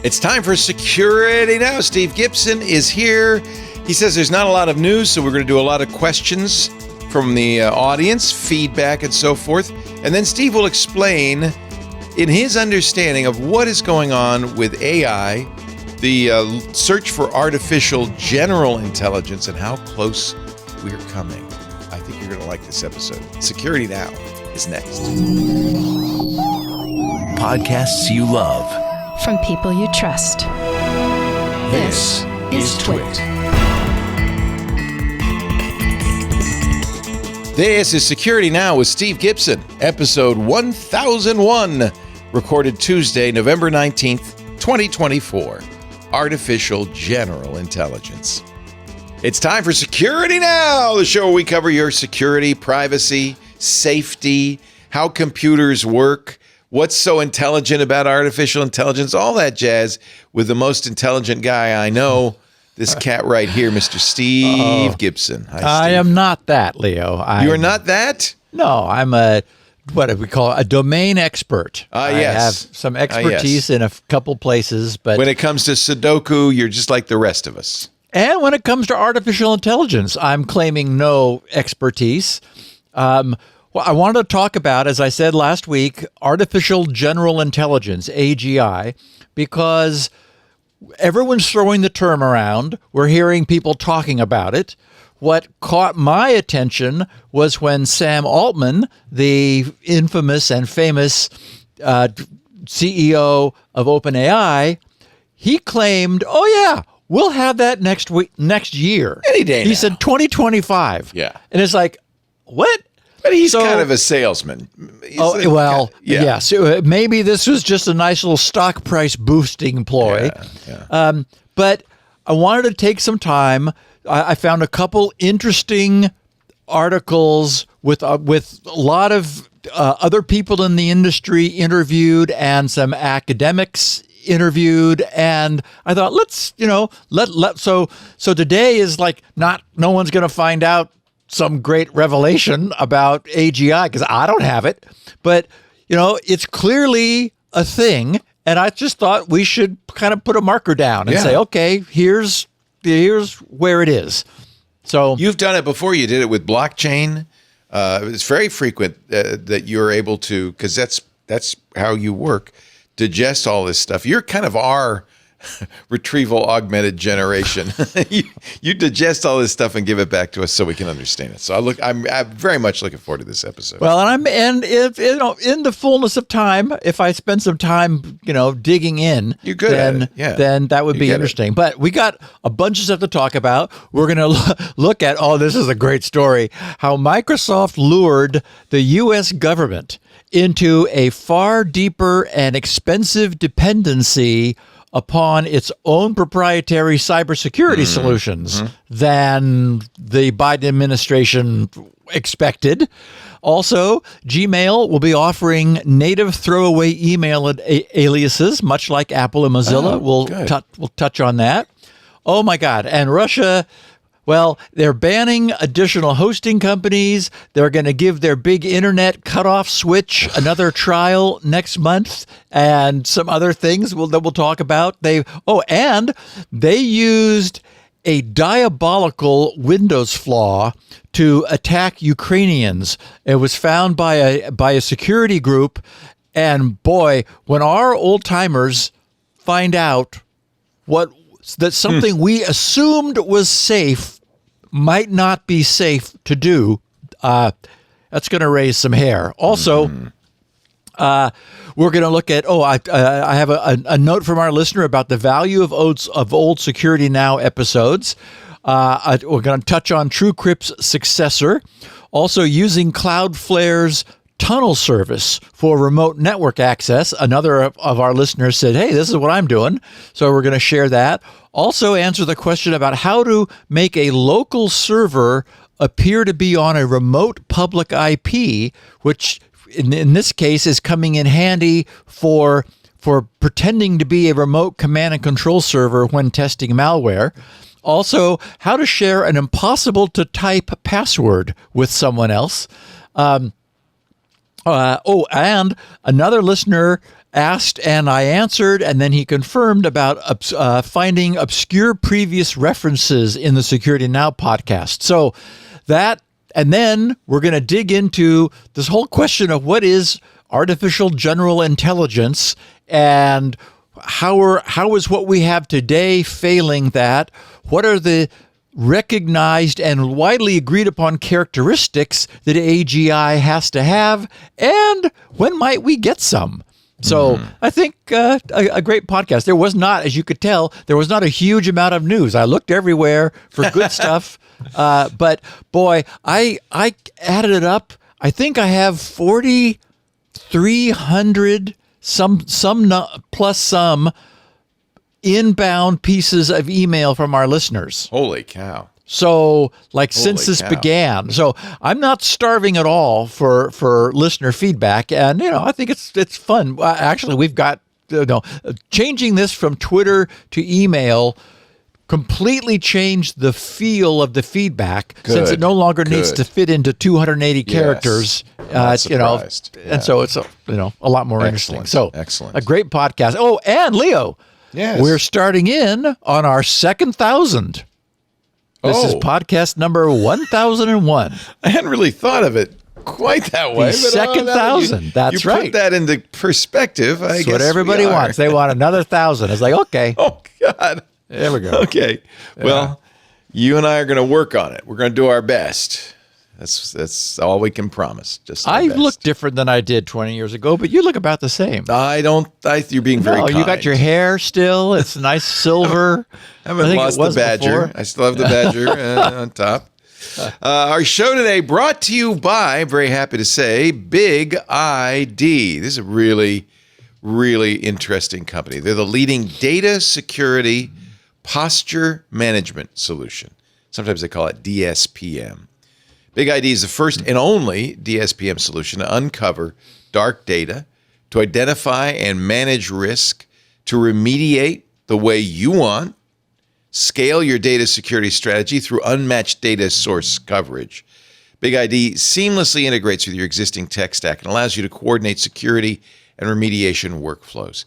It's time for Security Now. Steve Gibson is here. He says there's not a lot of news, so we're going to do a lot of questions from the audience, feedback, and so forth. And then Steve will explain, in his understanding of what is going on with AI, the search for artificial general intelligence, and how close we're coming. I think you're going to like this episode. Security Now is next. Podcasts you love. From people you trust. This is Twit. This is Security Now with Steve Gibson, episode 1001, recorded Tuesday, November 19th, 2024. Artificial General Intelligence. It's time for Security Now, the show where we cover your security, privacy, safety, how computers work, what's so intelligent about artificial intelligence, all that jazz, with the most intelligent guy I know, this cat right here, Mr. Steve Gibson. Hi, Steve. I am not that, Leo. You are not that? No, I'm what do we call it? A domain expert. Yes. I have some expertise in a couple places, but when it comes to Sudoku, you're just like the rest of us. And when it comes to artificial intelligence, I'm claiming no expertise. Well, I wanted to talk about, as I said last week, artificial general intelligence, AGI, because everyone's throwing the term around. We're hearing people talking about it. What caught my attention was when Sam Altman, the infamous and famous CEO of OpenAI, he claimed, "Oh yeah, we'll have that next year, any day." He now. said 2025. Yeah, and it's like, what? But he's kind of a salesman. Yes. Maybe this was just a nice little stock price boosting ploy. Yeah. But I wanted to take some time. I found a couple interesting articles with a lot of other people in the industry interviewed and some academics interviewed, and I thought, let's so today is like no one's going to find out some great revelation about AGI because I don't have it, but it's clearly a thing, and I just thought we should kind of put a marker down and say, okay, here's where it is. So you've done it before. You did it with blockchain. It's very frequent that you're able to, because that's how you work, digest all this stuff. You're kind of our retrieval augmented generation. you digest all this stuff and give it back to us so we can understand it. So I'm very much looking forward to this episode. Well, and if in the fullness of time, if I spend some time digging in, you're good then that would be interesting. But we got a bunch of stuff to talk about. We're going to look at this is a great story, how Microsoft lured the US government into a far deeper and expensive dependency upon its own proprietary cybersecurity solutions than the Biden administration expected. Also, Gmail will be offering native throwaway email aliases, much like Apple and Mozilla. We'll touch on that. Oh my God. And Russia, well, they're banning additional hosting companies. They're going to give their big internet cutoff switch another trial next month, and some other things that we'll talk about. And they used a diabolical Windows flaw to attack Ukrainians. It was found by a security group, and boy, when our old timers find out that something we assumed was safe might not be safe to do, that's going to raise some hair. Also, we're going to look at, I have a note from our listener about the value of old Security Now episodes. We're going to touch on TrueCrypt's successor, also using Cloudflare's tunnel service for remote network access. Another of our listeners said, hey, this is what I'm doing. So we're going to share that. Also answer the question about how to make a local server appear to be on a remote public IP, which in this case is coming in handy for pretending to be a remote command and control server when testing malware. Also, how to share an impossible to type password with someone else. And another listener asked and I answered, and then he confirmed about finding obscure previous references in the Security Now podcast. So that, and then we're going to dig into this whole question of what is artificial general intelligence and how is what we have today failing that? What are the recognized and widely agreed upon characteristics that AGI has to have, and when might we get some? So I think a great podcast. There was not, as you could tell, there was not a huge amount of news. I looked everywhere for good stuff, but boy, I added it up. I think I have 4,300 plus some inbound pieces of email from our listeners. Holy cow. So, since this began. So, I'm not starving at all for listener feedback. And, I think it's fun. Actually, we've got, changing this from Twitter to email completely changed the feel of the feedback since it no longer needs to fit into 280 characters. And so it's, a lot more interesting. So, excellent. A great podcast. Oh, and Leo. Yes. We're starting in on our second 1,000. This is podcast number 1001. I hadn't really thought of it quite that way. The second 1,000. That's right. You put that into perspective. That's what everybody wants. They want another 1,000. It's like, okay. Oh, God. There we go. Okay. Well, you and I are going to work on it. We're going to do our best. That's all we can promise. Just I look different than I did 20 years ago, but you look about the same. You're being very kind. You got your hair still. It's nice silver. I haven't lost the badger. Before. I still have the badger on top. Our show today brought to you by, very happy to say, Big ID. This is a really, really interesting company. They're the leading data security posture management solution. Sometimes they call it DSPM. Big ID is the first and only DSPM solution to uncover dark data, to identify and manage risk, to remediate the way you want, scale your data security strategy through unmatched data source coverage. Big ID seamlessly integrates with your existing tech stack and allows you to coordinate security and remediation workflows.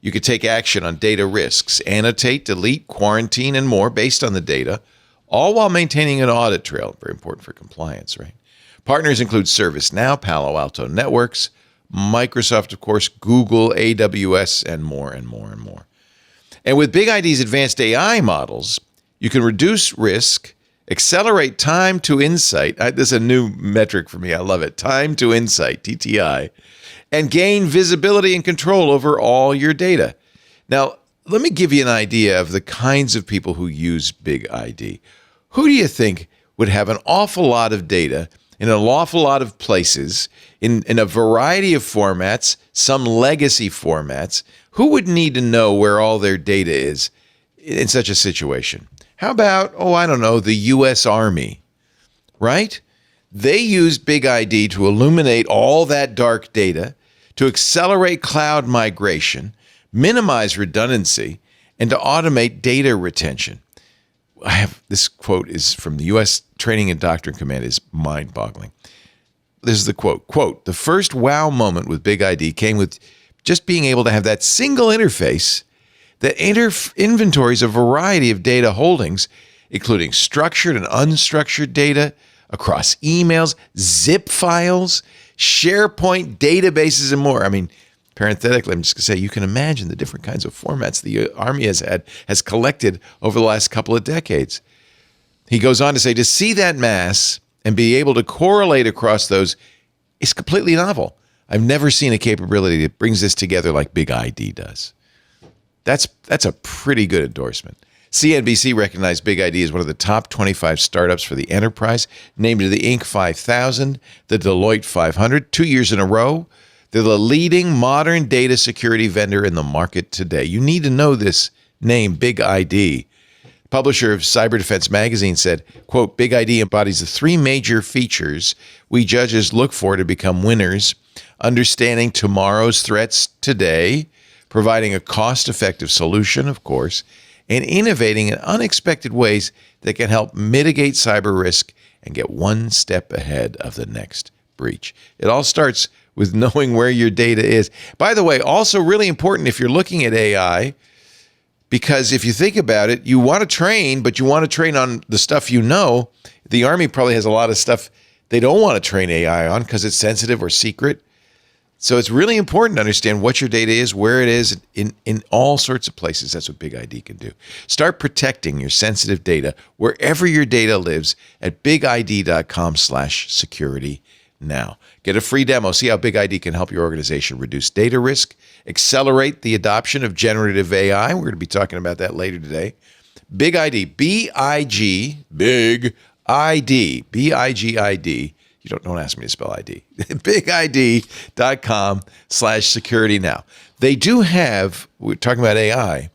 You can take action on data risks, annotate, delete, quarantine, and more based on the data, all while maintaining an audit trail. Very important for compliance, right? Partners include ServiceNow, Palo Alto Networks, Microsoft, of course, Google, AWS, and more and more and more. And with Big ID's advanced AI models, you can reduce risk, accelerate time to insight. This is a new metric for me. I love it. Time to insight, TTI, and gain visibility and control over all your data. Now, let me give you an idea of the kinds of people who use Big ID. Who do you think would have an awful lot of data in an awful lot of places, in a variety of formats, some legacy formats? Who would need to know where all their data is in such a situation? How about, the U.S. Army, right? They use Big ID to illuminate all that dark data, to accelerate cloud migration, minimize redundancy, and to automate data retention. This quote is from the U.S. Training and Doctrine Command, is mind-boggling. This is the quote, "The first wow moment with Big ID came with just being able to have that single interface that inventories a variety of data holdings, including structured and unstructured data across emails, zip files, SharePoint databases, and more." I mean, parenthetically, I'm just going to say, you can imagine the different kinds of formats the Army has collected over the last couple of decades. He goes on to say, to see that mass and be able to correlate across those is completely novel. I've never seen a capability that brings this together like Big ID does. That's a pretty good endorsement. CNBC recognized Big ID as one of the top 25 startups for the enterprise, named to the Inc. 5000, the Deloitte 500, 2 years in a row. They're the leading modern data security vendor in the market today. You need to know this name, Big ID. Publisher of Cyber Defense Magazine said, quote, "Big ID embodies the three major features we judges look for to become winners: understanding tomorrow's threats today, providing a cost-effective solution, of course, and innovating in unexpected ways that can help mitigate cyber risk and get one step ahead of the next breach." It all starts with knowing where your data is. By the way, also really important if you're looking at AI, because if you think about it, you want to train, but you want to train on the stuff you know. The Army probably has a lot of stuff they don't want to train AI on because it's sensitive or secret. So it's really important to understand what your data is, where it is, in all sorts of places. That's what Big ID can do. Start protecting your sensitive data wherever your data lives at bigid.com/security now. Get a free demo. See how Big ID can help your organization reduce data risk, accelerate the adoption of generative AI. We're going to be talking about that later today. Big ID, B-I-G, Big ID, B-I-G-I-D. You don't ask me to spell ID. bigid.com/security now. They do have, we're talking about AI,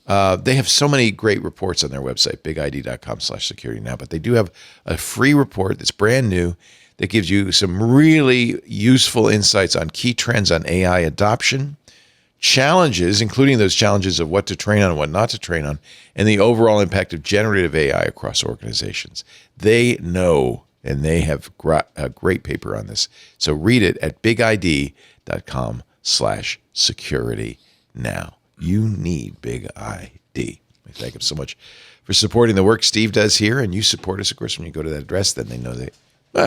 they have so many great reports on their website, bigid.com/security now, but they do have a free report that's brand new that gives you some really useful insights on key trends on AI adoption, challenges, including those challenges of what to train on and what not to train on, and the overall impact of generative AI across organizations. They know, and they have a great paper on this. So read it at bigid.com/security now. You need Big ID. I thank him so much for supporting the work Steve does here, and you support us, of course, when you go to that address, then they know that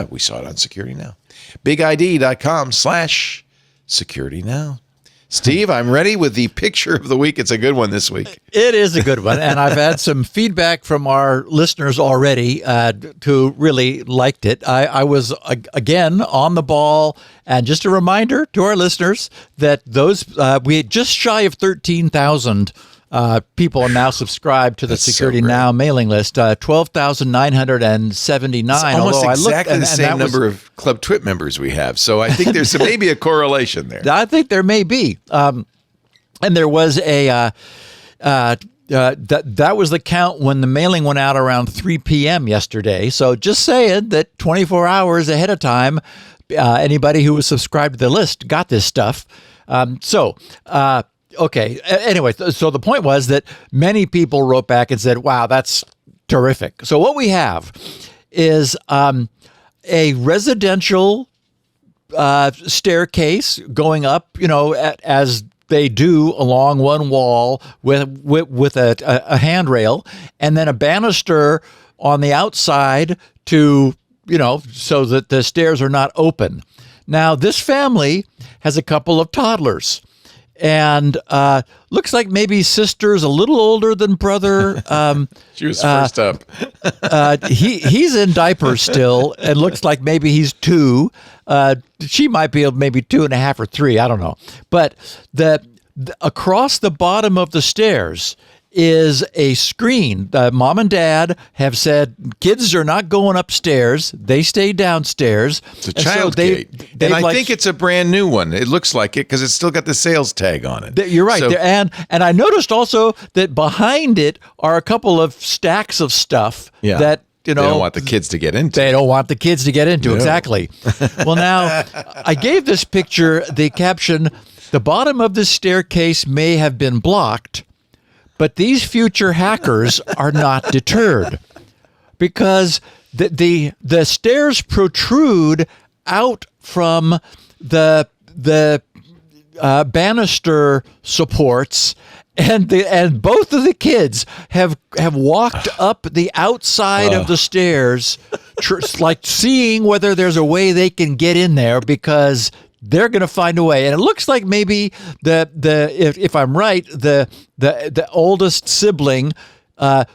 we saw it on Security Now. bigid.com/security now. Steve, I'm ready with the picture of the week. It's a good one this week. It is a good one. And I've had some feedback from our listeners already who really liked it. I was, again, on the ball. And just a reminder to our listeners that we had just shy of 13,000 people are now subscribed to the Security Now mailing list, 12,979. It's almost exactly the same number of Club Twit members we have. So I think there's maybe a correlation there. I think there may be. And there was that was the count when the mailing went out around 3 p.m. yesterday. So just saying that 24 hours ahead of time, anybody who was subscribed to the list got this stuff. Okay. Anyway, so the point was that many people wrote back and said, wow, that's terrific. So what we have is a residential staircase going up, as they do along one wall with a handrail, and then a banister on the outside to, so that the stairs are not open. Now, this family has a couple of toddlers. And looks like maybe sister's a little older than brother. She was first up. He's in diapers still, and looks like maybe he's 2. She might be maybe 2.5 or 3. I don't know. But across the bottom of the stairs is a screen. Mom and dad have said kids are not going upstairs; they stay downstairs. It's a child gate, and I think it's a brand new one. It looks like it because it's still got the sales tag on it. You're right, and I noticed also that behind it are a couple of stacks of stuff that. They don't want the kids to get into. They don't want the kids to get into, exactly. Well, now, I gave this picture the caption, "The bottom of this staircase may have been blocked, but these future hackers are not deterred," because the stairs protrude out from the banister supports, and both of the kids have walked up the outside of the stairs, like seeing whether there's a way they can get in there, because they're going to find a way. And it looks like maybe if I'm right, the oldest sibling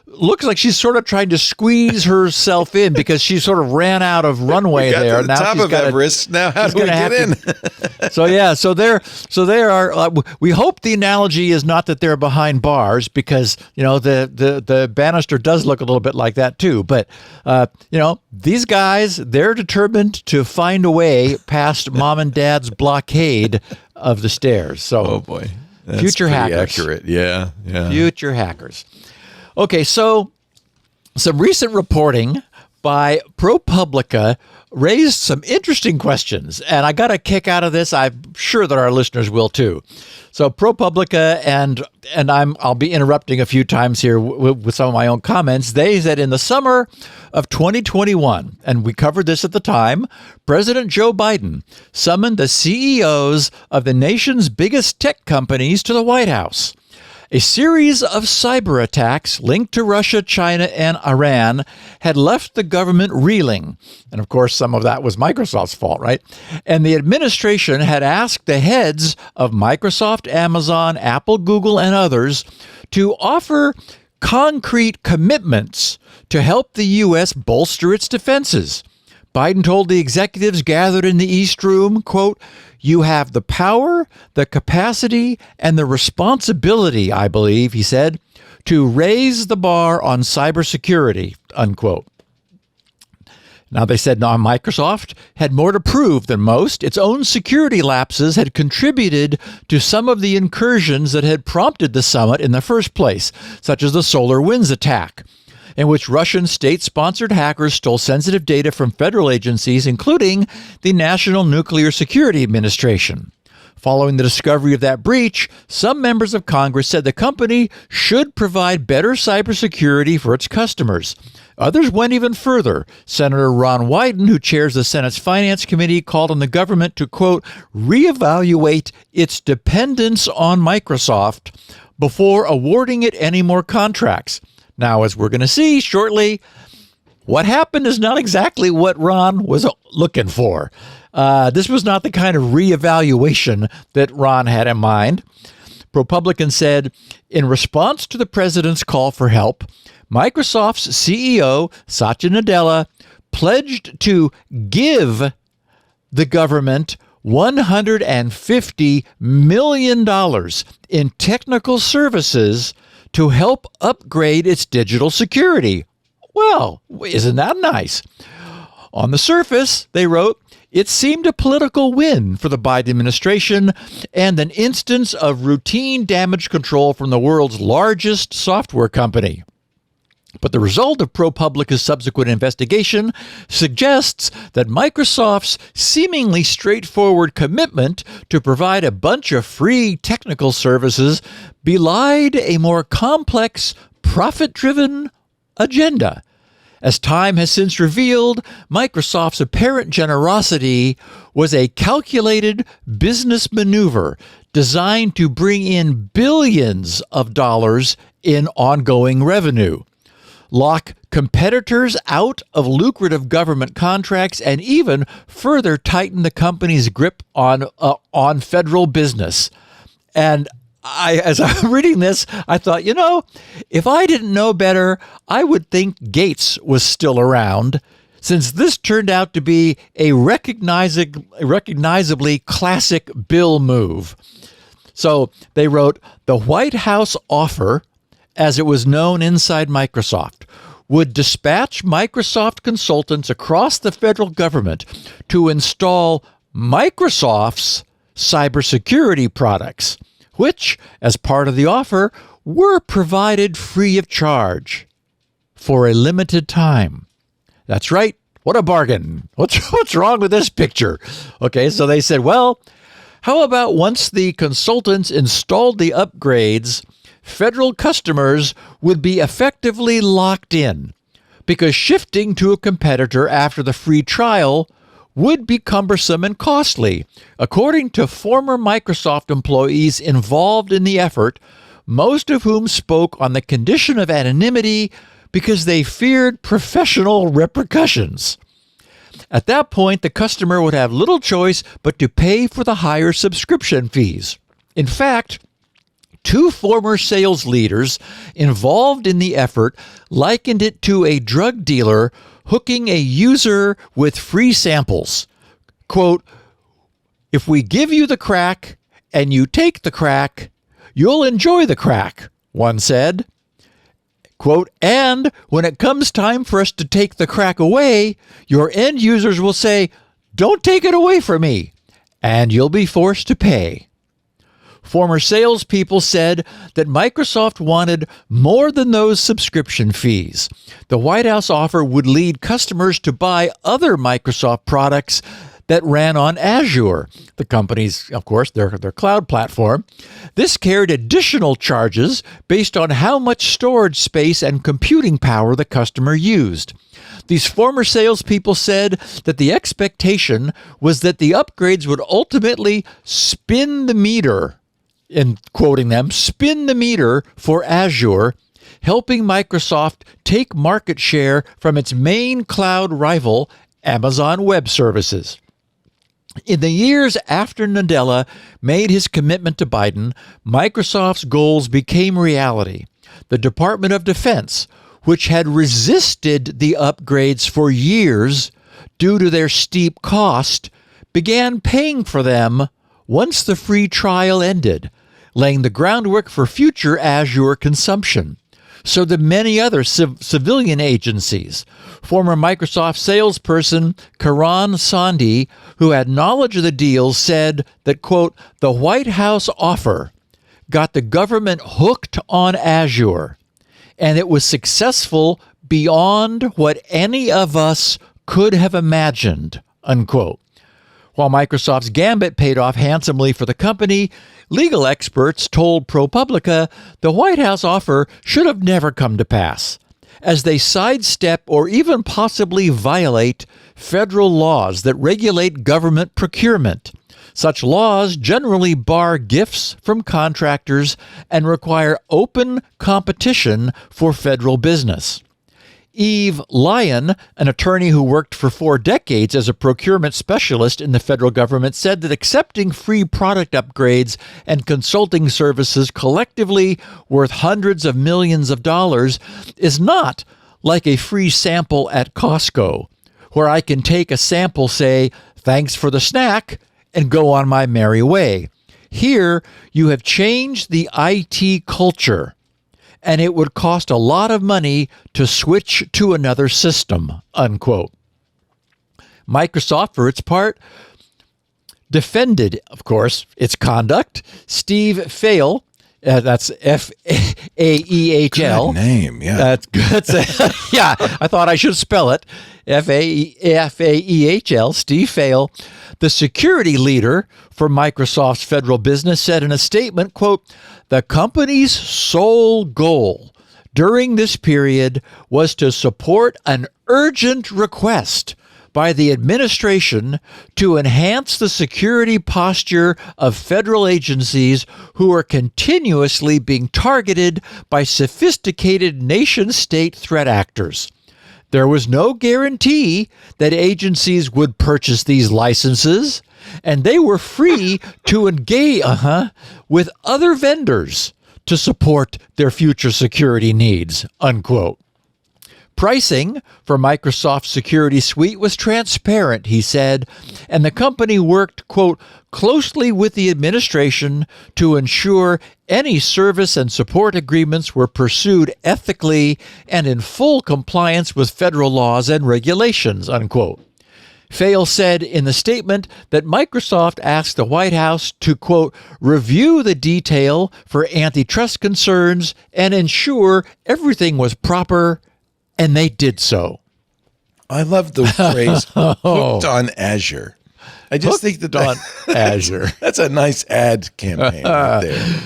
looks like she's sort of trying to squeeze herself in because she sort of ran out of runway there. To the top of Everest. Now how do we get in? So they are. We hope the analogy is not that they're behind bars, because the banister does look a little bit like that too. But these guys, they're determined to find a way past mom and dad's blockade of the stairs. So, oh boy, that's future hackers. Accurate, yeah. Future hackers. Okay, so some recent reporting by ProPublica raised some interesting questions, and I got a kick out of this. I'm sure that our listeners will too. So ProPublica, and I'll be interrupting a few times here with some of my own comments. They said in the summer of 2021, and we covered this at the time, President Joe Biden summoned the CEOs of the nation's biggest tech companies to the White House. A series of cyber attacks linked to Russia, China, and Iran had left the government reeling. And of course, some of that was Microsoft's fault, right? And the administration had asked the heads of Microsoft, Amazon, Apple, Google, and others to offer concrete commitments to help the U.S. bolster its defenses. Biden told the executives gathered in the East Room, quote, "You have the power, the capacity, and the responsibility, I believe," he said, "to raise the bar on cybersecurity," unquote. Now, they said Microsoft had more to prove than most. Its own security lapses had contributed to some of the incursions that had prompted the summit in the first place, such as the SolarWinds attack, in which Russian state-sponsored hackers stole sensitive data from federal agencies, including the National Nuclear Security Administration. Following the discovery of that breach, some members of Congress said the company should provide better cybersecurity for its customers. Others went even further. Senator Ron Wyden, who chairs the Senate's Finance Committee, called on the government to, quote, "reevaluate its dependence on Microsoft before awarding it any more contracts." Now, as we're going to see shortly, what happened is not exactly what Ron was looking for. This was not the kind of reevaluation that Ron had in mind. ProPublica said, in response to the president's call for help, Microsoft's CEO, Satya Nadella, pledged to give the government $150 million in technical services to help upgrade its digital security. Well, isn't that nice? On the surface, they wrote, it seemed a political win for the Biden administration and an instance of routine damage control from the world's largest software company. But the result of ProPublica's subsequent investigation suggests that Microsoft's seemingly straightforward commitment to provide a bunch of free technical services belied a more complex, profit-driven agenda. As time has since revealed, Microsoft's apparent generosity was a calculated business maneuver designed to bring in billions of dollars in ongoing revenue, lock competitors out of lucrative government contracts, and even further tighten the company's grip on federal business. And as I'm reading this, I thought, if I didn't know better, I would think Gates was still around, since this turned out to be a recognizably classic Bill move. So they wrote, the White House offer, as it was known inside Microsoft, would dispatch Microsoft consultants across the federal government to install Microsoft's cybersecurity products, which, as part of the offer, were provided free of charge for a limited time. That's right. What a bargain. What's wrong with this picture? Okay, so they said, well, how about once the consultants installed the upgrades, federal customers would be effectively locked in, because shifting to a competitor after the free trial would be cumbersome and costly. According to former Microsoft employees involved in the effort, most of whom spoke on the condition of anonymity because they feared professional repercussions. At that point, the customer would have little choice but to pay for the higher subscription fees. In fact, two former sales leaders involved in the effort likened it to a drug dealer hooking a user with free samples. Quote, if we give you the crack and you take the crack, you'll enjoy the crack, one said. Quote, and when it comes time for us to take the crack away, your end users will say, don't take it away from me, and you'll be forced to pay. Former salespeople said that Microsoft wanted more than those subscription fees. The White House offer would lead customers to buy other Microsoft products that ran on Azure, the company's, of course, their cloud platform. This carried additional charges based on how much storage space and computing power the customer used. These former salespeople said that the expectation was that the upgrades would ultimately spin the meter, in quoting them, spin the meter for Azure, helping Microsoft take market share from its main cloud rival, Amazon Web Services. In the years after Nadella made his commitment to Biden, Microsoft's goals became reality. The Department of Defense, which had resisted the upgrades for years due to their steep cost, began paying for them once the free trial ended, laying the groundwork for future Azure consumption. So did many other civilian agencies. Former Microsoft salesperson Karan Sandhi, who had knowledge of the deal, said that, quote, the White House offer got the government hooked on Azure, and it was successful beyond what any of us could have imagined, unquote. While Microsoft's gambit paid off handsomely for the company, legal experts told ProPublica the White House offer should have never come to pass, as they sidestep or even possibly violate federal laws that regulate government procurement. Such laws generally bar gifts from contractors and require open competition for federal business. Eve Lyon, an attorney who worked for 4 decades as a procurement specialist in the federal government, said that accepting free product upgrades and consulting services collectively worth hundreds of millions of dollars is not like a free sample at Costco, where I can take a sample, say, thanks for the snack, and go on my merry way. Here, you have changed the IT culture, and it would cost a lot of money to switch to another system, unquote. Microsoft, for its part, defended, of course, its conduct. Steve Fail, that's F-A-E-H-L. Good name, yeah. That's good. Yeah, I thought I should spell it. F-A-E-H-L, Steve Fail, the security leader for Microsoft's federal business, said in a statement, quote, the company's sole goal during this period was to support an urgent request by the administration to enhance the security posture of federal agencies who are continuously being targeted by sophisticated nation-state threat actors. There was no guarantee that agencies would purchase these licenses, and they were free to engage with other vendors to support their future security needs, unquote. Pricing for Microsoft's security suite was transparent, he said, and the company worked, quote, closely with the administration to ensure any service and support agreements were pursued ethically and in full compliance with federal laws and regulations, unquote. Fail said in the statement that Microsoft asked the White House to, quote, review the detail for antitrust concerns and ensure everything was proper, and they did so. I love the phrase hooked on Azure. I just think that on Azure. That's a nice ad campaign right there.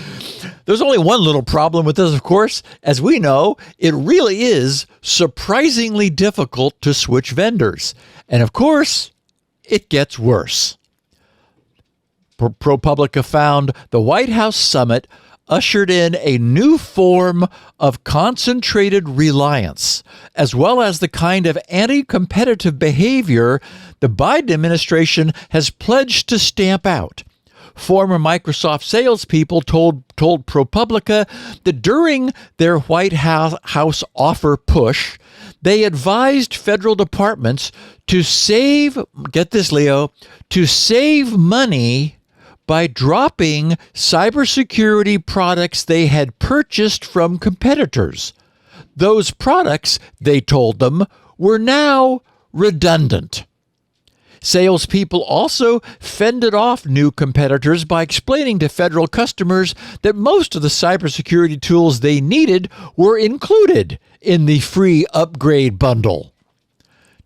There's only one little problem with this, of course. As we know, it really is surprisingly difficult to switch vendors. And of course, it gets worse. ProPublica found the White House summit ushered in a new form of concentrated reliance, as well as the kind of anti-competitive behavior the Biden administration has pledged to stamp out. Former Microsoft salespeople told ProPublica that during their White House offer push, they advised federal departments to save, get this, Leo, to save money by dropping cybersecurity products they had purchased from competitors. Those products, they told them, were now redundant. Salespeople also fended off new competitors by explaining to federal customers that most of the cybersecurity tools they needed were included in the free upgrade bundle.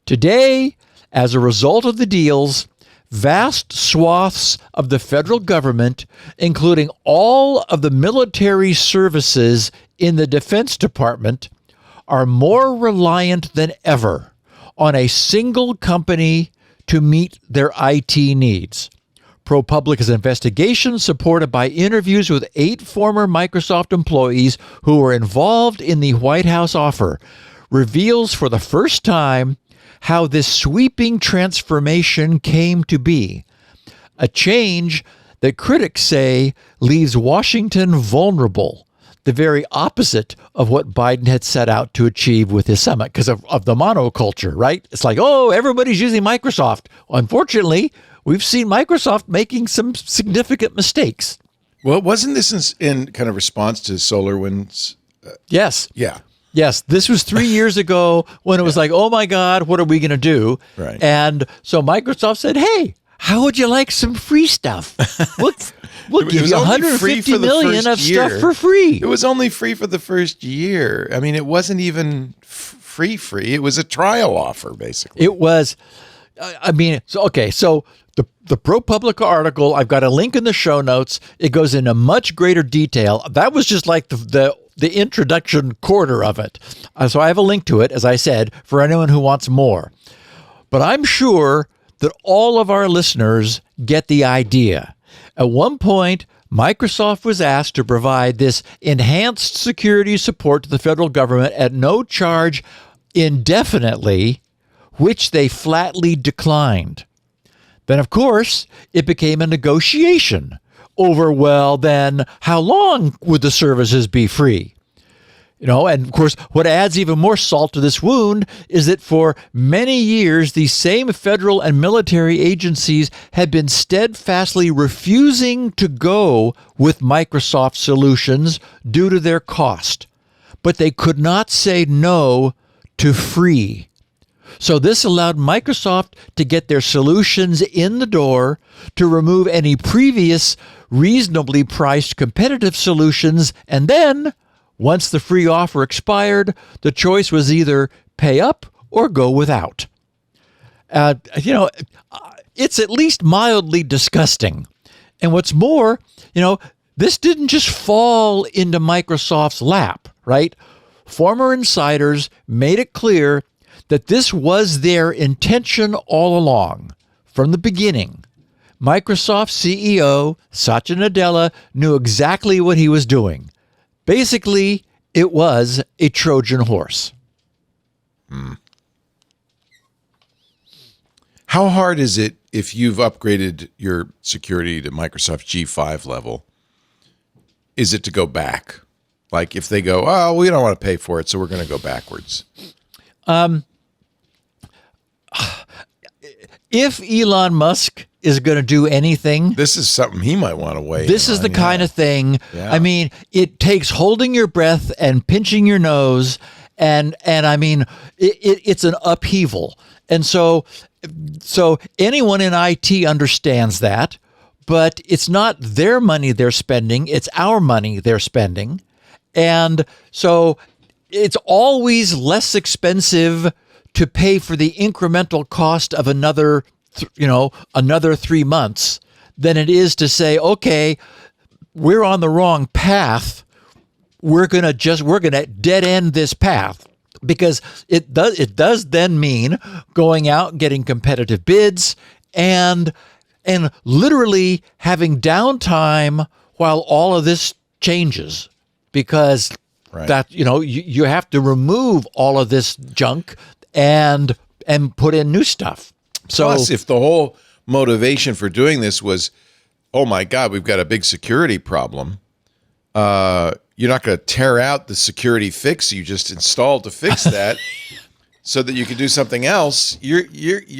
Today, as a result of the deals, vast swaths of the federal government, including all of the military services in the Defense Department, are more reliant than ever on a single company to meet their IT needs. ProPublica's investigation, supported by interviews with 8 former Microsoft employees who were involved in the White House offer, reveals for the first time how this sweeping transformation came to be. A change that critics say leaves Washington vulnerable, the very opposite of what Biden had set out to achieve with his summit because of the monoculture, right? It's like, oh, everybody's using Microsoft. Unfortunately, we've seen Microsoft making some significant mistakes. Well, wasn't this in kind of response to SolarWinds? Yes. Yeah. Yes, this was 3 years ago when it was like, oh my God, what are we going to do? Right. And so Microsoft said, hey, how would you like some free stuff? We'll give you $150 million of stuff for free. It was only free for the first year. I mean, it wasn't even free. It was a trial offer, basically. It was, I mean, so the ProPublica article, I've got a link in the show notes. It goes into much greater detail. That was just like the introduction quarter of it. So I have a link to it, as I said, for anyone who wants more. But I'm sure that all of our listeners get the idea. At one point, Microsoft was asked to provide this enhanced security support to the federal government at no charge indefinitely, which they flatly declined. Then, of course, it became a negotiation over, well, then how long would the services be free? You know, and of course, what adds even more salt to this wound is that for many years, these same federal and military agencies had been steadfastly refusing to go with Microsoft solutions due to their cost. But they could not say no to free. So this allowed Microsoft to get their solutions in the door, to remove any previous reasonably priced competitive solutions, and then, once the free offer expired, the choice was either pay up or go without. It's at least mildly disgusting. And what's more, this didn't just fall into Microsoft's lap, right? Former insiders made it clear that this was their intention all along, from the beginning. Microsoft CEO Satya Nadella knew exactly what he was doing. Basically, it was a Trojan horse. How hard is it if you've upgraded your security to Microsoft G5 level? Is it to go back? Like if they go, oh, we don't want to pay for it, so we're going to go backwards. If Elon Musk is going to do anything, this is something he might want to weigh. This is the kind of thing. Yeah. I mean, it takes holding your breath and pinching your nose, and I mean, it's an upheaval. And so anyone in IT understands that, but it's not their money they're spending; it's our money they're spending, and so it's always less expensive to pay for the incremental cost of another 3 months than it is to say, okay, we're on the wrong path. We're going to dead end this path, because it does then mean going out and getting competitive bids and literally having downtime while all of this changes, because that, you have to remove all of this junk and put in new stuff. So, plus, if the whole motivation for doing this was, oh my God, we've got a big security problem, you're not going to tear out the security fix you just installed to fix that so that you can do something else. You're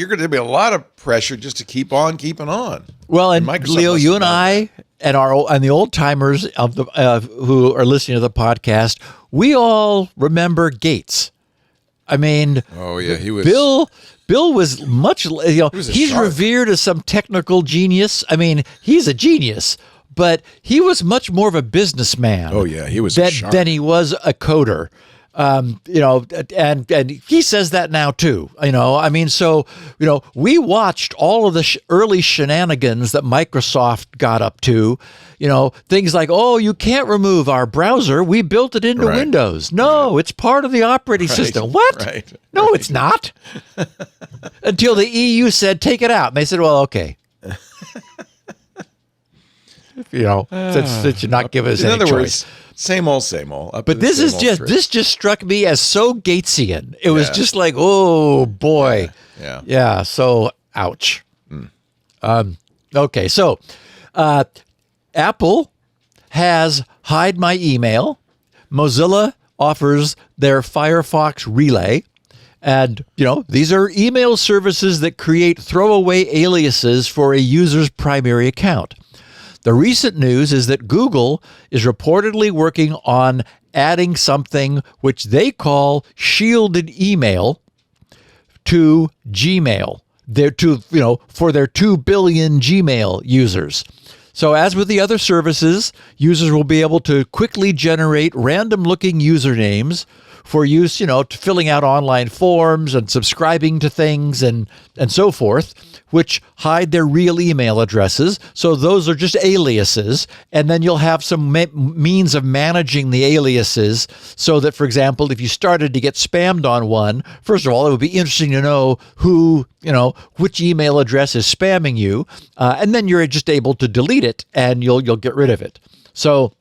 going to be a lot of pressure just to keep on keeping on. Well, and Leo, you and I and the old timers of the who are listening to the podcast, we all remember Gates. I mean, oh yeah, he was. Bill was much, was a he's shark. revered as some technical genius. I mean, he's a genius, but he was much more of a businessman. Oh, yeah, he was a shark. than he was a coder. And he says that now too. I mean, so we watched all of the early shenanigans that Microsoft got up to. Things like, oh, you can't remove our browser. We built it into Right. Windows. No, it's part of the operating system. What? Right. No, it's not. Until the EU said, take it out. And they said, well, okay. Since you're not giving us In any other choice. words, same old, up But to the this same is old just script. this just struck me as so Gatesian. It was Yeah. just like, oh boy, Yeah. So ouch. Okay, so Apple has hide my email. Mozilla offers their Firefox Relay. And, these are email services that create throwaway aliases for a user's primary account. The recent news is that Google is reportedly working on adding something which they call shielded email to Gmail. For their 2 billion Gmail users. So as with the other services, users will be able to quickly generate random-looking usernames for use, to filling out online forms and subscribing to things and so forth, which hide their real email addresses. So those are just aliases. And then you'll have some means of managing the aliases so that, for example, if you started to get spammed on one, first of all, it would be interesting to know who, which email address is spamming you. And then you're just able to delete it and you'll get rid of it. So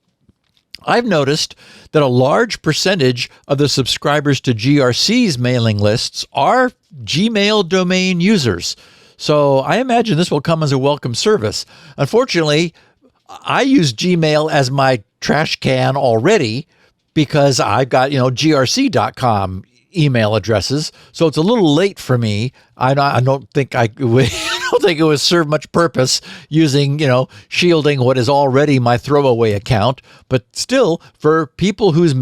I've noticed that a large percentage of the subscribers to GRC's mailing lists are Gmail domain users. So I imagine this will come as a welcome service. Unfortunately, I use Gmail as my trash can already because I've got, grc.com email addresses. So it's a little late for me. I don't think I don't think it would serve much purpose using, shielding what is already my throwaway account. But still, for people whose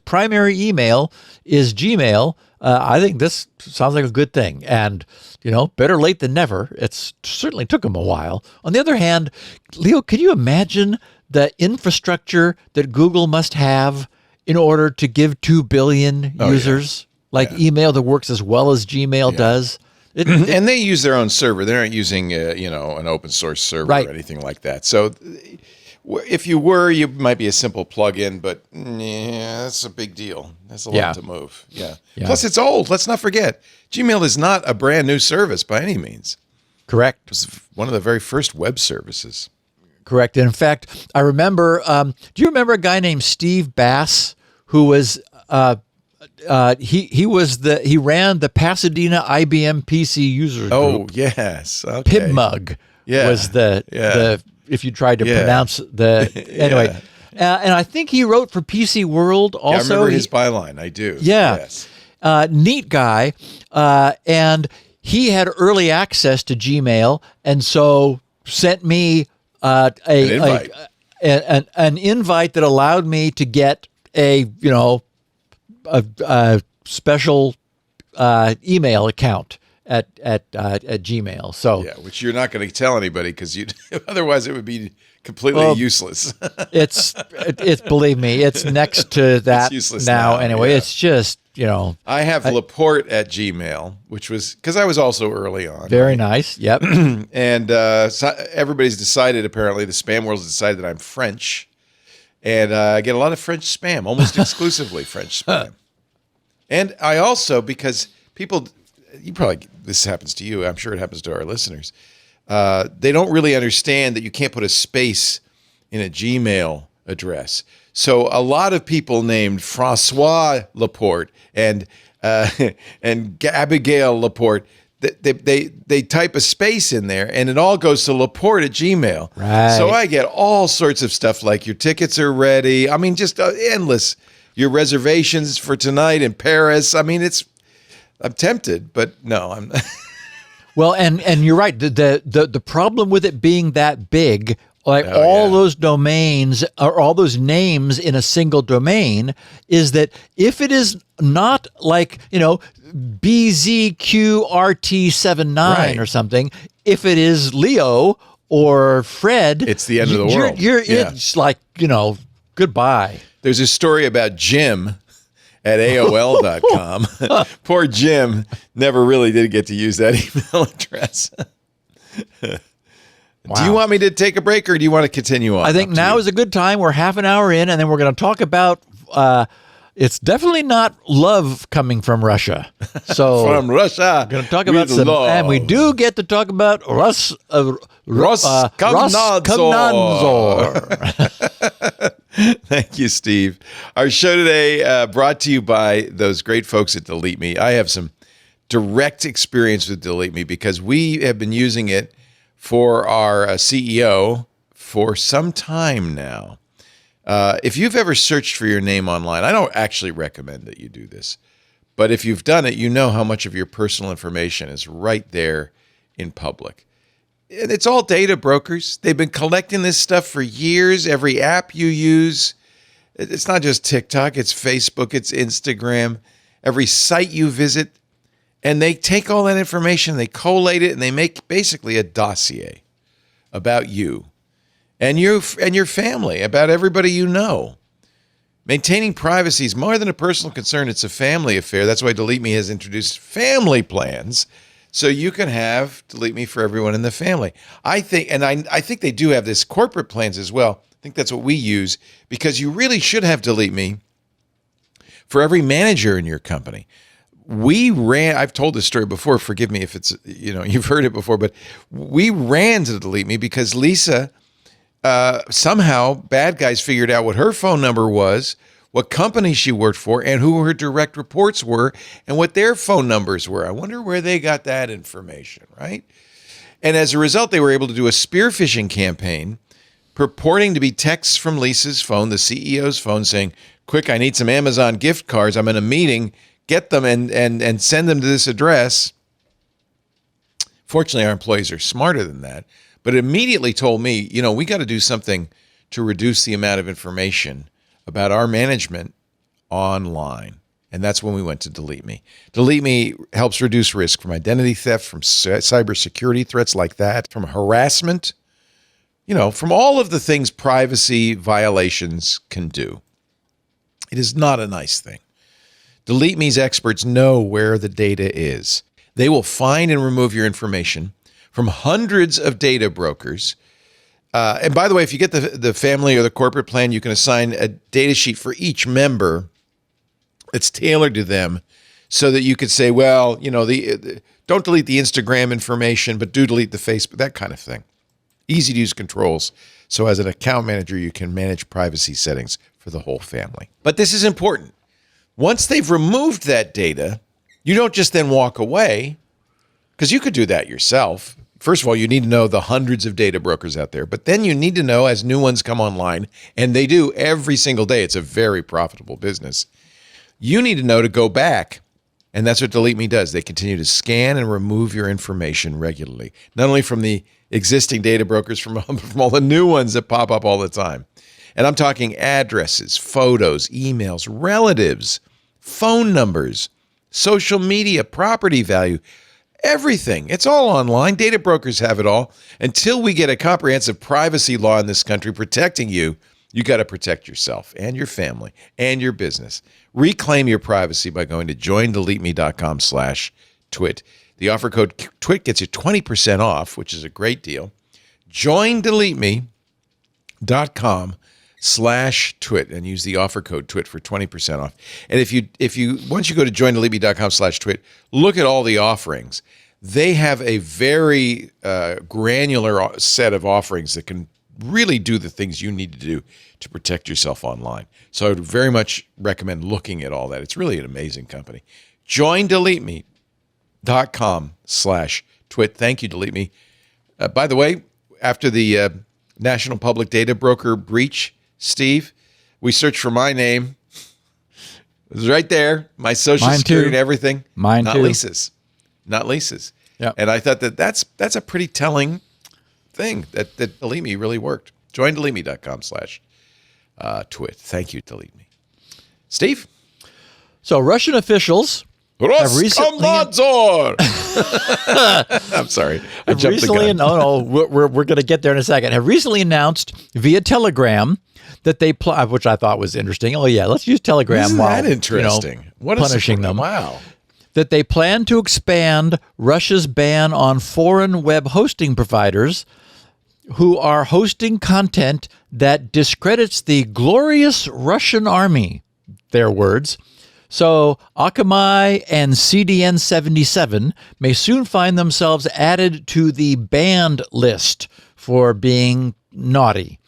primary email is Gmail, I think this sounds like a good thing. And, better late than never. It certainly took them a while. On the other hand, Leo, can you imagine the infrastructure that Google must have in order to give 2 billion users email that works as well as Gmail does? And they use their own server. They aren't using, an open source server Right. or anything like that. So if you were, you might be a simple plug-in, but that's a big deal. That's a lot to move. Yeah. Plus, it's old. Let's not forget, Gmail is not a brand new service by any means. Correct. It was one of the very first web services. Correct. In fact, I remember, do you remember a guy named Steve Bass who was, he ran the Pasadena IBM PC user group. Oh, yes. Okay. PibMug Yeah. was the if you tried to pronounce the, anyway. And I think he wrote for PC World also. I remember his byline. I do. Yeah. Yes. Neat guy. And he had early access to Gmail and so sent me an invite that allowed me to get a special email account at Gmail. So which you're not going to tell anybody because otherwise it would be completely useless. it's believe me, it's next to that useless now. now, Anyway, yeah. It's just I have Laporte at Gmail, which was because I was also early on. very nice. Yep. And so everybody's decided, apparently, the spam world has decided that I'm French. And I get a lot of French spam, almost exclusively French spam. And I also, because people, this happens to you, I'm sure it happens to our listeners, they don't really understand that you can't put a space in a Gmail address. So a lot of people named Francois Laporte and Abigail Laporte, they type a space in there and it all goes to Laporte at Gmail. Right. So I get all sorts of stuff like your tickets are ready. I mean, just endless. Your reservations for tonight in Paris. I mean, I'm tempted, but no, I'm Well, and you're right. The problem with it being that big like all those domains or all those names in a single domain is that if it is not like, BZQRT79 or something, if it is Leo or Fred, it's the end of the world. It's like, goodbye. There's a story about Jim at AOL.com. Poor Jim never really did get to use that email address. Wow. Do you want me to take a break or do you want to continue on? I think now is a good time. We're half an hour in, and then we're going to talk about it's definitely not love coming from Russia. So from Russia. We're going to talk about some, love. and we do get to talk about Roskomnadzor. Thank you, Steve. Our show today brought to you by those great folks at DeleteMe. I have some direct experience with DeleteMe because we have been using it for our CEO for some time now. If you've ever searched for your name online, I don't actually recommend that you do this. But if you've done it, you know how much of your personal information is right there in public. And it's all data brokers. They've been collecting this stuff for years. Every app you use, it's not just TikTok, it's Facebook, it's Instagram, every site you visit. And they take all that information, they collate it, and they make basically a dossier about you and your family, about everybody you know. Maintaining privacy is more than a personal concern. It's a family affair. That's why DeleteMe has introduced family plans, so you can have DeleteMe for everyone in the family. I think they do have this corporate plans as well. I think that's what we use because you really should have DeleteMe for every manager in your company. I've told this story before, forgive me if it's, you've heard it before, but we ran to DeleteMe because Lisa, somehow bad guys figured out what her phone number was, what company she worked for, and who her direct reports were, and what their phone numbers were. I wonder where they got that information, right? And as a result, they were able to do a spear phishing campaign purporting to be texts from Lisa's phone, the CEO's phone, saying, quick, I need some Amazon gift cards. I'm in a meeting. Get them and send them to this address. Fortunately, our employees are smarter than that. But it immediately told me, we got to do something to reduce the amount of information about our management online. And that's when we went to DeleteMe. DeleteMe helps reduce risk from identity theft, from cybersecurity threats like that, from harassment, from all of the things privacy violations can do. It is not a nice thing. DeleteMe's experts know where the data is. They will find and remove your information from hundreds of data brokers. And by the way, if you get the family or the corporate plan, you can assign a data sheet for each member that's tailored to them so that you could say, well, don't delete the Instagram information, but do delete the Facebook, that kind of thing. Easy to use controls. So as an account manager, you can manage privacy settings for the whole family. But this is important. Once they've removed that data, you don't just then walk away, because you could do that yourself. First of all, you need to know the hundreds of data brokers out there, but then you need to know as new ones come online, and they do every single day. It's a very profitable business. You need to know to go back, and that's what DeleteMe does. They continue to scan and remove your information regularly, not only from the existing data brokers, from all the new ones that pop up all the time. And I'm talking addresses, photos, emails, relatives, phone numbers, social media, property value, everything. It's all online. Data brokers have it all. Until we get a comprehensive privacy law in this country protecting you, you got to protect yourself and your family and your business. Reclaim your privacy by going to joindeleteme.com/twit. The offer code TWIT gets you 20% off, which is a great deal. joindeleteme.com/twit and use the offer code TWIT for 20% off. And if you once you go to joindeleteme.com/twit, look at all the offerings. They have a very granular set of offerings that can really do the things you need to do to protect yourself online. So I would very much recommend looking at all that. It's really an amazing company. joindeleteme.com/twit. Thank you, DeleteMe. By the way, after the National Public Data Broker breach, Steve, we searched for my name. It was right there, my social security and everything. Mine not too. Not Lisa's. Yeah. And I thought that's a pretty telling thing that DeleteMe really worked. Join DeleteMe.com/twit. Thank you, DeleteMe. Steve? So Russian officials have recently... I'm sorry. I jumped the gun. We're going to get there in a second. Have recently announced via Telegram that they which I thought was interesting. Oh yeah, let's use Telegram. Isn't while that interesting? What punishing them. Wow. That they plan to expand Russia's ban on foreign web hosting providers who are hosting content that discredits the glorious Russian army. Their words. So Akamai and CDN77 may soon find themselves added to the banned list for being naughty.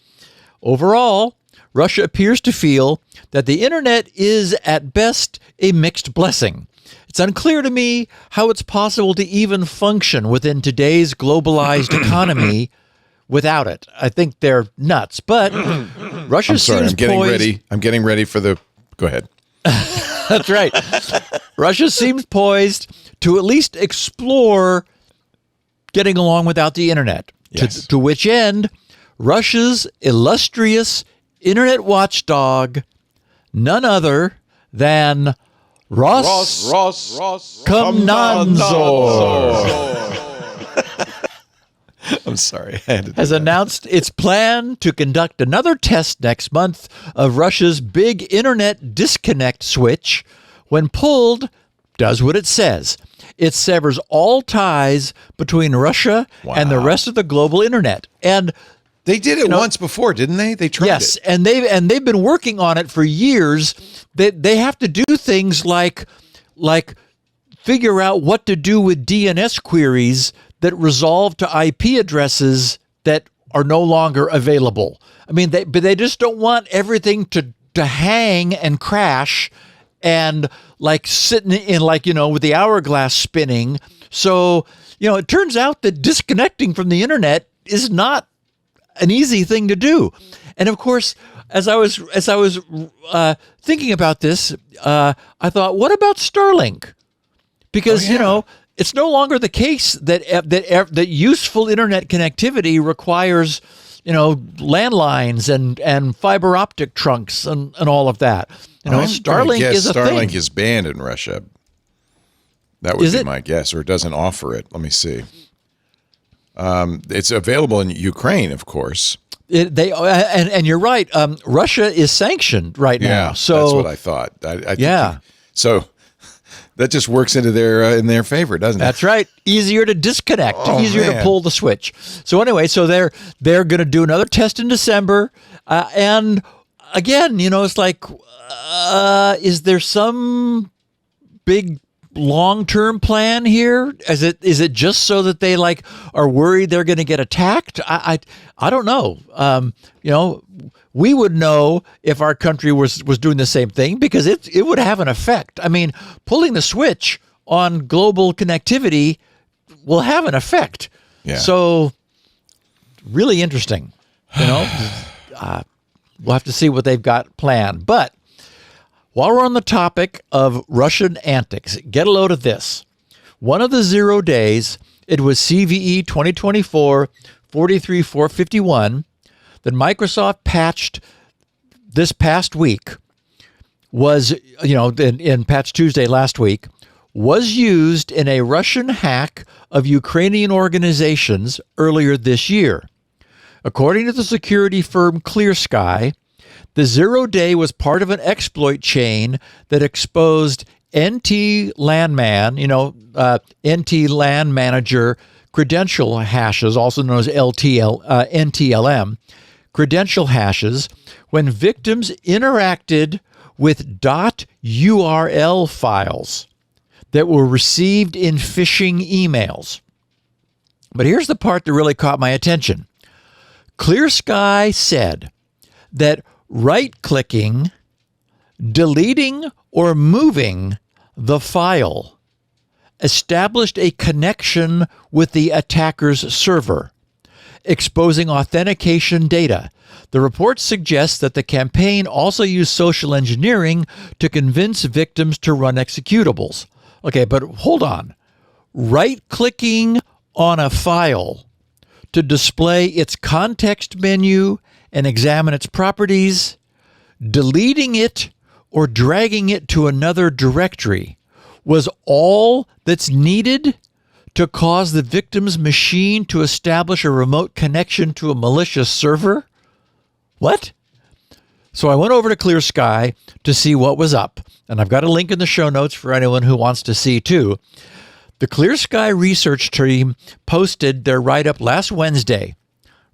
Overall, Russia appears to feel that the internet is at best a mixed blessing. It's unclear to me how it's possible to even function within today's globalized economy without it. I think they're nuts, but Russia seems poised... I'm getting ready for the... Go ahead. That's right. Russia seems poised to at least explore getting along without the internet. Yes. To which end, Russia's illustrious internet watchdog, none other than Ross Komnanzor. I'm sorry. Has announced its plan to conduct another test next month of Russia's big internet disconnect switch. When pulled, does what it says. It severs all ties between Russia and the rest of the global internet. And they did it once before, didn't they? They tried it. Yes, and they've been working on it for years. They have to do things like figure out what to do with DNS queries that resolve to IP addresses that are no longer available. I mean, they just don't want everything to hang and crash and like sitting in with the hourglass spinning. So, it turns out that disconnecting from the internet is not an easy thing to do. And of course, as I was thinking about this, I thought, what about Starlink? Because, it's no longer the case that useful internet connectivity requires, landlines and fiber optic trunks and all of that. Starlink is a thing. Starlink is banned in Russia. That would be my guess, or it doesn't offer it. Let me see. It's available in Ukraine, of course. And you're right. Russia is sanctioned right now. So that's what I thought. I think so. That just works into in their favor, doesn't it? That's right. Easier to disconnect, easier to pull the switch. So anyway, they're going to do another test in December, and again, it's like, is there some big long-term plan here? Is it just so that they are worried they're going to get attacked? I don't know. We would know if our country was doing the same thing, because it would have an effect. I mean, pulling the switch on global connectivity will have an effect. Yeah. So really interesting. We'll have to see what they've got planned. But while we're on the topic of Russian antics, get a load of this. One of the 0 days, it was CVE 2024-43451, that Microsoft patched this past week was, in Patch Tuesday last week, was used in a Russian hack of Ukrainian organizations earlier this year. According to the security firm ClearSky, the 0 day was part of an exploit chain that exposed NT Landman, NT Land Manager credential hashes, also known as NTLM, credential hashes, when victims interacted with .url files that were received in phishing emails. But here's the part that really caught my attention. ClearSky said that right-clicking, deleting, or moving the file established a connection with the attacker's server, exposing authentication data. The report suggests that the campaign also used social engineering to convince victims to run executables. Okay, but hold on. Right-clicking on a file to display its context menu and examine its properties, deleting it or dragging it to another directory was all that's needed to cause the victim's machine to establish a remote connection to a malicious server? What? So I went over to Clear Sky to see what was up, and I've got a link in the show notes for anyone who wants to see too. The Clear Sky research team posted their write-up last Wednesday,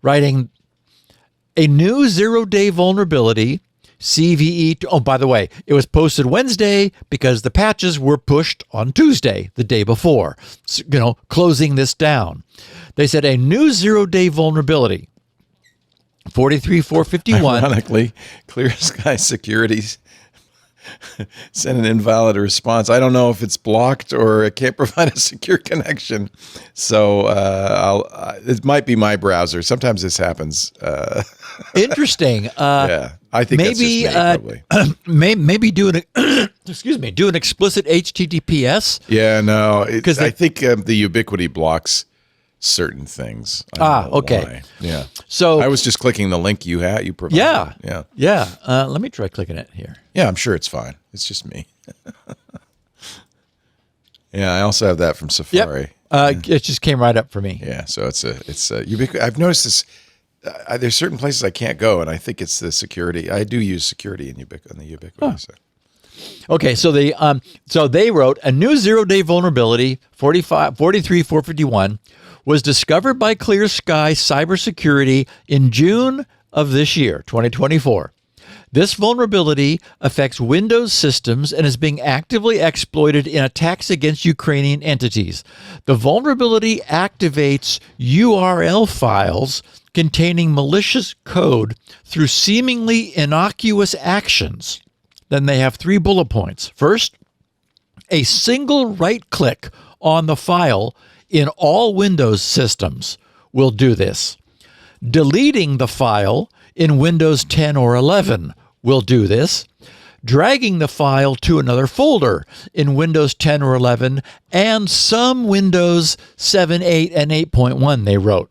writing a new zero-day vulnerability, CVE. Oh, by the way, it was posted Wednesday because the patches were pushed on Tuesday, the day before, closing this down. They said a new zero-day vulnerability, 43451. Ironically, Clear Sky Securities sent an invalid response. I don't know if it's blocked or it can't provide a secure connection. So it might be my browser. Sometimes this happens. Interesting. Yeah, I think maybe that's just me, probably. maybe do an do an explicit HTTPS. Yeah, no, I think the Ubiquity blocks certain things. Okay. Why. Yeah. So I was just clicking the link you provided. Yeah. Let me try clicking it here. Yeah, I'm sure it's fine. It's just me. Yeah, I also have that from Safari. Yep. It just came right up for me. Yeah, so it's a Ubiquity. I've noticed this. There's certain places I can't go, and I think it's the security. I do use security in the Ubiquity. Oh. So. Okay, so they wrote a new zero-day vulnerability, 43451, was discovered by Clear Sky Cybersecurity in June of this year, 2024. This vulnerability affects Windows systems and is being actively exploited in attacks against Ukrainian entities. The vulnerability activates URL files containing malicious code through seemingly innocuous actions. Then they have 3 bullet points. First, a single right-click on the file in all Windows systems will do this. Deleting the file in Windows 10 or 11 will do this. Dragging the file to another folder in Windows 10 or 11 and some Windows 7, 8, and 8.1, they wrote.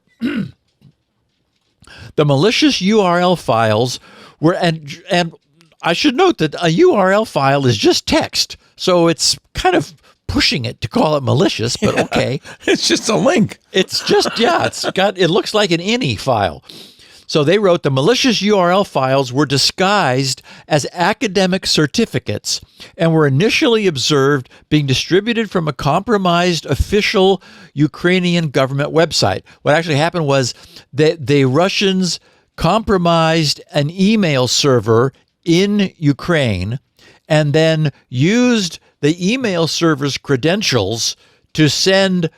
The malicious URL files were, and I should note that a URL file is just text, so it's kind of pushing it to call it malicious, but okay. It's just a link. It's just, it looks like an INI file. So they wrote the malicious URL files were disguised as academic certificates and were initially observed being distributed from a compromised official Ukrainian government website. What actually happened was that the Russians compromised an email server in Ukraine and then used the email server's credentials to send,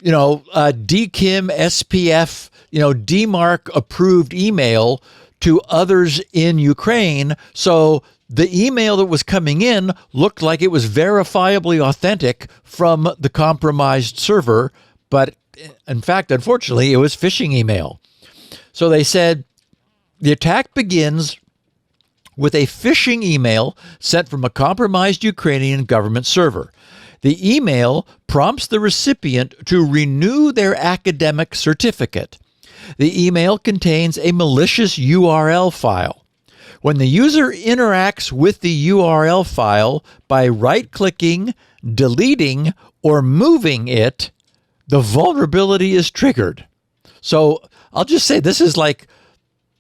DKIM, SPF, DMARC approved email to others in Ukraine. So the email that was coming in looked like it was verifiably authentic from the compromised server. But in fact, unfortunately, it was phishing email. So they said the attack begins with a phishing email sent from a compromised Ukrainian government server. The email prompts the recipient to renew their academic certificate. The email contains a malicious URL file. When the user interacts with the URL file by right-clicking, deleting, or moving it, the vulnerability is triggered. So I'll just say this is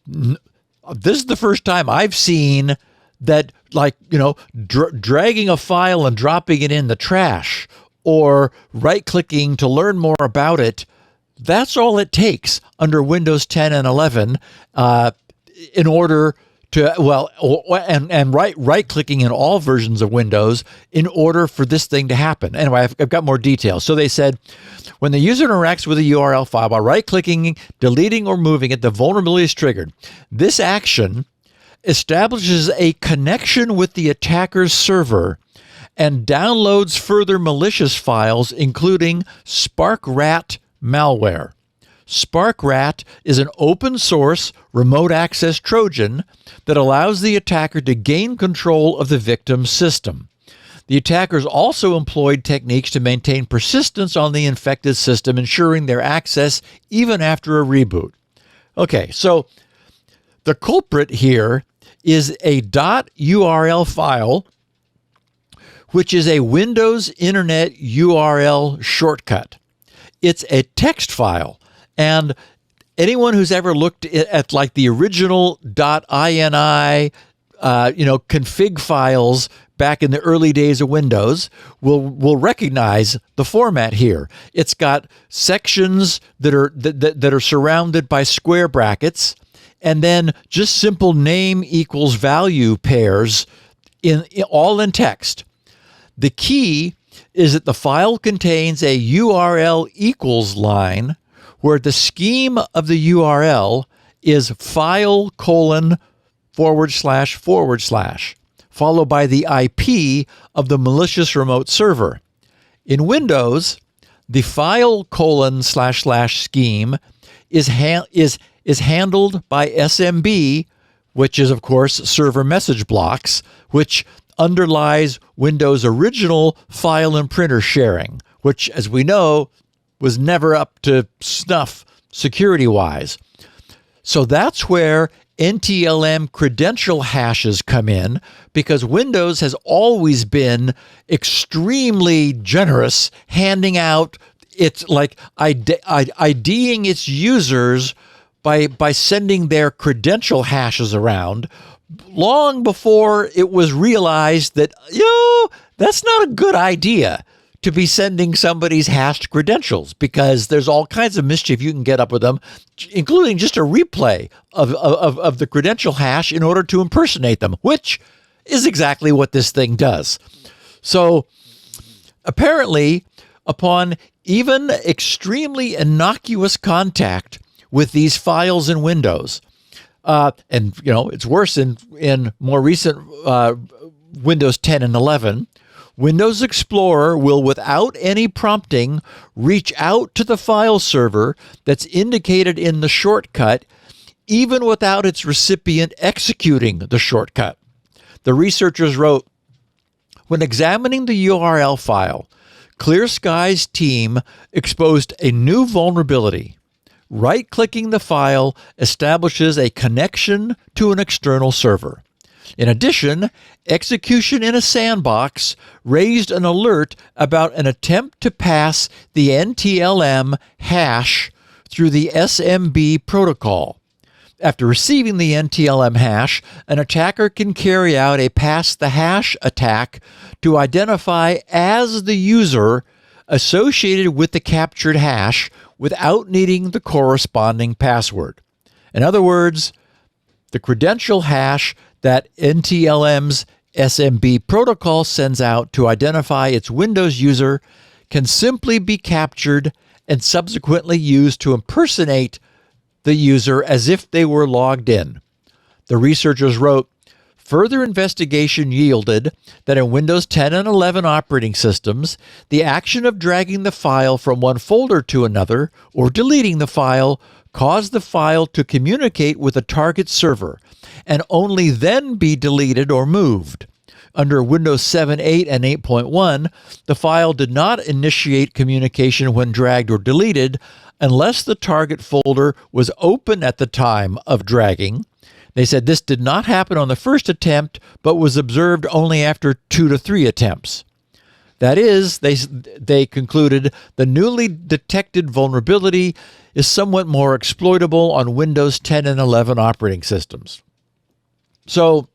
the first time I've seen that, dragging a file and dropping it in the trash or right-clicking to learn more about it. That's all it takes under Windows 10 and 11 in order to, and right-clicking in all versions of Windows in order for this thing to happen. Anyway, I've got more details. So they said, when the user interacts with a URL file by right-clicking, deleting, or moving it, the vulnerability is triggered. This action establishes a connection with the attacker's server and downloads further malicious files, including SparkRat malware. SparkRat is an open-source remote access Trojan that allows the attacker to gain control of the victim's system. The attackers also employed techniques to maintain persistence on the infected system, ensuring their access even after a reboot. Okay, so the culprit here is a .url file, which is a Windows Internet URL shortcut. It's a text file, and anyone who's ever looked at like the original .ini, config files back in the early days of Windows will recognize the format here. It's got sections that are surrounded by square brackets, and then just simple name equals value pairs all in text. The key is that the file contains a URL equals line where the scheme of the URL is file : / followed by the IP of the malicious remote server. In Windows, the file : / scheme is handled by SMB, which is, of course, server message blocks, which underlies Windows' original file and printer sharing, which, as we know, was never up to snuff security-wise. So that's where NTLM credential hashes come in, because Windows has always been extremely generous handing out its IDing its users by sending their credential hashes around, long before it was realized that, that's not a good idea to be sending somebody's hashed credentials, because there's all kinds of mischief you can get up with them, including just a replay of the credential hash in order to impersonate them, which is exactly what this thing does. So apparently, upon even extremely innocuous contact with these files in Windows, and it's worse in more recent Windows 10 and 11, Windows Explorer will, without any prompting, reach out to the file server that's indicated in the shortcut, even without its recipient executing the shortcut. The researchers wrote, when examining the URL file, Clear Sky's team exposed a new vulnerability. Right-clicking the file establishes a connection to an external server. In addition, execution in a sandbox raised an alert about an attempt to pass the NTLM hash through the SMB protocol. After receiving the NTLM hash, an attacker can carry out a pass the hash attack to identify as the user associated with the captured hash without needing the corresponding password. In other words, the credential hash that NTLM's SMB protocol sends out to identify its Windows user can simply be captured and subsequently used to impersonate the user as if they were logged in. The researchers wrote, further investigation yielded that in Windows 10 and 11 operating systems, the action of dragging the file from one folder to another or deleting the file caused the file to communicate with a target server and only then be deleted or moved. Under Windows 7, 8, and 8.1, the file did not initiate communication when dragged or deleted unless the target folder was open at the time of dragging. They said this did not happen on the first attempt, but was observed only after 2 to 3 attempts. That is, they concluded, the newly detected vulnerability is somewhat more exploitable on Windows 10 and 11 operating systems. So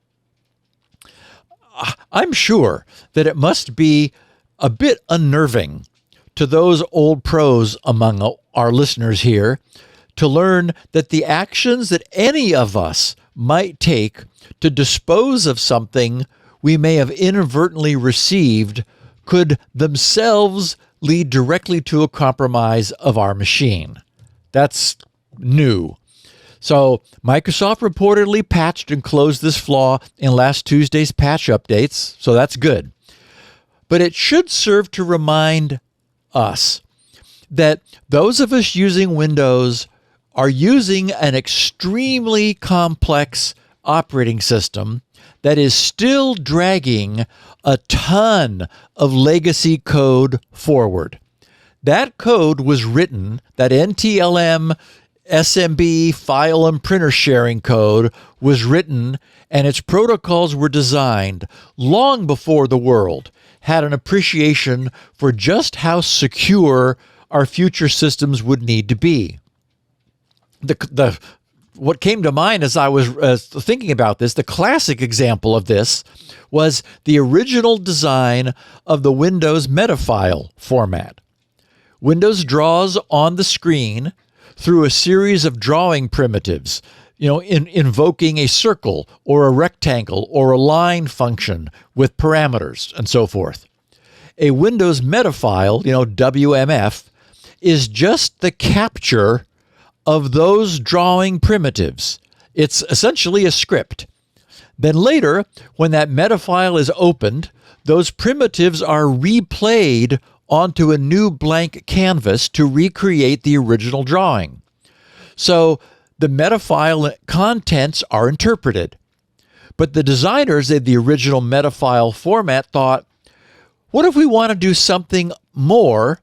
I'm sure that it must be a bit unnerving to those old pros among our listeners here to learn that the actions that any of us might take to dispose of something we may have inadvertently received could themselves lead directly to a compromise of our machine. That's new. So Microsoft reportedly patched and closed this flaw in last Tuesday's patch updates, so that's good. But it should serve to remind us that those of us using Windows are using an extremely complex operating system that is still dragging a ton of legacy code forward. That code was written, that NTLM SMB file and printer sharing code was written, and its protocols were designed long before the world had an appreciation for just how secure our future systems would need to be. What came to mind as I was thinking about this, the classic example of this was the original design of the Windows metafile format. Windows draws on the screen through a series of drawing primitives, invoking a circle or a rectangle or a line function with parameters and so forth. A Windows metafile, WMF, is just the capture of those drawing primitives. It's essentially a script. Then later, when that metafile is opened, those primitives are replayed onto a new blank canvas to recreate the original drawing. So the metafile contents are interpreted. But the designers of the original metafile format thought, what if we want to do something more,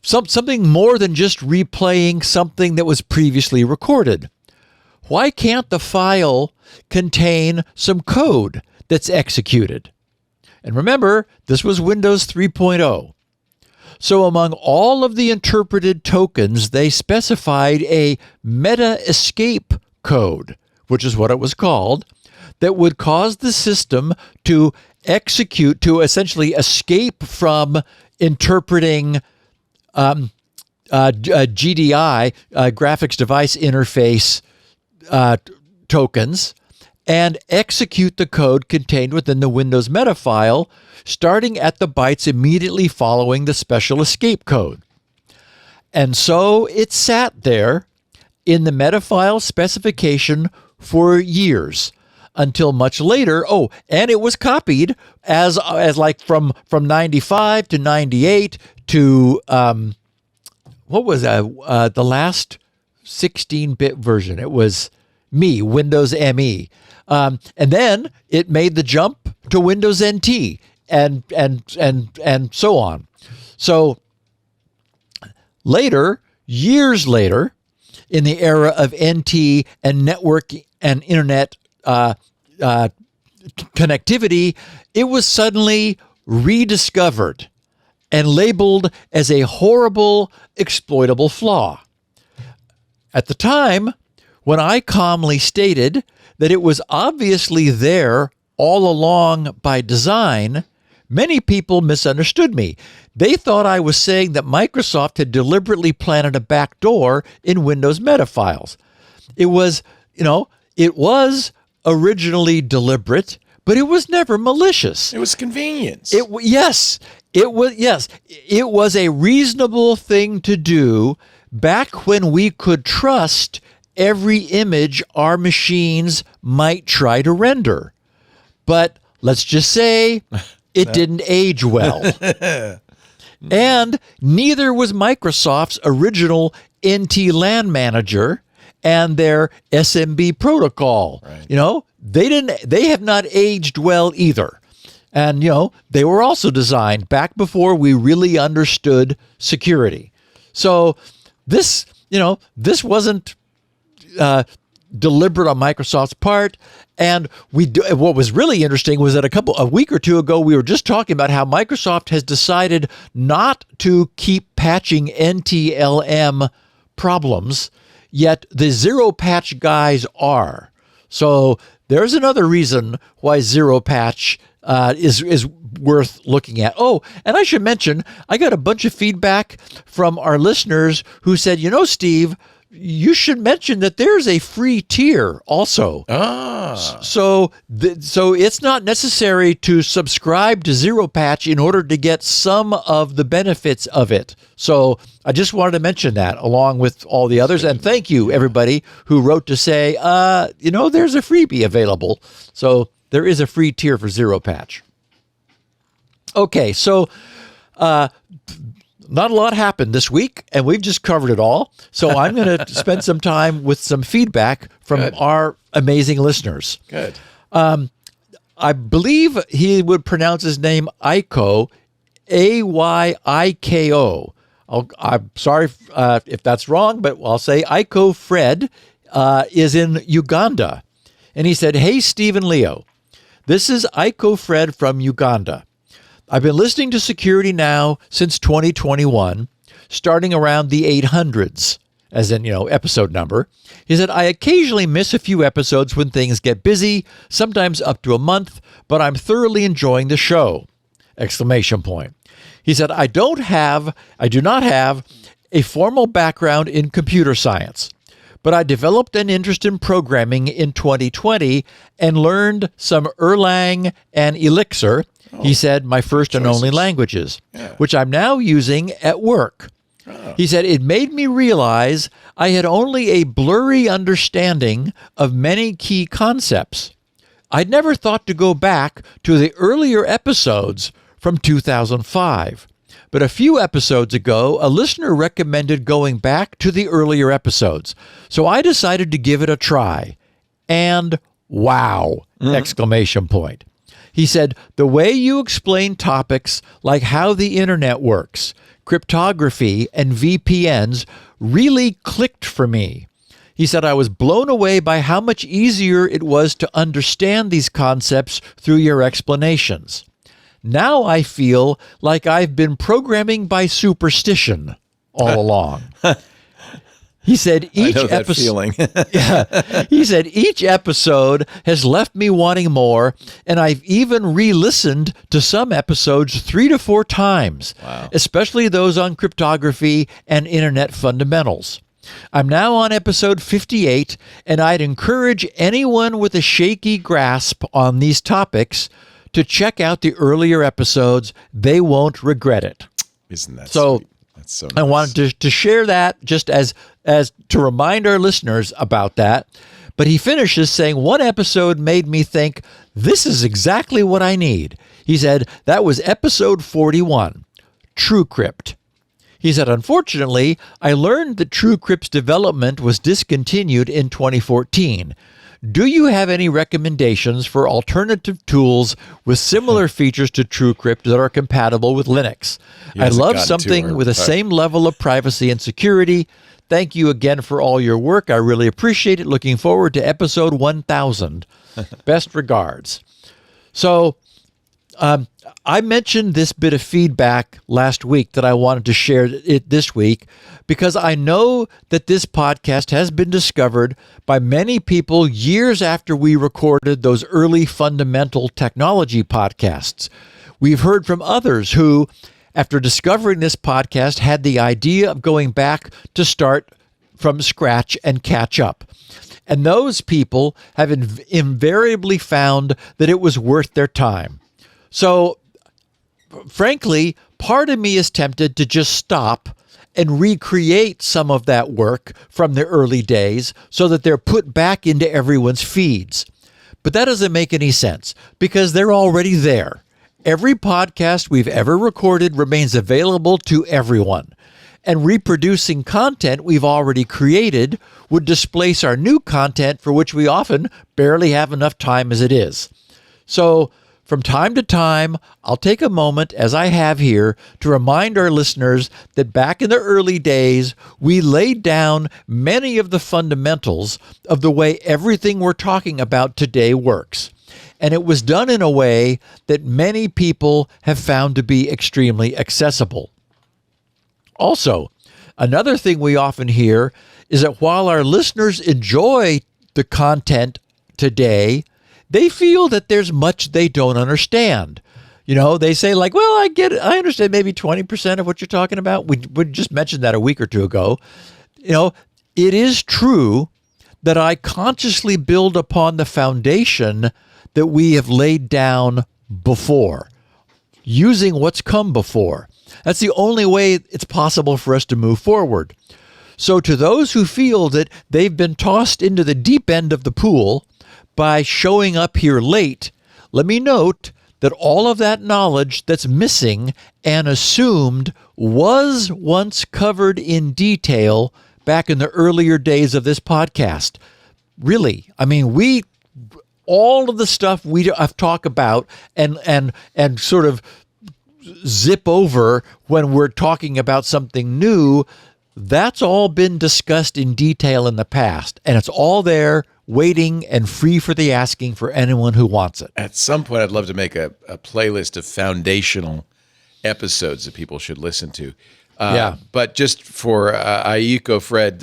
something more than just replaying something that was previously recorded? Why can't the file contain some code that's executed? And remember, this was Windows 3.0. So among all of the interpreted tokens, they specified a meta escape code, which is what it was called, that would cause the system to execute, to essentially escape from interpreting GDI, graphics device interface tokens, and execute the code contained within the Windows metafile, starting at the bytes immediately following the special escape code. And so it sat there in the metafile specification for years until much later. Oh, and it was copied as like from 95 to 98 to what was that? The last 16-bit version. It was Windows ME. And then it made the jump to Windows NT and so on. So later, years later, in the era of NT and network and internet connectivity, it was suddenly rediscovered and labeled as a horrible, exploitable flaw. At the time, when I calmly stated that it was obviously there all along by design, many people misunderstood me. They thought I was saying that Microsoft had deliberately planted a backdoor in Windows metafiles. It was originally deliberate, but it was never malicious. It was convenience. It was a reasonable thing to do back when we could trust every image our machines might try to render. But let's just say it didn't age well. And neither was Microsoft's original NT LAN manager and their SMB protocol. Right. They have not aged well either. And, they were also designed back before we really understood security. So this wasn't deliberate on Microsoft's part. And what was really interesting was that a week or two ago, we were just talking about how Microsoft has decided not to keep patching NTLM problems, yet the zero patch guys are. So there's another reason why zero patch is worth looking at. Oh, and I should mention, I got a bunch of feedback from our listeners who said, Steve, you should mention that there's a free tier also. So it's not necessary to subscribe to Zero Patch in order to get some of the benefits of it. So I just wanted to mention that along with all the others. And thank you, everybody who wrote to say, there's a freebie available. So there is a free tier for Zero Patch. Okay, so not a lot happened this week, and we've just covered it all. So I'm going to spend some time with some feedback from our amazing listeners. Good. I believe he would pronounce his name Aiko, Ayiko. I'm sorry if that's wrong, but I'll say Iko Fred is in Uganda. And he said, "Hey, Steve and Leo, this is Iko Fred from Uganda. I've been listening to Security Now since 2021, starting around the 800s, as in, episode number." He said, "I occasionally miss a few episodes when things get busy, sometimes up to a month, but I'm thoroughly enjoying the show!" Exclamation point. He said, I do not have a formal background in computer science, but I developed an interest in programming in 2020 and learned some Erlang and Elixir," he said, "my first and only languages, which I'm now using at work." He said, "It made me realize I had only a blurry understanding of many key concepts. I'd never thought to go back to the earlier episodes from 2005. But a few episodes ago, a listener recommended going back to the earlier episodes. So I decided to give it a try. And wow! Exclamation point. He said, "The way you explain topics like how the internet works, cryptography, and VPNs really clicked for me." He said, "I was blown away by how much easier it was to understand these concepts through your explanations. Now I feel like I've been programming by superstition all along." He said, "Each feeling. He said, "Each episode has left me wanting more, and I've even re-listened to some episodes 3 to 4 times, especially those on cryptography and internet fundamentals. I'm now on episode 58, and I'd encourage anyone with a shaky grasp on these topics to check out the earlier episodes. They won't regret it." Isn't that so sweet? That's so nice. I wanted to share that just as to remind our listeners about that. But he finishes saying, "One episode made me think, this is exactly what I need." He said, "That was episode 41, TrueCrypt." He said, "Unfortunately, I learned that TrueCrypt's development was discontinued in 2014. Do you have any recommendations for alternative tools with similar features to TrueCrypt that are compatible with Linux? I'd love something with the same level of privacy and security. Thank you again for all your work. I really appreciate it. Looking forward to episode 1000. Best regards." So I mentioned this bit of feedback last week that I wanted to share it this week because I know that this podcast has been discovered by many people years after we recorded those early fundamental technology podcasts. We've heard from others who, after discovering this podcast, had the idea of going back to start from scratch and catch up. And those people have invariably found that it was worth their time. So, frankly, part of me is tempted to just stop and recreate some of that work from the early days so that they're put back into everyone's feeds. But that doesn't make any sense because they're already there. Every podcast we've ever recorded remains available to everyone. And reproducing content we've already created would displace our new content for which we often barely have enough time as it is. So, from time to time, I'll take a moment, as I have here, to remind our listeners that back in the early days, we laid down many of the fundamentals of the way everything we're talking about today works. And it was done in a way that many people have found to be extremely accessible. Also, another thing we often hear is that while our listeners enjoy the content today, they feel that there's much they don't understand. They say like, well, I understand maybe 20% of what you're talking about. We just mentioned that a week or two ago. It is true that I consciously build upon the foundation that we have laid down before, using what's come before. That's the only way it's possible for us to move forward. So to those who feel that they've been tossed into the deep end of the pool by showing up here late, let me note that all of that knowledge that's missing and assumed was once covered in detail back in the earlier days of this podcast. Really, all of the stuff we have talked about and sort of zip over when we're talking about something new. That's all been discussed in detail in the past, and it's all there waiting and free for the asking for anyone who wants it. At some point, I'd love to make a playlist of foundational episodes that people should listen to. But just for Ayuko, Fred,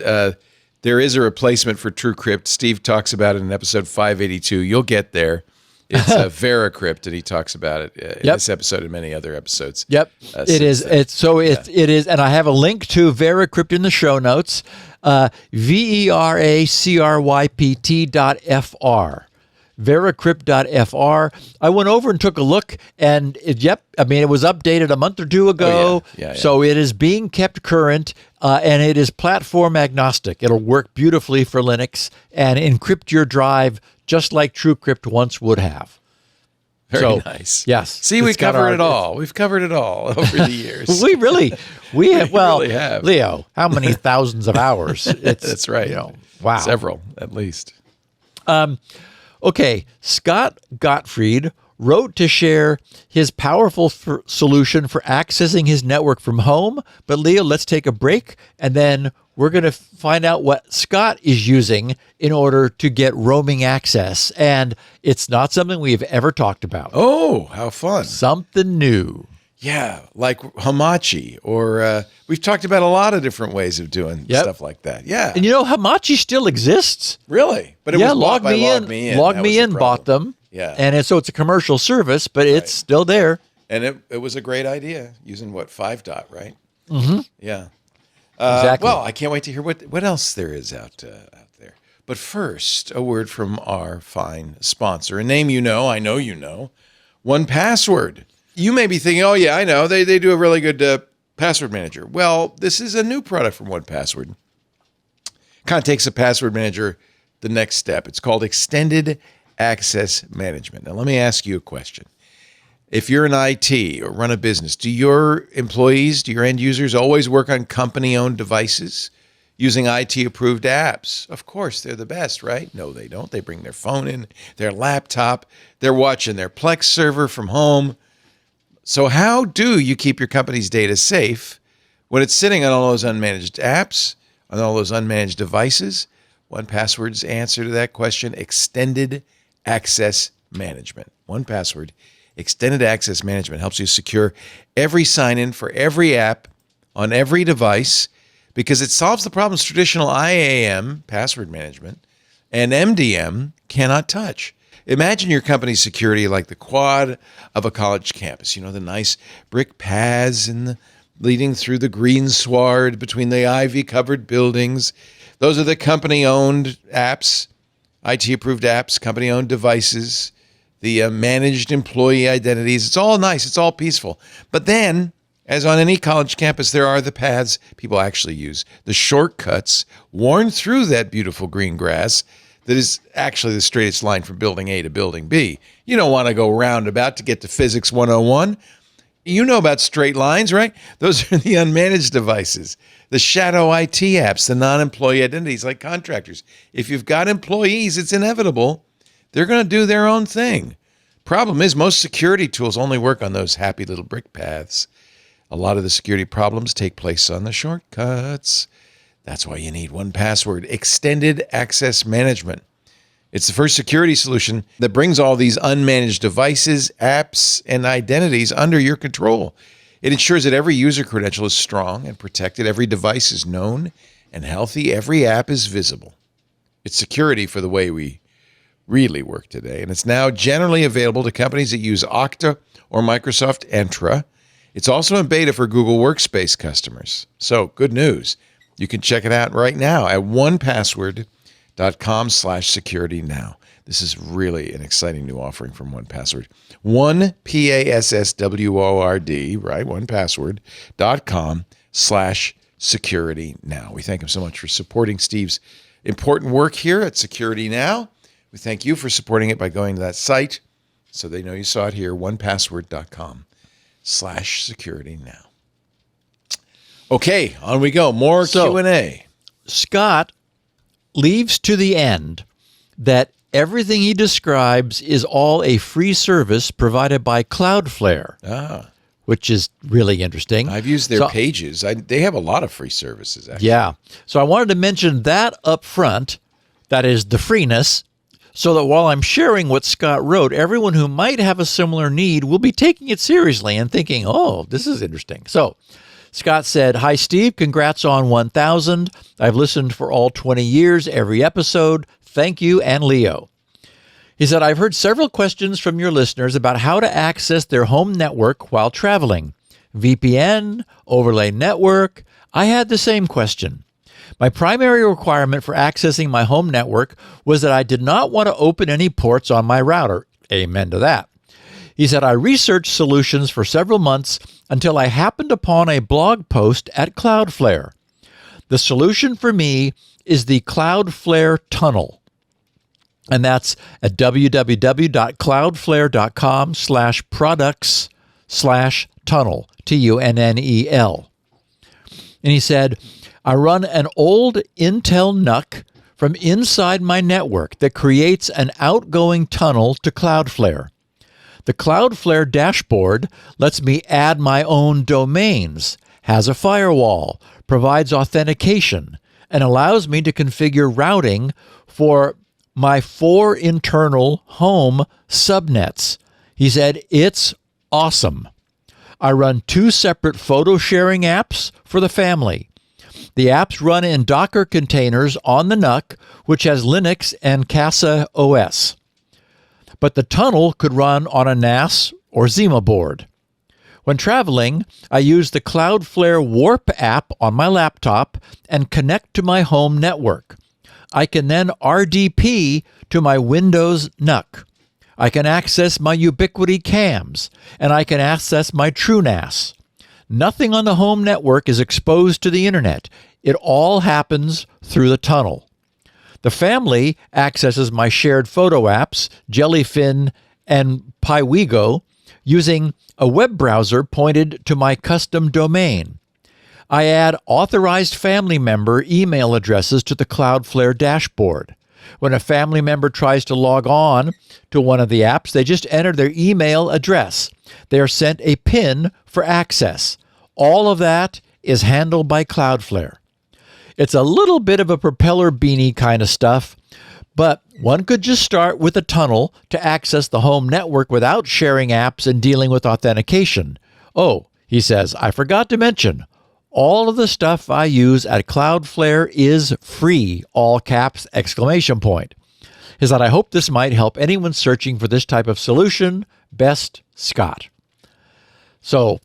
there is a replacement for TrueCrypt. Steve talks about it in episode 582. You'll get there. It's VeraCrypt, and he talks about it in this episode and many other episodes. Yep, it is. It is, and I have a link to VeraCrypt in the show notes. VeraCrypt.fr. VeraCrypt.fr. I went over and took a look, and it was updated a month or two ago. So it is being kept current, and it is platform agnostic. It'll work beautifully for Linux and encrypt your drive just like TrueCrypt once would have. Very nice. Yes. See, we covered it all. We've covered it all over the years. we have. Well, really have. Leo, how many thousands of hours? That's right. Wow. Several, at least. Okay, Scott Gottfried wrote to share his powerful solution for accessing his network from home. But Leo, let's take a break, and then we're going to find out what Scott is using in order to get roaming access. And it's not something we've ever talked about. Oh, how fun. Something new. Yeah, like Hamachi, or we've talked about a lot of different ways of doing stuff like that. Yeah. And Hamachi still exists. Really? But it was bought by LogMeIn. LogMeIn bought them. Yeah. And so it's a commercial service, but it's still there. And it was a great idea using 5 dot, right? Mm-hmm. Yeah. Exactly. Well, I can't wait to hear what else there is out there. But first, a word from our fine sponsor, a name I know you know, 1Password. You may be thinking, oh yeah, I know, they do a really good password manager. Well, this is a new product from 1Password. Kind of takes a password manager the next step. It's called Extended Access Management. Now, let me ask you a question. If you're in IT or run a business, do your employees, do your end users always work on company-owned devices using IT-approved apps? Of course, they're the best, right? No, they don't. They bring their phone in, their laptop. They're watching their Plex server from home. So how do you keep your company's data safe when it's sitting on all those unmanaged apps, on all those unmanaged devices? 1Password's answer to that question, Extended Access Management. 1Password. Extended Access Management helps you secure every sign-in for every app on every device because it solves the problems traditional IAM, password management, and MDM cannot touch. Imagine your company's security like the quad of a college campus. The nice brick paths leading through the green sward between the ivy-covered buildings. Those are the company-owned apps, IT-approved apps, company-owned devices, the managed employee identities. It's all nice. It's all peaceful. But then, as on any college campus, there are the paths people actually use, the shortcuts worn through that beautiful green grass that is actually the straightest line from building A to building B. You don't want to go roundabout to get to Physics 101. You know about straight lines, right? Those are the unmanaged devices, the shadow IT apps, the non-employee identities like contractors. If you've got employees, it's inevitable they're going to do their own thing. Problem is, most security tools only work on those happy little brick paths. A lot of the security problems take place on the shortcuts. That's why you need 1Password, Extended Access Management. It's the first security solution that brings all these unmanaged devices, apps, and identities under your control. It ensures that every user credential is strong and protected, every device is known and healthy, every app is visible. It's security for the way we really work today, and it's now generally available to companies that use Okta or Microsoft Entra. It's also in beta for Google Workspace customers. So, good news. You can check it out right now at 1password.com/security now. This is really an exciting new offering from 1Password. 1PASSWORD, right? 1password.com/security now. We thank him so much for supporting Steve's important work here at Security Now. We thank you for supporting it by going to that site so they know you saw it here, 1password.com/security now. Okay, on we go. More Q&A. Scott leaves to the end that everything he describes is all a free service provided by Cloudflare. which is really interesting. I've used their pages. They have a lot of free services, actually. Yeah. So I wanted to mention that up front, that is the freeness, so that while I'm sharing what Scott wrote, everyone who might have a similar need will be taking it seriously and thinking, oh, this is interesting. So Scott said, "Hi, Steve. Congrats on 1,000. I've listened for all 20 years, every episode. Thank you, and Leo." He said, "I've heard several questions from your listeners about how to access their home network while traveling. VPN, overlay network. I had the same question. My primary requirement for accessing my home network was that I did not want to open any ports on my router." Amen to that. He said, "I researched solutions for several months until I happened upon a blog post at Cloudflare. The solution for me is the Cloudflare tunnel. And that's at www.cloudflare.com/products/tunnel, TUNNEL. And he said, "I run an old Intel NUC from inside my network that creates an outgoing tunnel to Cloudflare. The Cloudflare dashboard lets me add my own domains, has a firewall, provides authentication, and allows me to configure routing for my 4 internal home subnets." He said, "It's awesome. I run 2 separate photo sharing apps for the family. The apps run in Docker containers on the NUC, which has Linux and Casa OS. But the tunnel could run on a NAS or Zima board. When traveling, I use the Cloudflare Warp app on my laptop and connect to my home network. I can then RDP to my Windows NUC. I can access my Ubiquiti cams, and I can access my TrueNAS. Nothing on the home network is exposed to the internet. It all happens through the tunnel. The family accesses my shared photo apps, Jellyfin and Piwigo, using a web browser pointed to my custom domain. I add authorized family member email addresses to the Cloudflare dashboard. When a family member tries to log on to one of the apps, they just enter their email address. They are sent a PIN for access. All of that is handled by Cloudflare. It's a little bit of a propeller beanie kind of stuff, but one could just start with a tunnel to access the home network without sharing apps and dealing with authentication. Oh," he says, "I forgot to mention, all of the stuff I use at Cloudflare is free, all caps, exclamation point. He said, I hope this might help anyone searching for this type of solution. Best, Scott." So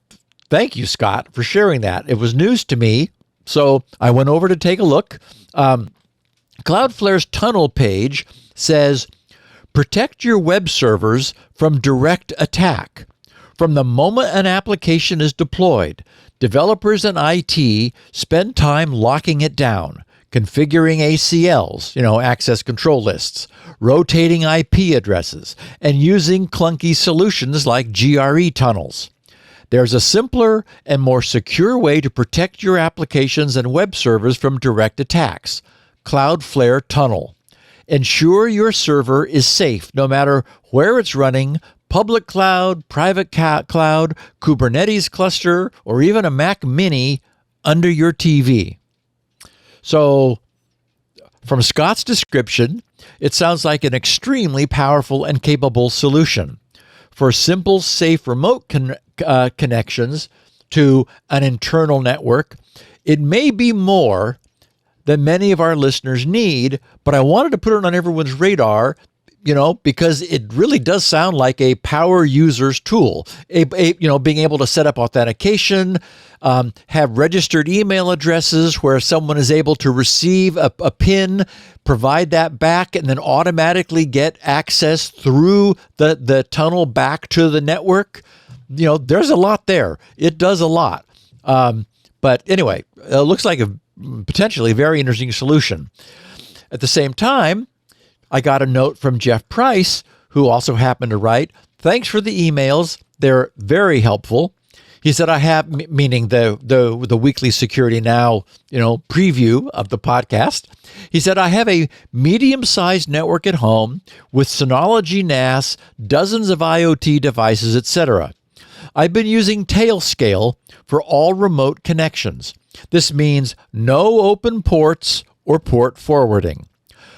thank you, Scott, for sharing that. It was news to me, so I went over to take a look. Cloudflare's tunnel page says, "Protect your web servers from direct attack. From the moment an application is deployed, developers and IT spend time locking it down, configuring ACLs, access control lists, rotating IP addresses, and using clunky solutions like GRE tunnels. There's a simpler and more secure way to protect your applications and web servers from direct attacks. Cloudflare Tunnel. Ensure your server is safe no matter where it's running, public cloud, private cloud, Kubernetes cluster, or even a Mac Mini under your TV." So, from Scott's description, it sounds like an extremely powerful and capable solution. For simple, safe remote connections to an internal network, it may be more than many of our listeners need, but I wanted to put it on everyone's radar, because it really does sound like a power user's tool. Being able to set up authentication, have registered email addresses where someone is able to receive a PIN, provide that back, and then automatically get access through the tunnel back to the network. There's a lot there. It does a lot. But anyway, it looks like a potentially very interesting solution. At the same time, I got a note from Jeff Price, who also happened to write, "Thanks for the emails. They're very helpful." He said, "I have," meaning the weekly Security Now, preview of the podcast. He said, "I have a medium-sized network at home with Synology NAS, dozens of IoT devices, etc. I've been using Tailscale for all remote connections. This means no open ports or port forwarding.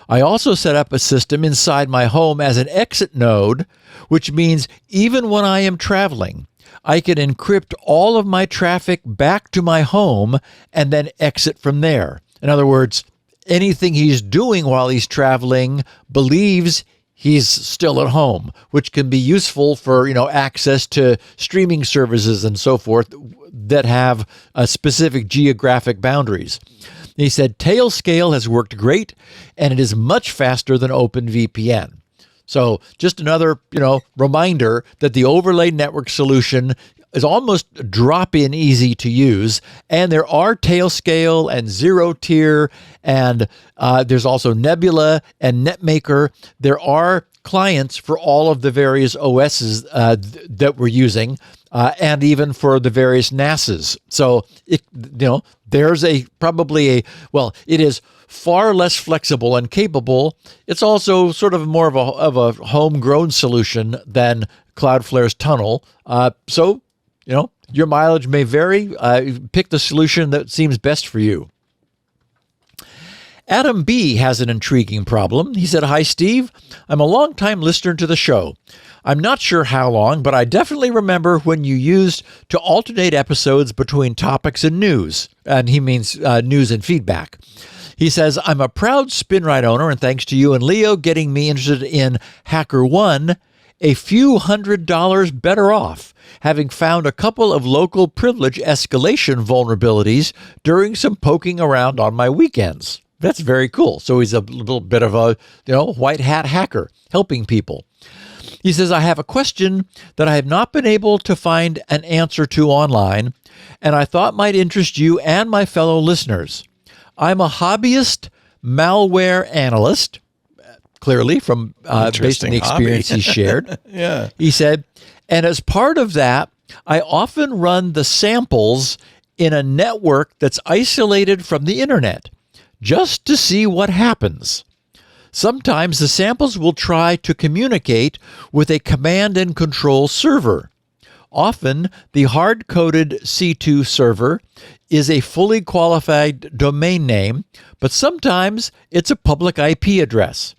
I also set up a system inside my home as an exit node, which means even when I am traveling, I can encrypt all of my traffic back to my home and then exit from there. In other words, anything he's doing while he's traveling believes he's still at home, which can be useful for, access to streaming services and so forth that have specific geographic boundaries. He said, Tailscale has worked great, and it is much faster than OpenVPN. So just another, reminder that the overlay network solution is almost drop-in easy to use. And there are Tailscale and Zero Tier, and there's also Nebula and NetMaker. There are clients for all of the various OSs that we're using, and even for the various NASs. So, there's it is far less flexible and capable. It's also sort of more of a homegrown solution than Cloudflare's tunnel. Your mileage may vary. Pick the solution that seems best for you. Adam B. has an intriguing problem. He said, "Hi, Steve. I'm a long-time listener to the show. I'm not sure how long, but I definitely remember when you used to alternate episodes between topics and news." And he means news and feedback. He says, "I'm a proud SpinRite owner, and thanks to you and Leo getting me interested in HackerOne, a few $100s better off, having found a couple of local privilege escalation vulnerabilities during some poking around on my weekends." That's very cool. So he's a little bit of a, white hat hacker helping people. He says, "I have a question that I have not been able to find an answer to online, and I thought might interest you and my fellow listeners. I'm a hobbyist malware analyst," clearly from based on the experience he shared. Yeah. He said, "And as part of that, I often run the samples in a network that's isolated from the internet, just to see what happens. Sometimes the samples will try to communicate with a command and control server. Often, the hard-coded C2 server is a fully qualified domain name, but sometimes it's a public IP address.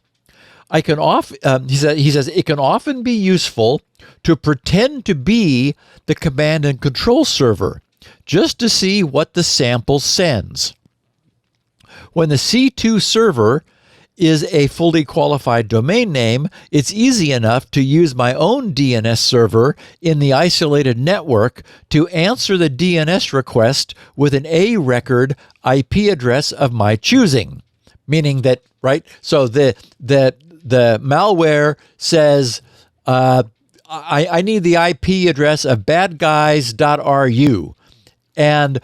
He says it can often be useful to pretend to be the command and control server, just to see what the sample sends. When the C2 server is a fully qualified domain name, it's easy enough to use my own DNS server in the isolated network to answer the DNS request with an A record IP address of my choosing." Meaning that, right? So the malware says, I need the IP address of badguys.ru. And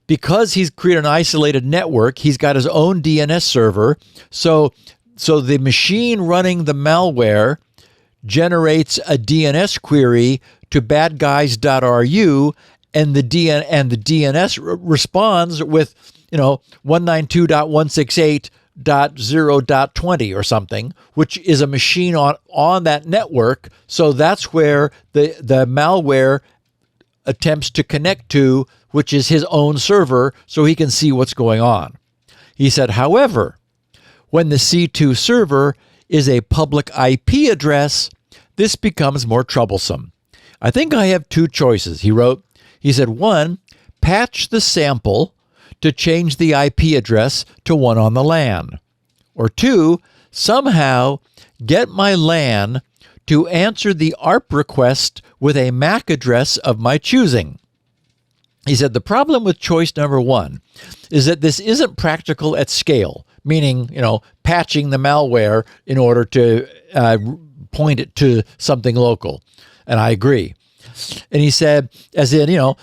because he's created an isolated network, he's got his own DNS server. So the machine running the malware generates a DNS query to badguys.ru, and the DNS responds with 192.168.0.20 or something, which is a machine on that network. So that's where the malware attempts to connect to, which is his own server, so he can see what's going on. He said, however, when the C2 server is a public IP address, this becomes more troublesome. "I think I have two choices," he wrote. He said, "One, patch the sample to change the IP address to one on the LAN. Or two, somehow get my LAN to answer the ARP request with a MAC address of my choosing." He said, "The problem with choice number one is that this isn't practical at scale," meaning, patching the malware in order to point it to something local. And I agree. And he said,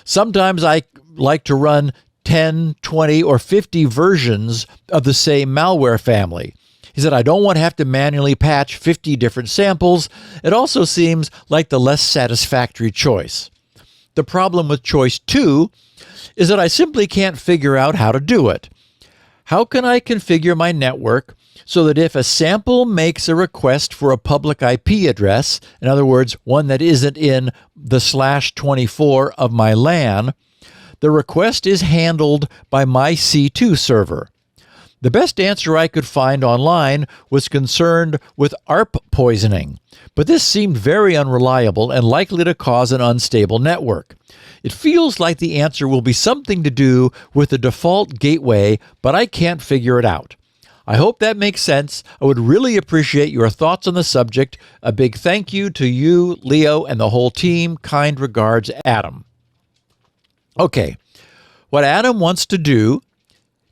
sometimes I like to run 10, 20, or 50 versions of the same malware family. He said, "I don't want to have to manually patch 50 different samples. It also seems like the less satisfactory choice. The problem with choice two is that I simply can't figure out how to do it. How can I configure my network so that if a sample makes a request for a public IP address, in other words, one that isn't in the /24 of my LAN, the request is handled by my C2 server? The best answer I could find online was concerned with ARP poisoning, but this seemed very unreliable and likely to cause an unstable network. It feels like the answer will be something to do with the default gateway, but I can't figure it out. I hope that makes sense. I would really appreciate your thoughts on the subject. A big thank you to you, Leo, and the whole team. Kind regards, Adam. Okay, what Adam wants to do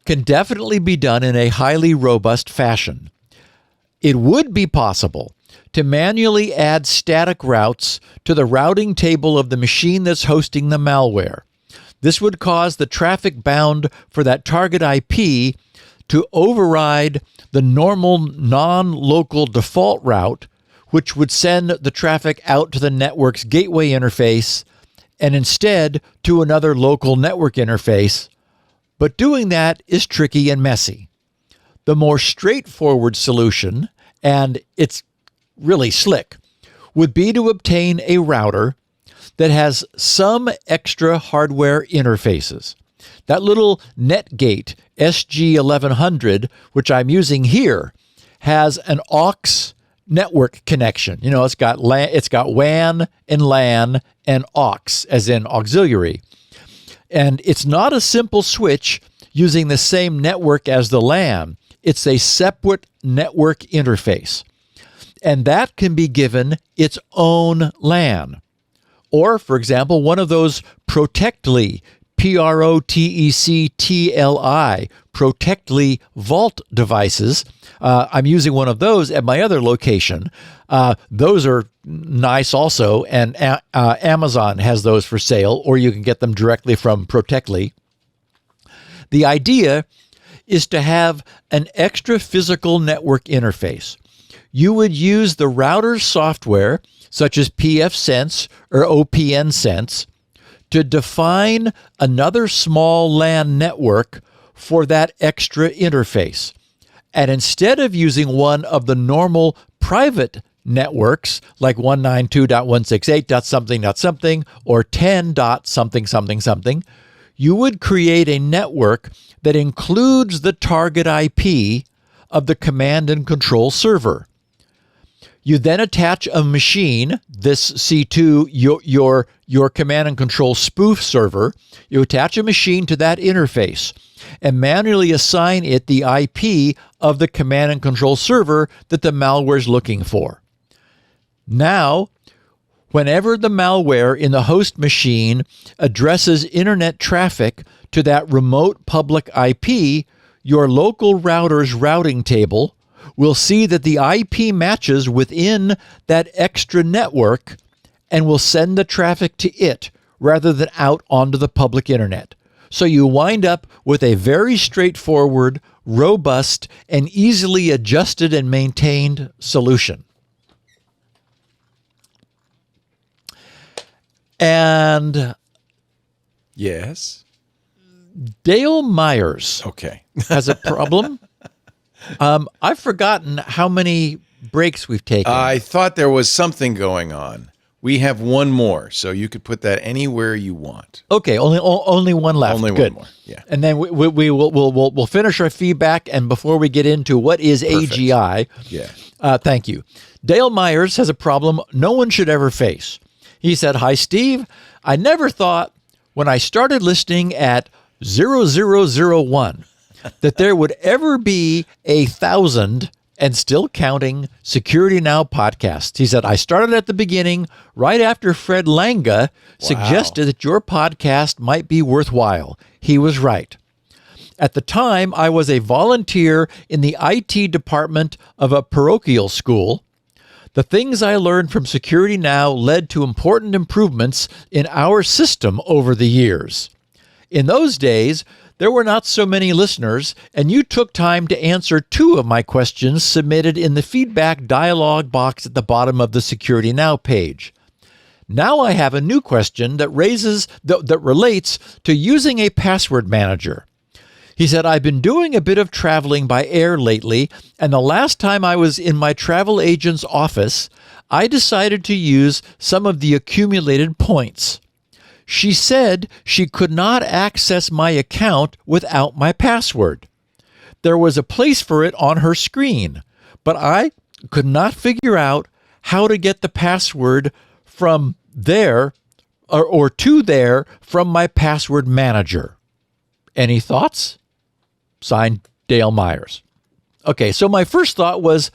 can definitely be done in a highly robust fashion. It would be possible to manually add static routes to the routing table of the machine that's hosting the malware. This would cause the traffic bound for that target IP to override the normal non-local default route, which would send the traffic out to the network's gateway interface and instead to another local network interface. But doing that is tricky and messy. The more straightforward solution, and it's really slick, would be to obtain a router that has some extra hardware interfaces. That little NetGate SG1100, which I'm using here, has an aux network connection. You know, it's got WAN and LAN and aux, as in auxiliary. And it's not a simple switch using the same network as the LAN. It's a separate network interface. And that can be given its own LAN. Or, for example, one of those Protectli, Protectli, Protectli Vault devices. I'm using one of those at my other location. Those are nice also, and Amazon has those for sale, or you can get them directly from Protectli. The idea is to have an extra physical network interface. You would use the router software, such as pfSense or OPNSense, to define another small LAN network for that extra interface. And instead of using one of the normal private networks like 192.168.something.something or 10.something.something, you would create a network that includes the target IP of the command and control server. You then attach a machine, this C2, your command and control spoof server. You attach a machine to that interface and manually assign it the IP of the command and control server that the malware is looking for. Now, whenever the malware in the host machine addresses internet traffic to that remote public IP, your local router's routing table will see that the IP matches within that extra network and will send the traffic to it rather than out onto the public internet. So you wind up with a very straightforward, robust, and easily adjusted and maintained solution. And yes, Dale Myers has a problem. I've forgotten how many breaks we've taken. I thought there was something going on. We have one more, so you could put that anywhere you want. Okay, only one left. Only Good. one more. Yeah. And then we'll finish our feedback. And before we get into what is AGI, thank you. Dale Myers has a problem no one should ever face. He said, "Hi, Steve. I never thought when I started listening at 0001 that there would ever be 1,000 and still counting Security Now podcasts." He said, "I started at the beginning, right after Fred Langa suggested that your podcast might be worthwhile. He was right. At the time, I was a volunteer in the IT department of a parochial school. The things I learned from Security Now led to important improvements in our system over the years. In those days, there were not so many listeners, and you took time to answer 2 of my questions submitted in the feedback dialog box at the bottom of the Security Now page. Now I have a new question that relates to using a password manager. He said, I've been doing a bit of traveling by air lately, and the last time I was in my travel agent's office, I decided to use some of the accumulated points. She said she could not access my account without my password. There was a place for it on her screen, but I could not figure out how to get the password from there or to there from my password manager. Any thoughts? Signed, Dale Myers. Okay, so my first thought was,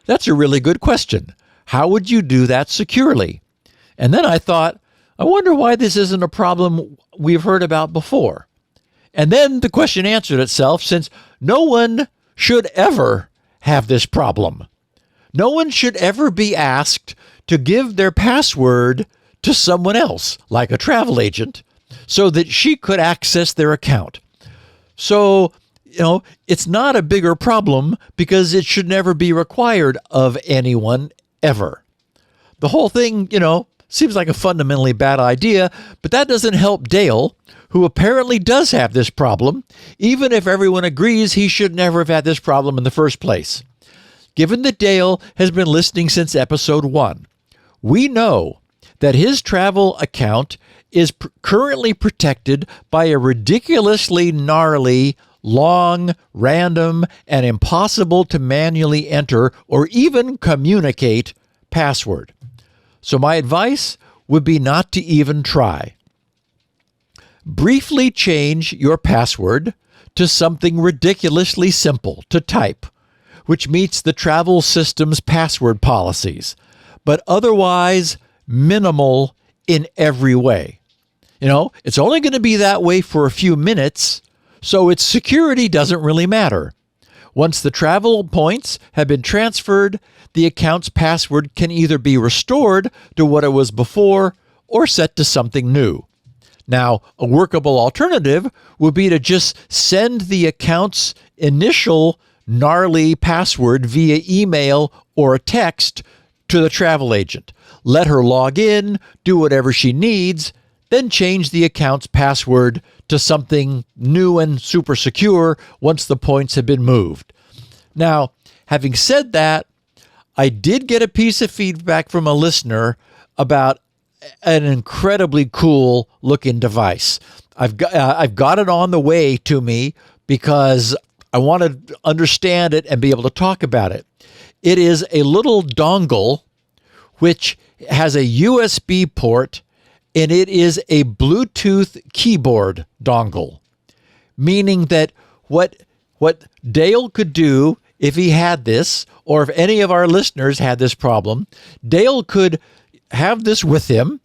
that's a really good question. How would you do that securely? And then I thought, I wonder why this isn't a problem we've heard about before. And then the question answered itself, since no one should ever have this problem. No one should ever be asked to give their password to someone else, like a travel agent, so that she could access their account. So, it's not a bigger problem because it should never be required of anyone ever. The whole thing, seems like a fundamentally bad idea, but that doesn't help Dale, who apparently does have this problem, even if everyone agrees he should never have had this problem in the first place. Given that Dale has been listening since episode 1, we know that his travel account is currently protected by a ridiculously gnarly, long, random, and impossible to manually enter or even communicate password. So my advice would be not to even try. Briefly change your password to something ridiculously simple to type, which meets the travel system's password policies, but otherwise minimal in every way. It's only going to be that way for a few minutes, so its security doesn't really matter. Once the travel points have been transferred, the account's password can either be restored to what it was before or set to something new. Now, a workable alternative would be to just send the account's initial gnarly password via email or a text to the travel agent. Let her log in, do whatever she needs, then change the account's password to something new and super secure once the points have been moved. Now, having said that, I did get a piece of feedback from a listener about an incredibly cool looking device. I've got it on the way to me because I want to understand it and be able to talk about it. It is a little dongle which has a USB port, and it is a Bluetooth keyboard dongle, meaning that what Dale could do if he had this, or if any of our listeners had this problem, Dale could have this with him,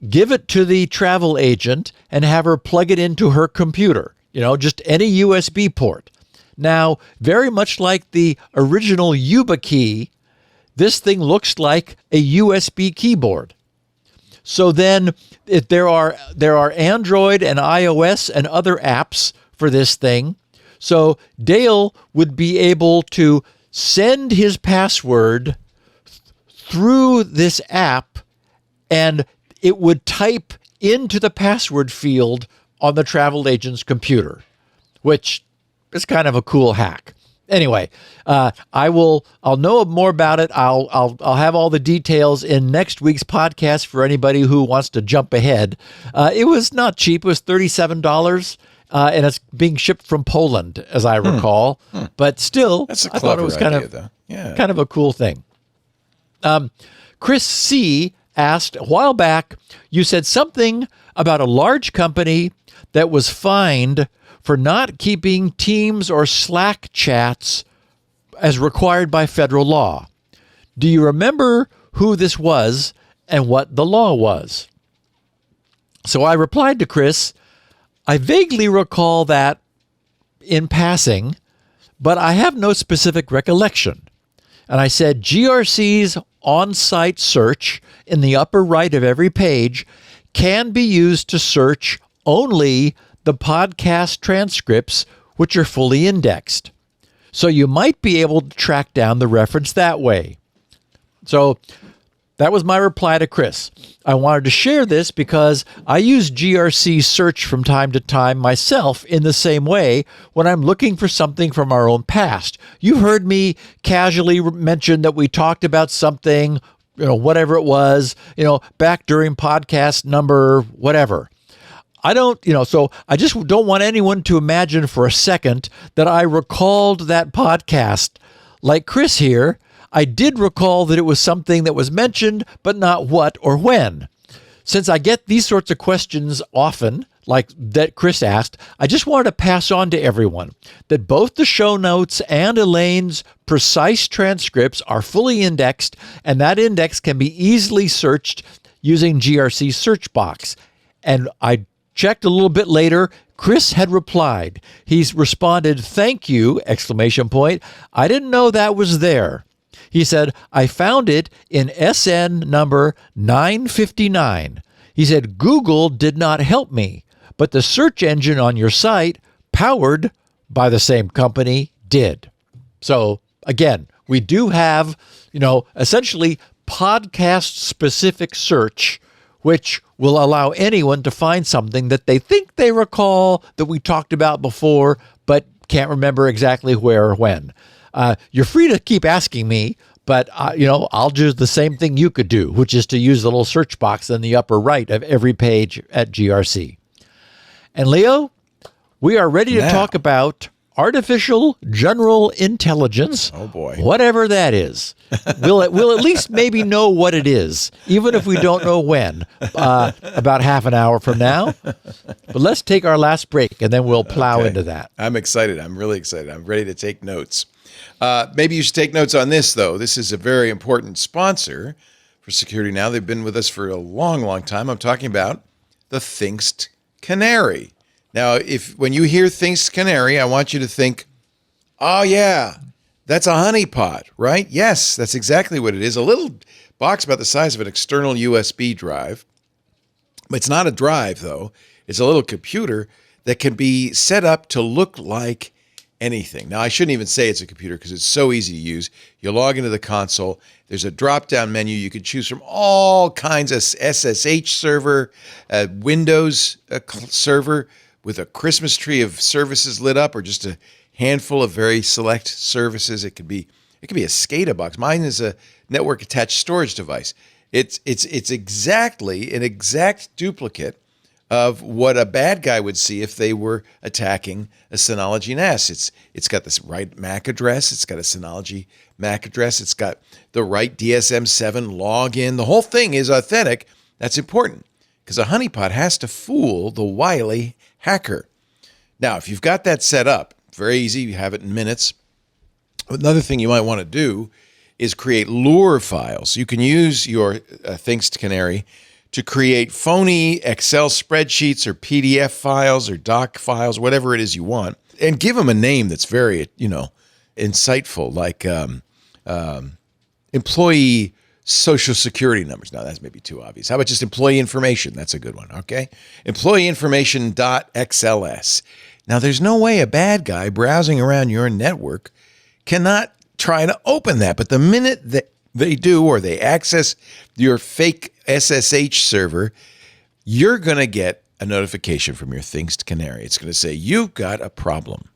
give it to the travel agent, and have her plug it into her computer, just any USB port. Now, very much like the original YubiKey, this thing looks like a USB keyboard. So then if there are Android and iOS and other apps for this thing. So Dale would be able to send his password through this app, and it would type into the password field on the travel agent's computer, which is kind of a cool hack. Anyway, I'll know more about it. I'll have all the details in next week's podcast for anybody who wants to jump ahead. It was not cheap. It was $37, and it's being shipped from Poland, as I recall. But still, That's a I thought it was clever idea, though. Yeah. kind of a cool thing. Chris C. asked, a while back, you said something about a large company that was fined for not keeping Teams or Slack chats as required by federal law. Do you remember who this was and what the law was? So I replied to Chris, I vaguely recall that in passing, but I have no specific recollection. And I said GRC's on-site search in the upper right of every page can be used to search only the podcast transcripts, which are fully indexed. So you might be able to track down the reference that way. So That was my reply to Chris. I wanted to share this because I use GRC search from time to time myself in the same way when I'm looking for something from our own past. You heard me casually mention that we talked about something, whatever it was, back during podcast number whatever. So I just don't want anyone to imagine for a second that I recalled that podcast like Chris here. I did recall that it was something that was mentioned, but not what or when. Since I get these sorts of questions often, like that Chris asked, I just wanted to pass on to everyone that both the show notes and Elaine's precise transcripts are fully indexed, and that index can be easily searched using GRC search box. And I checked a little bit later. Chris had replied. He's responded, "Thank you!" ! I didn't know that was there. He said, I found it in SN number 959. He said, Google did not help me, but the search engine on your site, powered by the same company, did. So again, we do have, essentially podcast-specific search, which will allow anyone to find something that they think they recall that we talked about before, but can't remember exactly where or when. You're free to keep asking me, but I'll do the same thing you could do, which is to use the little search box in the upper right of every page at GRC. And Leo, we are ready to talk about artificial general intelligence. Oh boy. Whatever that is. We'll at least maybe know what it is, even if we don't know when, about half an hour from now. But let's take our last break, and then we'll plow into that. I'm excited. I'm really excited. I'm ready to take notes. Maybe you should take notes on this, though. This is a very important sponsor for Security Now. They've been with us for a long, long time. I'm talking about the Thinkst Canary. Now, when you hear Thinkst Canary, I want you to think, oh, yeah, that's a honeypot, right? Yes, that's exactly what it is. A little box about the size of an external USB drive. It's not a drive, though. It's a little computer that can be set up to look like anything. Now, I shouldn't even say it's a computer because it's so easy to use. You log into the console. There's a drop-down menu. You can choose from all kinds of SSH server, Windows server with a Christmas tree of services lit up, or just a handful of very select services. It could be a SCADA box. Mine is a network-attached storage device. It's exactly an exact duplicate of what a bad guy would see if they were attacking a Synology NAS. It's got this right MAC address. It's got a Synology MAC address. It's got the right DSM-7 login. The whole thing is authentic. That's important because a honeypot has to fool the wily hacker. Now, if you've got that set up, very easy. You have it in minutes. Another thing you might want to do is create lure files. You can use your Thinkst Canary to create phony Excel spreadsheets or PDF files or doc files, whatever it is you want, and give them a name that's very, insightful, like employee social security numbers. Now, that's maybe too obvious. How about just employee information? That's a good one, okay? Employee information.xls. Now, there's no way a bad guy browsing around your network cannot try to open that, but the minute that they do, or they access your fake SSH server, you're going to get a notification from your Thinkst Canary. It's going to say, you've got a problem.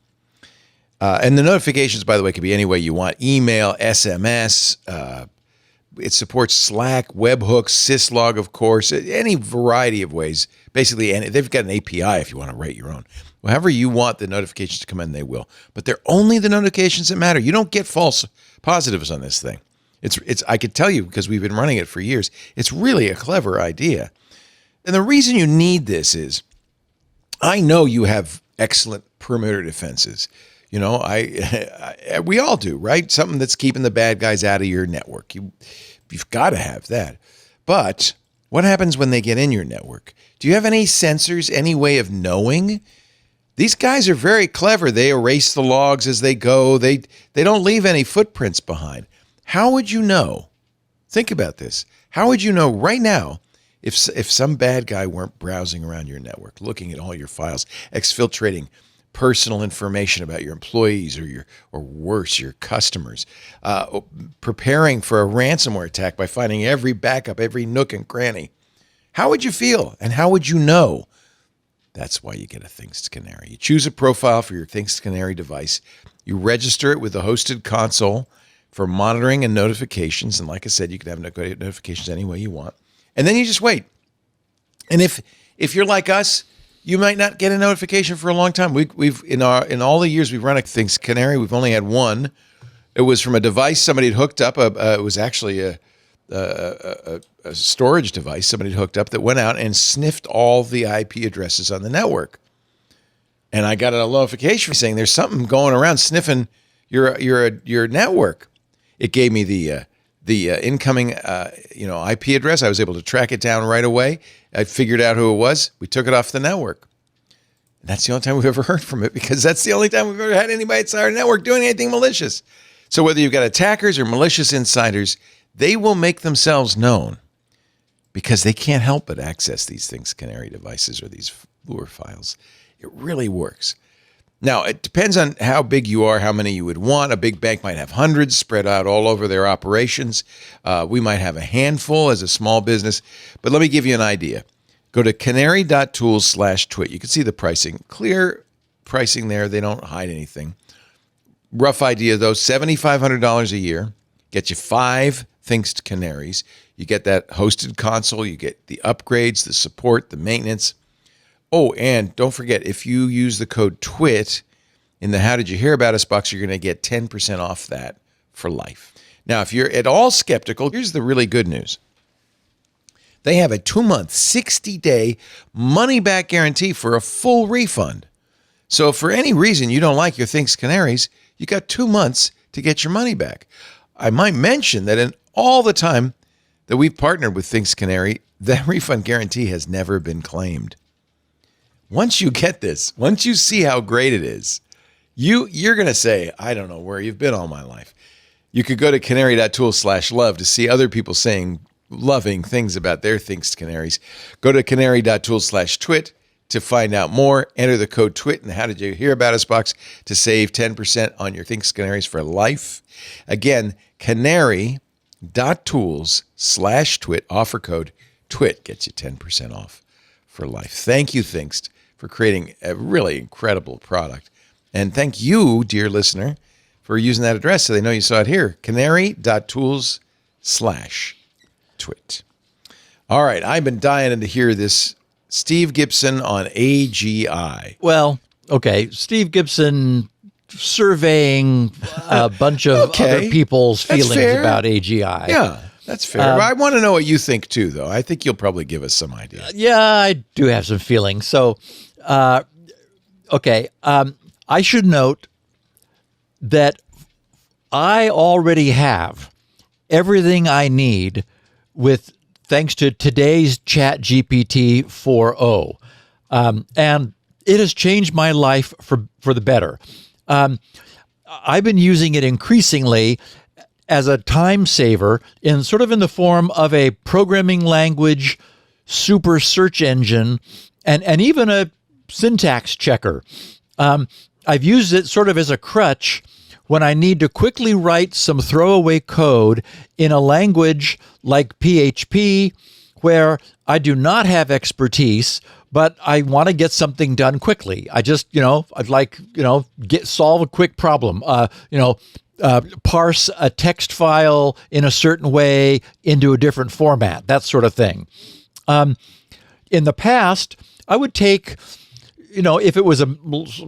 And the notifications, by the way, can be any way you want. Email, SMS. It supports Slack, webhooks, syslog, of course, any variety of ways. Basically, they've got an API if you want to write your own. However you want the notifications to come in, they will. But they're only the notifications that matter. You don't get false positives on this thing. It's I could tell you because we've been running it for years. It's really a clever idea. And the reason you need this is I know you have excellent perimeter defenses. We all do, right? Something that's keeping the bad guys out of your network. You've got to have that. But what happens when they get in your network? Do you have any sensors, any way of knowing? These guys are very clever. They erase the logs as they go. They don't leave any footprints behind. How would you know? Think about this. How would you know right now if some bad guy weren't browsing around your network, looking at all your files, exfiltrating personal information about your employees or worse, your customers, preparing for a ransomware attack by finding every backup, every nook and cranny. How would you feel and how would you know? That's why you get a Thinkst Canary. You choose a profile for your Thinkst Canary device. You register it with the hosted console for monitoring and notifications. And like I said, you can have notifications any way you want. And then you just wait. And if you're like us, you might not get a notification for a long time. We've in all the years we've run a Thinkst Canary, we've only had one. It was from a device somebody had hooked up. It was actually a storage device somebody had hooked up that went out and sniffed all the IP addresses on the network. And I got a notification saying there's something going around sniffing your network. It gave me the incoming IP address. I was able to track it down right away. I figured out who it was. We took it off the network. And that's the only time we've ever heard from it, because that's the only time we've ever had anybody inside our network doing anything malicious. So whether you've got attackers or malicious insiders, they will make themselves known because they can't help but access these Thinkst Canary devices or these lure files. It really works. Now, it depends on how big you are, how many you would want. A big bank might have hundreds spread out all over their operations. We might have a handful as a small business. But let me give you an idea. Go to canary.tools/twit. You can see the pricing. Clear pricing there. They don't hide anything. Rough idea, though, $7,500 a year. Get you 5 Thinkst Canaries. You get that hosted console. You get the upgrades, the support, the maintenance. Oh, and don't forget, if you use the code TWIT in the How Did You Hear About Us box, you're going to get 10% off that for life. Now, if you're at all skeptical, here's the really good news. They have a 2-month, 60-day money-back guarantee for a full refund. So if for any reason you don't like your Thinkst Canaries, you got 2 months to get your money back. I might mention that in all the time that we've partnered with Thinkst Canary, that refund guarantee has never been claimed. Once you get this, once you see how great it is, you're going to say, I don't know where you've been all my life. You could go to canary.tools/love to see other people saying loving things about their Thinkst Canaries. Go to canary.tools/twit to find out more. Enter the code TWIT in the How Did You Hear About Us box to save 10% on your Thinkst Canaries for life. Again, canary.tools/twit, offer code TWIT gets you 10% off for life. Thank you, Thinkst, for creating a really incredible product. And thank you, dear listener, for using that address so they know you saw it here, canary.tools/twit. All right, I've been dying to hear this. Steve Gibson on AGI. Well, okay, Steve Gibson surveying a bunch of other people's feelings about AGI. Yeah, that's fair. I want to know what you think too, though. I think you'll probably give us some idea. Yeah, I do have some feelings. So, I should note that I already have everything I need thanks to today's ChatGPT 4.0. And it has changed my life for the better. I've been using it increasingly as a time saver in the form of a programming language, super search engine, and even a syntax checker. I've used it sort of as a crutch when I need to quickly write some throwaway code in a language like PHP, where I do not have expertise, but I want to get something done quickly. I just, I'd like, solve a quick problem. Parse a text file in a certain way into a different format, that sort of thing. In the past, I would take, if it was a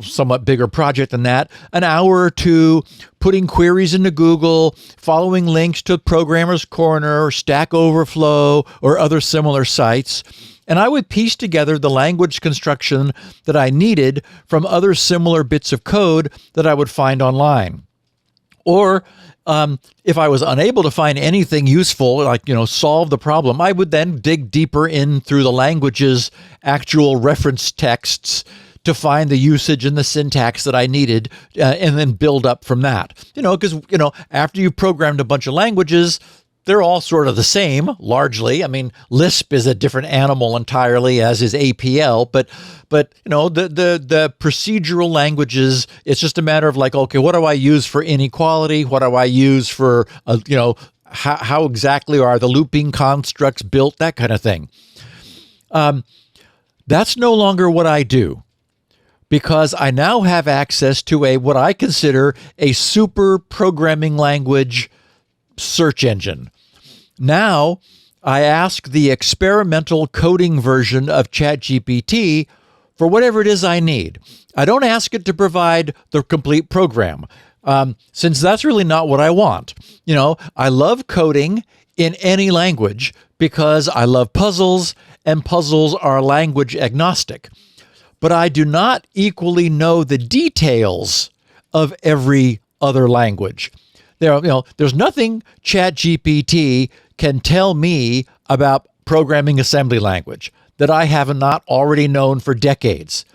somewhat bigger project than that, an hour or two putting queries into Google, following links to Programmer's Corner or Stack Overflow or other similar sites, and I would piece together the language construction that I needed from other similar bits of code that I would find online. Or if I was unable to find anything useful, like, solve the problem, I would then dig deeper in through the language's actual reference texts to find the usage and the syntax that I needed, and then build up from that. Because, after you've programmed a bunch of languages, they're all sort of the same, largely. I mean, Lisp is a different animal entirely, as is APL, but the procedural languages, it's just a matter of like, okay, what do I use for inequality? What do I use for, how exactly are the looping constructs built? That kind of thing. That's no longer what I do, because I now have access to what I consider a super programming language search engine. Now, I ask the experimental coding version of ChatGPT for whatever it is I need. I don't ask it to provide the complete program, since that's really not what I want. I love coding in any language because I love puzzles, and puzzles are language agnostic. But I do not equally know the details of every other language. There's nothing ChatGPT can tell me about programming assembly language that I have not already known for decades.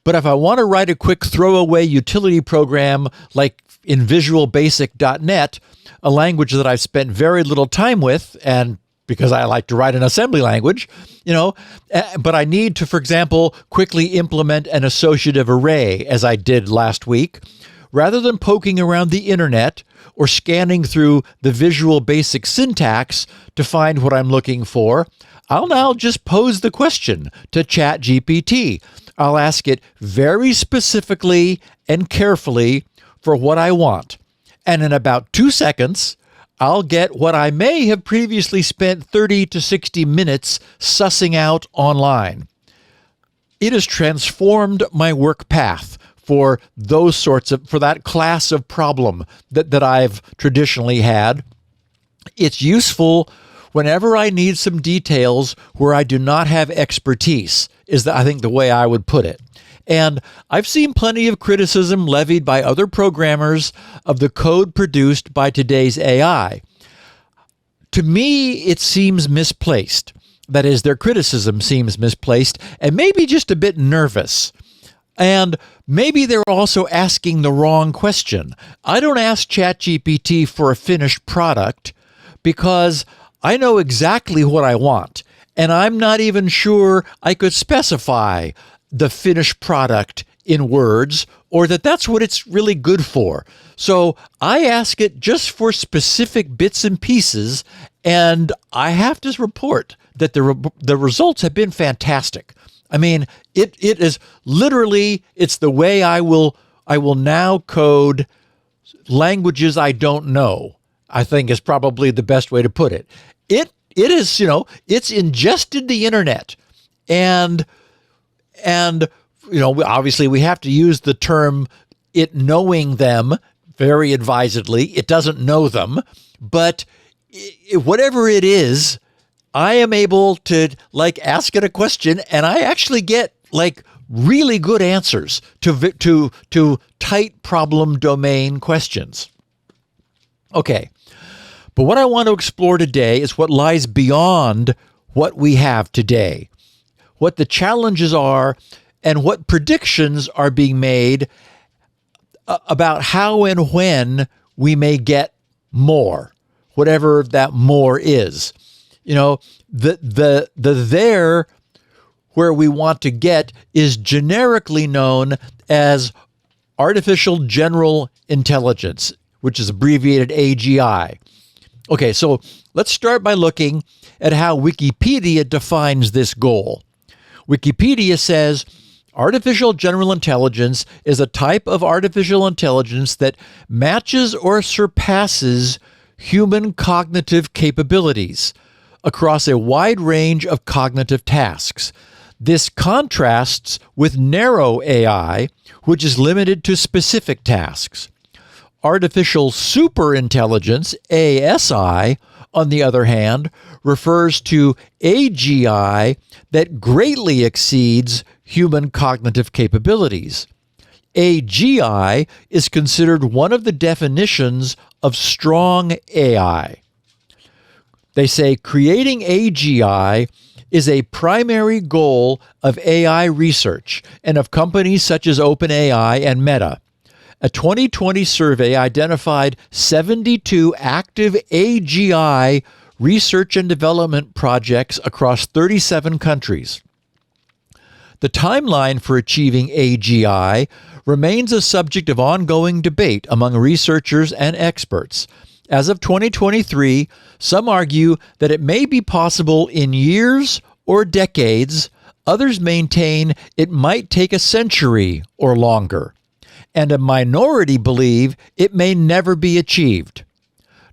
But if I want to write a quick throwaway utility program like in Visual Basic.net, a language that I've spent very little time with, and because I like to write an assembly language, but I need to, for example, quickly implement an associative array, as I did last week, rather than poking around the internet or scanning through the Visual Basic syntax to find what I'm looking for, I'll now just pose the question to ChatGPT. I'll ask it very specifically and carefully for what I want. And in about 2 seconds, I'll get what I may have previously spent 30 to 60 minutes sussing out online. It has transformed my work path for that class of problem that I've traditionally had. It's useful whenever I need some details where I do not have expertise, is I think the way I would put it. And I've seen plenty of criticism levied by other programmers of the code produced by today's AI. To me, it seems misplaced. That is, their criticism seems misplaced and maybe just a bit nervous. And maybe they're also asking the wrong question. I don't ask ChatGPT for a finished product because I know exactly what I want, and I'm not even sure I could specify the finished product in words, or that's what it's really good for. So I ask it just for specific bits and pieces, and I have to report that the results have been fantastic. I mean, it is literally, it's the way I will now code languages I don't know, I think is probably the best way to put it. It is, it's ingested the internet, and obviously we have to use the term it knowing them very advisedly. It doesn't know them, but whatever it is, I am able to ask it a question, and I actually get really good answers to tight problem domain questions. Okay. But what I want to explore today is what lies beyond what we have today, what the challenges are, and what predictions are being made about how and when we may get more, whatever that more is. The there where we want to get is generically known as artificial general intelligence, which is abbreviated AGI. Okay, so let's start by looking at how Wikipedia defines this goal. Wikipedia says, artificial general intelligence is a type of artificial intelligence that matches or surpasses human cognitive capabilities across a wide range of cognitive tasks. This contrasts with narrow AI, which is limited to specific tasks. Artificial superintelligence, ASI, on the other hand, refers to AGI that greatly exceeds human cognitive capabilities. AGI is considered one of the definitions of strong AI. They say creating AGI is a primary goal of AI research and of companies such as OpenAI and Meta. A 2020 survey identified 72 active AGI research and development projects across 37 countries. The timeline for achieving AGI remains a subject of ongoing debate among researchers and experts. As of 2023, some argue that it may be possible in years or decades. Others maintain it might take a century or longer. And a minority believe it may never be achieved.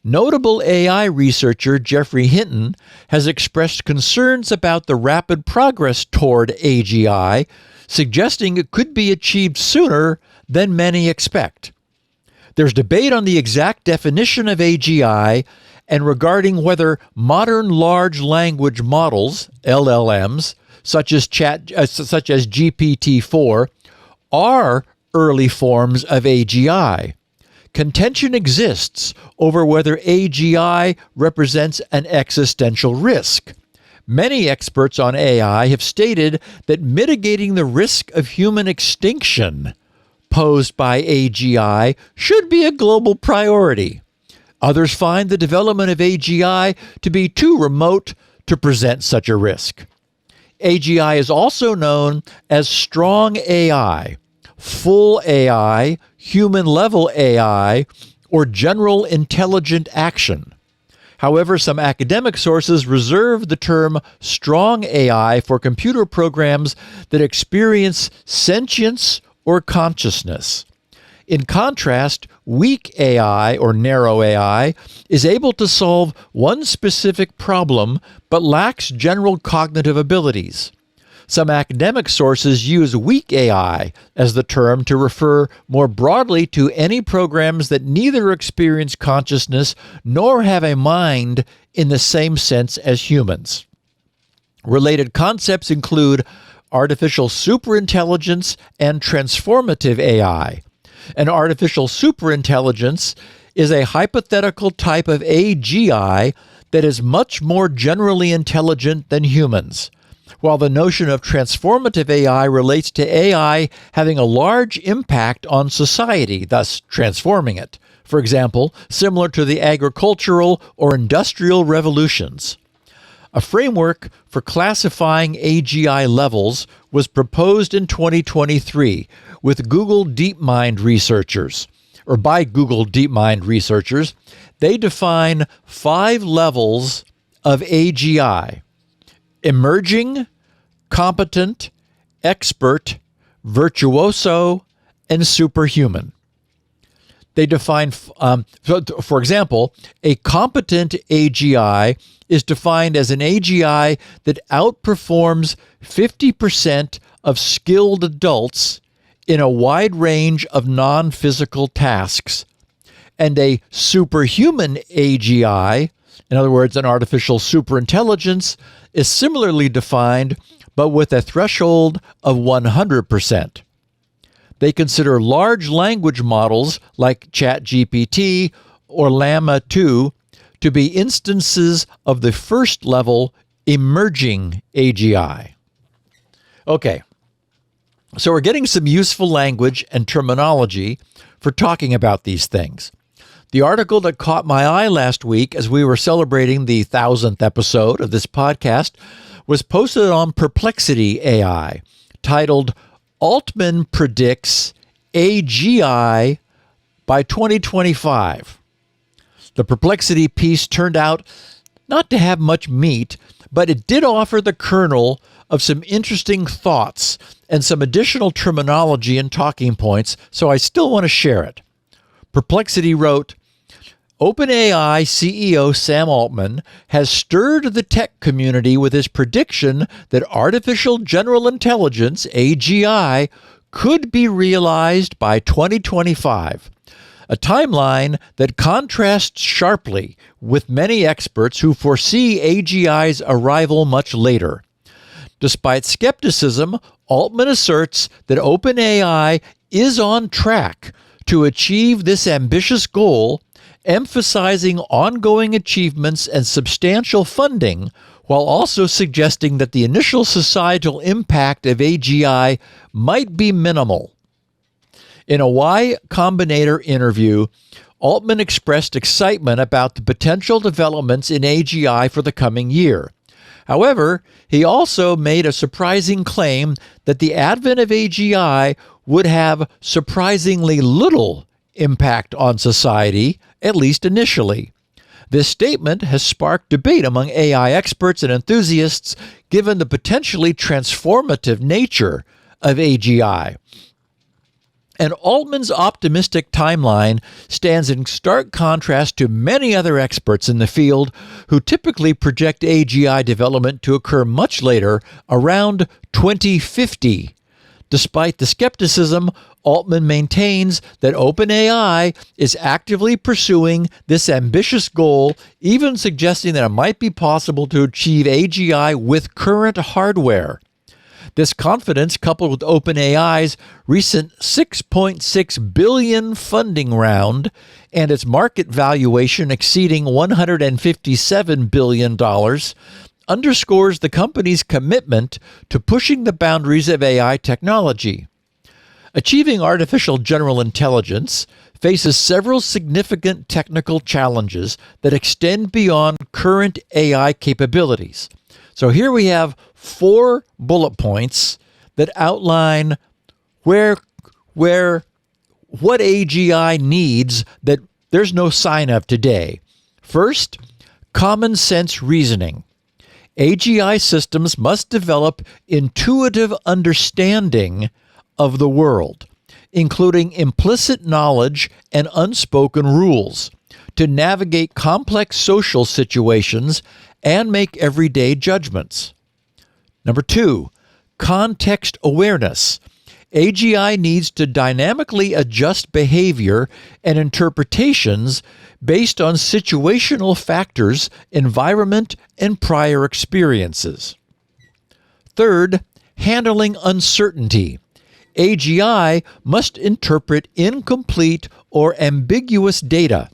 Notable AI researcher Geoffrey Hinton has expressed concerns about the rapid progress toward AGI, suggesting it could be achieved sooner than many expect. There's debate on the exact definition of AGI and regarding whether modern large language models, LLMs, such as GPT-4, are early forms of AGI. Contention exists over whether AGI represents an existential risk. Many experts on AI have stated that mitigating the risk of human extinction posed by AGI should be a global priority. Others find the development of AGI to be too remote to present such a risk. AGI is also known as strong AI, full AI, human-level AI, or general intelligent action. However, some academic sources reserve the term strong AI for computer programs that experience sentience or consciousness. In contrast, weak AI or narrow AI is able to solve one specific problem but lacks general cognitive abilities. Some academic sources use weak AI as the term to refer more broadly to any programs that neither experience consciousness nor have a mind in the same sense as humans. Related concepts include artificial superintelligence and transformative AI. An artificial superintelligence is a hypothetical type of AGI that is much more generally intelligent than humans, while the notion of transformative AI relates to AI having a large impact on society, thus transforming it. For example, similar to the agricultural or industrial revolutions. A framework for classifying AGI levels was proposed in 2023 with Google DeepMind researchers, or by Google DeepMind researchers. They define 5 levels of AGI: emerging, competent, expert, virtuoso, and superhuman. They define, for example, a competent AGI is defined as an AGI that outperforms 50% of skilled adults in a wide range of non-physical tasks. And a superhuman AGI, in other words, an artificial superintelligence, is similarly defined, but with a threshold of 100%. They consider large language models like ChatGPT or Llama 2 to be instances of the first level emerging AGI. Okay, so we're getting some useful language and terminology for talking about these things. The article that caught my eye last week as we were celebrating the 1,000th episode of this podcast was posted on Perplexity AI, titled Altman Predicts AGI by 2025. The Perplexity piece turned out not to have much meat, but it did offer the kernel of some interesting thoughts and some additional terminology and talking points, so I still want to share it. Perplexity wrote, OpenAI CEO Sam Altman has stirred the tech community with his prediction that artificial general intelligence, AGI, could be realized by 2025, a timeline that contrasts sharply with many experts who foresee AGI's arrival much later. Despite skepticism, Altman asserts that OpenAI is on track to achieve this ambitious goal, emphasizing ongoing achievements and substantial funding, while also suggesting that the initial societal impact of AGI might be minimal. In a Y Combinator interview, Altman expressed excitement about the potential developments in AGI for the coming year. However, he also made a surprising claim that the advent of AGI would have surprisingly little impact on society, at least initially. This statement has sparked debate among AI experts and enthusiasts given the potentially transformative nature of AGI. And Altman's optimistic timeline stands in stark contrast to many other experts in the field who typically project AGI development to occur much later, around 2050. Despite the skepticism, Altman maintains that OpenAI is actively pursuing this ambitious goal, even suggesting that it might be possible to achieve AGI with current hardware. This confidence, coupled with OpenAI's recent $6.6 billion funding round and its market valuation exceeding $157 billion, underscores the company's commitment to pushing the boundaries of AI technology. Achieving artificial general intelligence faces several significant technical challenges that extend beyond current AI capabilities. So here we have 4 bullet points that outline what AGI needs that there's no sign of today. First, common sense reasoning. AGI systems must develop intuitive understanding of the world, including implicit knowledge and unspoken rules, to navigate complex social situations and make everyday judgments. Number 2, context awareness. AGI needs to dynamically adjust behavior and interpretations based on situational factors, environment, and prior experiences. Third, handling uncertainty. AGI must interpret incomplete or ambiguous data,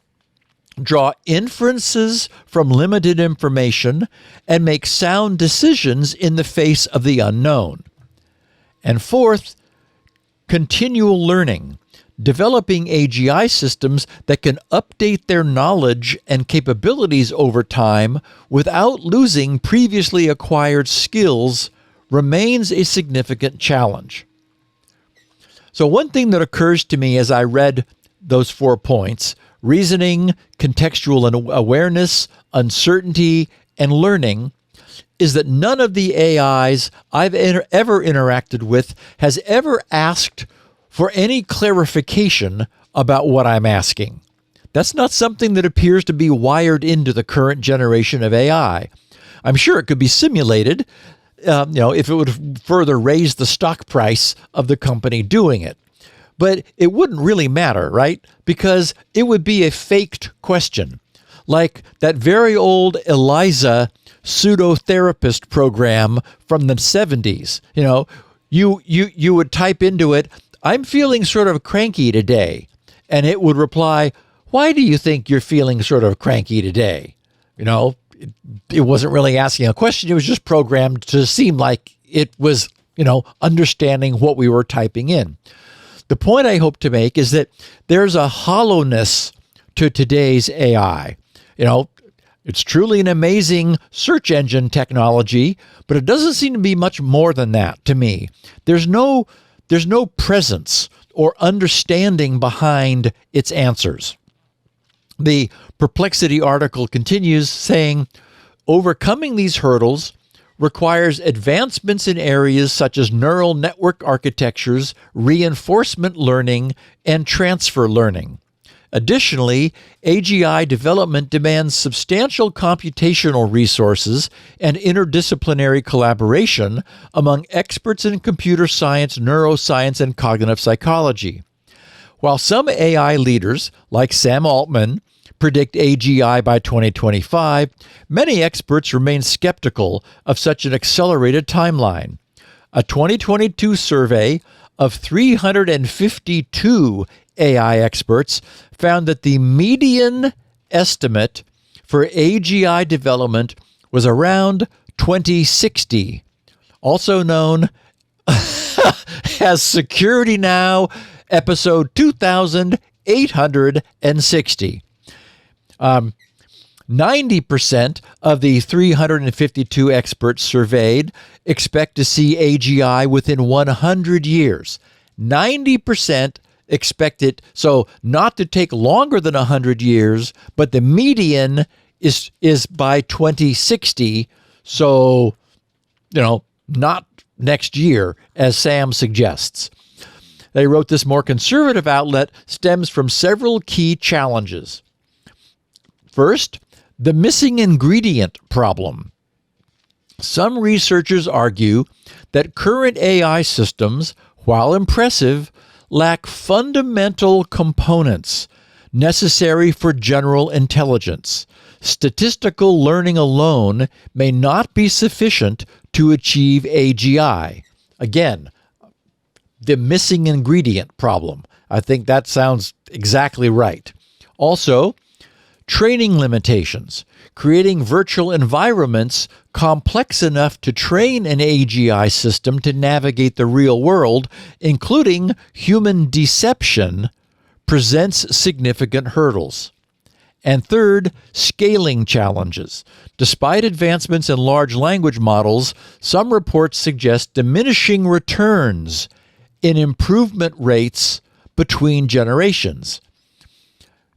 draw inferences from limited information, and make sound decisions in the face of the unknown. And fourth, continual learning, developing AGI systems that can update their knowledge and capabilities over time without losing previously acquired skills remains a significant challenge. So one thing that occurs to me as I read those 4 points, reasoning, contextual awareness, uncertainty, and learning, is that none of the AIs I've ever interacted with has ever asked for any clarification about what I'm asking. That's not something that appears to be wired into the current generation of AI. I'm sure it could be simulated, if it would further raise the stock price of the company doing it. But it wouldn't really matter, right? Because it would be a faked question, like that very old ELIZA pseudotherapist program from the 70s. You would type into it, "I'm feeling sort of cranky today," and it would reply, "Why do you think you're feeling sort of cranky today?" It wasn't really asking a question. It was just programmed to seem like it was, understanding what we were typing in. The point I hope to make is that there's a hollowness to today's AI. It's truly an amazing search engine technology, but it doesn't seem to be much more than that to me. There's no presence or understanding behind its answers. The Perplexity article continues saying, overcoming these hurdles requires advancements in areas such as neural network architectures, reinforcement learning, and transfer learning. Additionally, AGI development demands substantial computational resources and interdisciplinary collaboration among experts in computer science, neuroscience, and cognitive psychology. While some AI leaders, like Sam Altman, predict AGI by 2025, many experts remain skeptical of such an accelerated timeline. A 2022 survey of 352 AI experts found that the median estimate for AGI development was around 2060, also known as Security Now episode 2860. 90% of the 352 experts surveyed expect to see AGI within 100 years. 90% expect it, so not to take longer than 100 years, but the median is by 2060, so, not next year, as Sam suggests. They wrote this more conservative outlet stems from several key challenges. First, the missing ingredient problem. Some researchers argue that current AI systems, while impressive, lack fundamental components necessary for general intelligence. Statistical learning alone may not be sufficient to achieve AGI. Again, the missing ingredient problem. I think that sounds exactly right. Also, training limitations. Creating virtual environments complex enough to train an AGI system to navigate the real world, including human deception, presents significant hurdles. And third, scaling challenges. Despite advancements in large language models, some reports suggest diminishing returns in improvement rates between generations.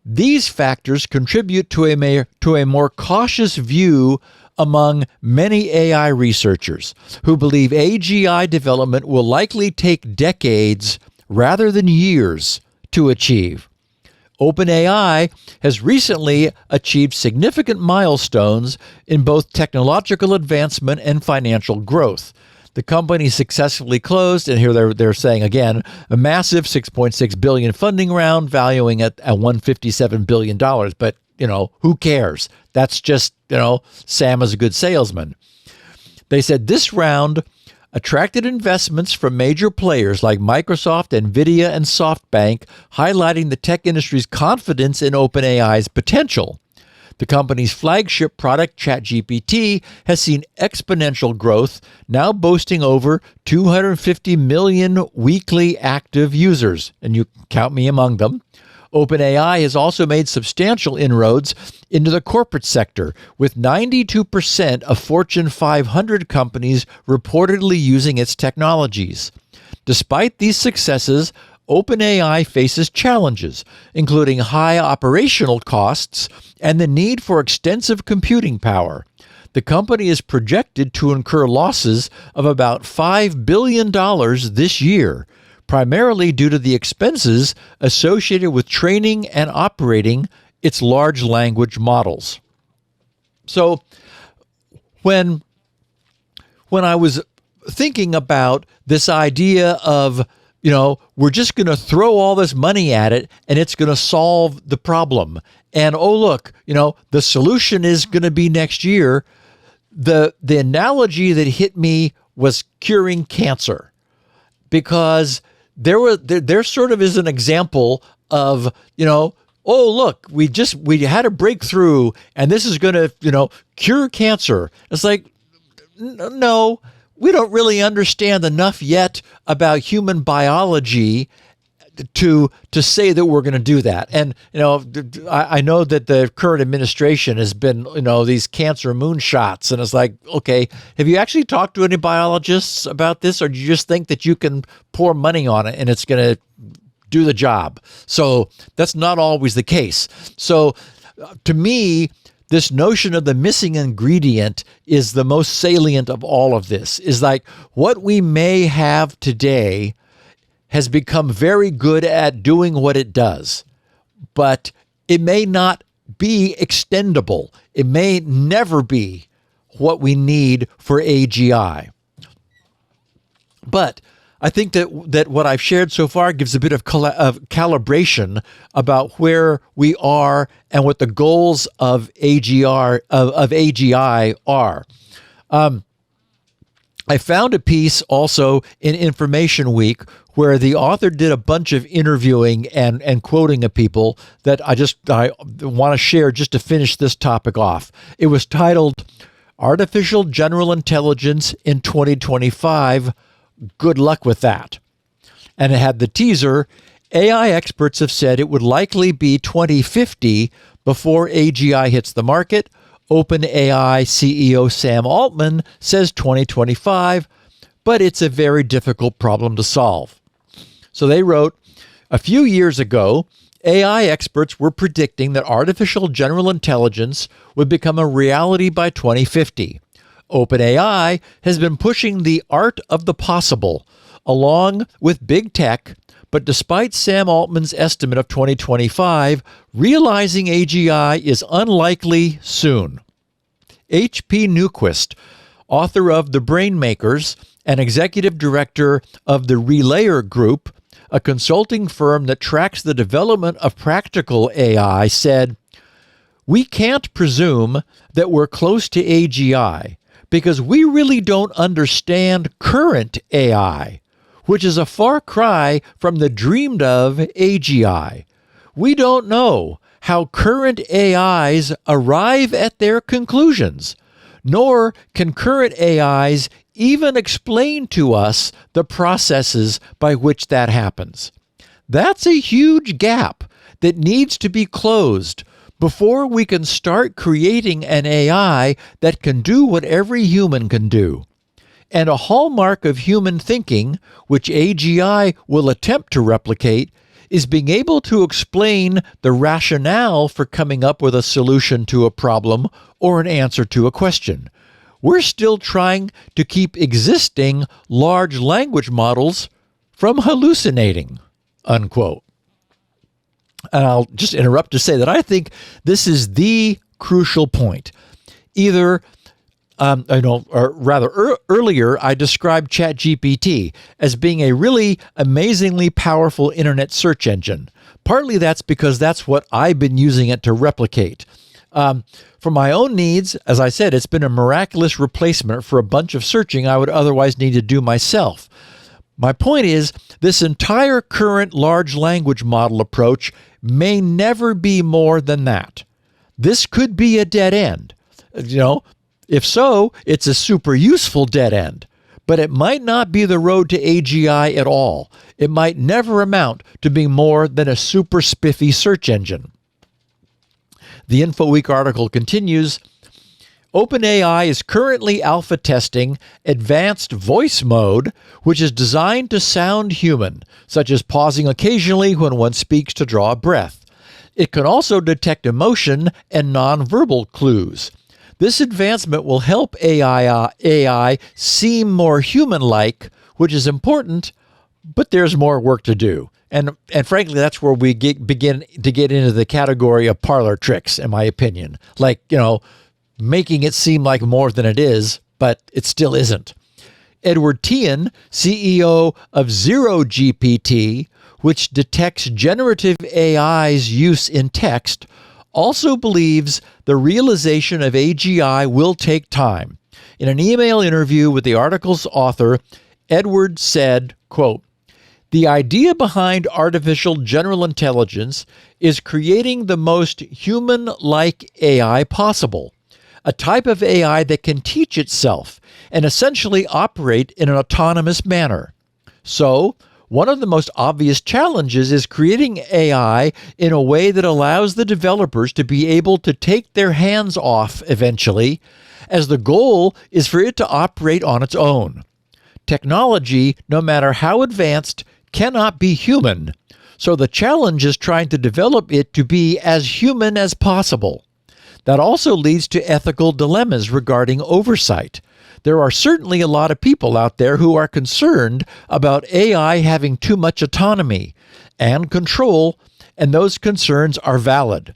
These factors contribute to a more cautious view among many AI researchers who believe AGI development will likely take decades rather than years to achieve. OpenAI has recently achieved significant milestones in both technological advancement and financial growth. The company successfully closed, and here they're saying again, a massive $6.6 billion funding round valuing it at $157 billion. But, who cares? That's just, Sam is a good salesman. They said this round attracted investments from major players like Microsoft, Nvidia, and SoftBank, highlighting the tech industry's confidence in OpenAI's potential. The company's flagship product, ChatGPT, has seen exponential growth, now boasting over 250 million weekly active users, and you count me among them. OpenAI has also made substantial inroads into the corporate sector, with 92% of Fortune 500 companies reportedly using its technologies. Despite these successes, OpenAI faces challenges, including high operational costs and the need for extensive computing power. The company is projected to incur losses of about $5 billion this year, primarily due to the expenses associated with training and operating its large language models. So when I was thinking about this idea of, we're just going to throw all this money at it and it's going to solve the problem. And, oh, look, the solution is going to be next year. The analogy that hit me was curing cancer, because there sort of is an example of, oh, look, we had a breakthrough and this is going to, cure cancer. It's like, no, we don't really understand enough yet about human biology to say that we're going to do that. And, I know that the current administration has been, these cancer moonshots, and it's like, okay, have you actually talked to any biologists about this, or do you just think that you can pour money on it and it's going to do the job? So that's not always the case. So to me, this notion of the missing ingredient is the most salient of all of this, is like what we may have today has become very good at doing what it does, but it may not be extendable. It may never be what we need for AGI. But I think that what I've shared so far gives a bit of calibration about where we are and what the goals of AGI are. I found a piece also in Information Week where the author did a bunch of interviewing and quoting of people that I want to share just to finish this topic off. It was titled Artificial General Intelligence in 2025. Good luck with that. And it had the teaser, AI experts have said it would likely be 2050 before AGI hits the market. OpenAI CEO Sam Altman says 2025, but it's a very difficult problem to solve. So they wrote, a few years ago, AI experts were predicting that artificial general intelligence would become a reality by 2050. OpenAI has been pushing the art of the possible along with big tech, but despite Sam Altman's estimate of 2025, realizing AGI is unlikely soon. H.P. Newquist, author of The Brainmakers and executive director of the Relayer Group, a consulting firm that tracks the development of practical AI, said, "We can't presume that we're close to AGI because we really don't understand current AI, which is a far cry from the dreamed of AGI. We don't know how current AIs arrive at their conclusions, nor can current AIs even explain to us the processes by which that happens. That's a huge gap that needs to be closed before we can start creating an AI that can do what every human can do. And a hallmark of human thinking, which AGI will attempt to replicate, is being able to explain the rationale for coming up with a solution to a problem or an answer to a question. We're still trying to keep existing large language models from hallucinating," unquote. And I'll just interrupt to say that I think this is the crucial point. Earlier, I described ChatGPT as being a really amazingly powerful internet search engine. Partly that's because that's what I've been using it to replicate. For my own needs, as I said, it's been a miraculous replacement for a bunch of searching I would otherwise need to do myself. My point is, this entire current large language model approach may never be more than that. This could be a dead end. If so, it's a super useful dead end. But it might not be the road to AGI at all. It might never amount to being more than a super spiffy search engine. The InfoWeek article continues, OpenAI is currently alpha testing advanced voice mode, which is designed to sound human, such as pausing occasionally when one speaks to draw a breath. It can also detect emotion and nonverbal clues. This advancement will help AI seem more human-like, which is important, but there's more work to do. And frankly, that's where we begin to get into the category of parlor tricks, in my opinion. Like, making it seem like more than it is, but it still isn't. Edward Teehan, CEO of ZeroGPT, which detects generative AI's use in text, also believes the realization of AGI will take time. In an email interview with the article's author, Edward said, quote, "The idea behind artificial general intelligence is creating the most human-like AI possible, a type of AI that can teach itself and essentially operate in an autonomous manner. So, one of the most obvious challenges is creating AI in a way that allows the developers to be able to take their hands off eventually, as the goal is for it to operate on its own. Technology, no matter how advanced, cannot be human, so the challenge is trying to develop it to be as human as possible. That also leads to ethical dilemmas regarding oversight. There are certainly a lot of people out there who are concerned about AI having too much autonomy and control, and those concerns are valid.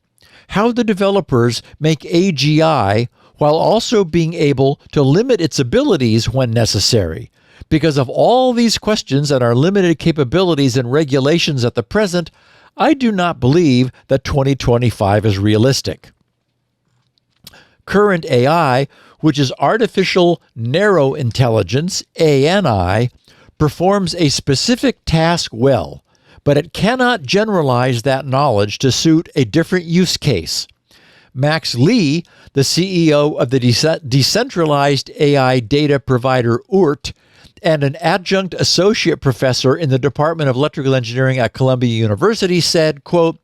How the developers make AGI while also being able to limit its abilities when necessary. Because of all these questions and our limited capabilities and regulations at the present, I do not believe that 2025 is realistic." Current AI, which is artificial narrow intelligence, ANI, performs a specific task well, but it cannot generalize that knowledge to suit a different use case. Max Lee, the CEO of the decentralized AI data provider OORT, and an adjunct associate professor in the Department of Electrical Engineering at Columbia University, said, quote,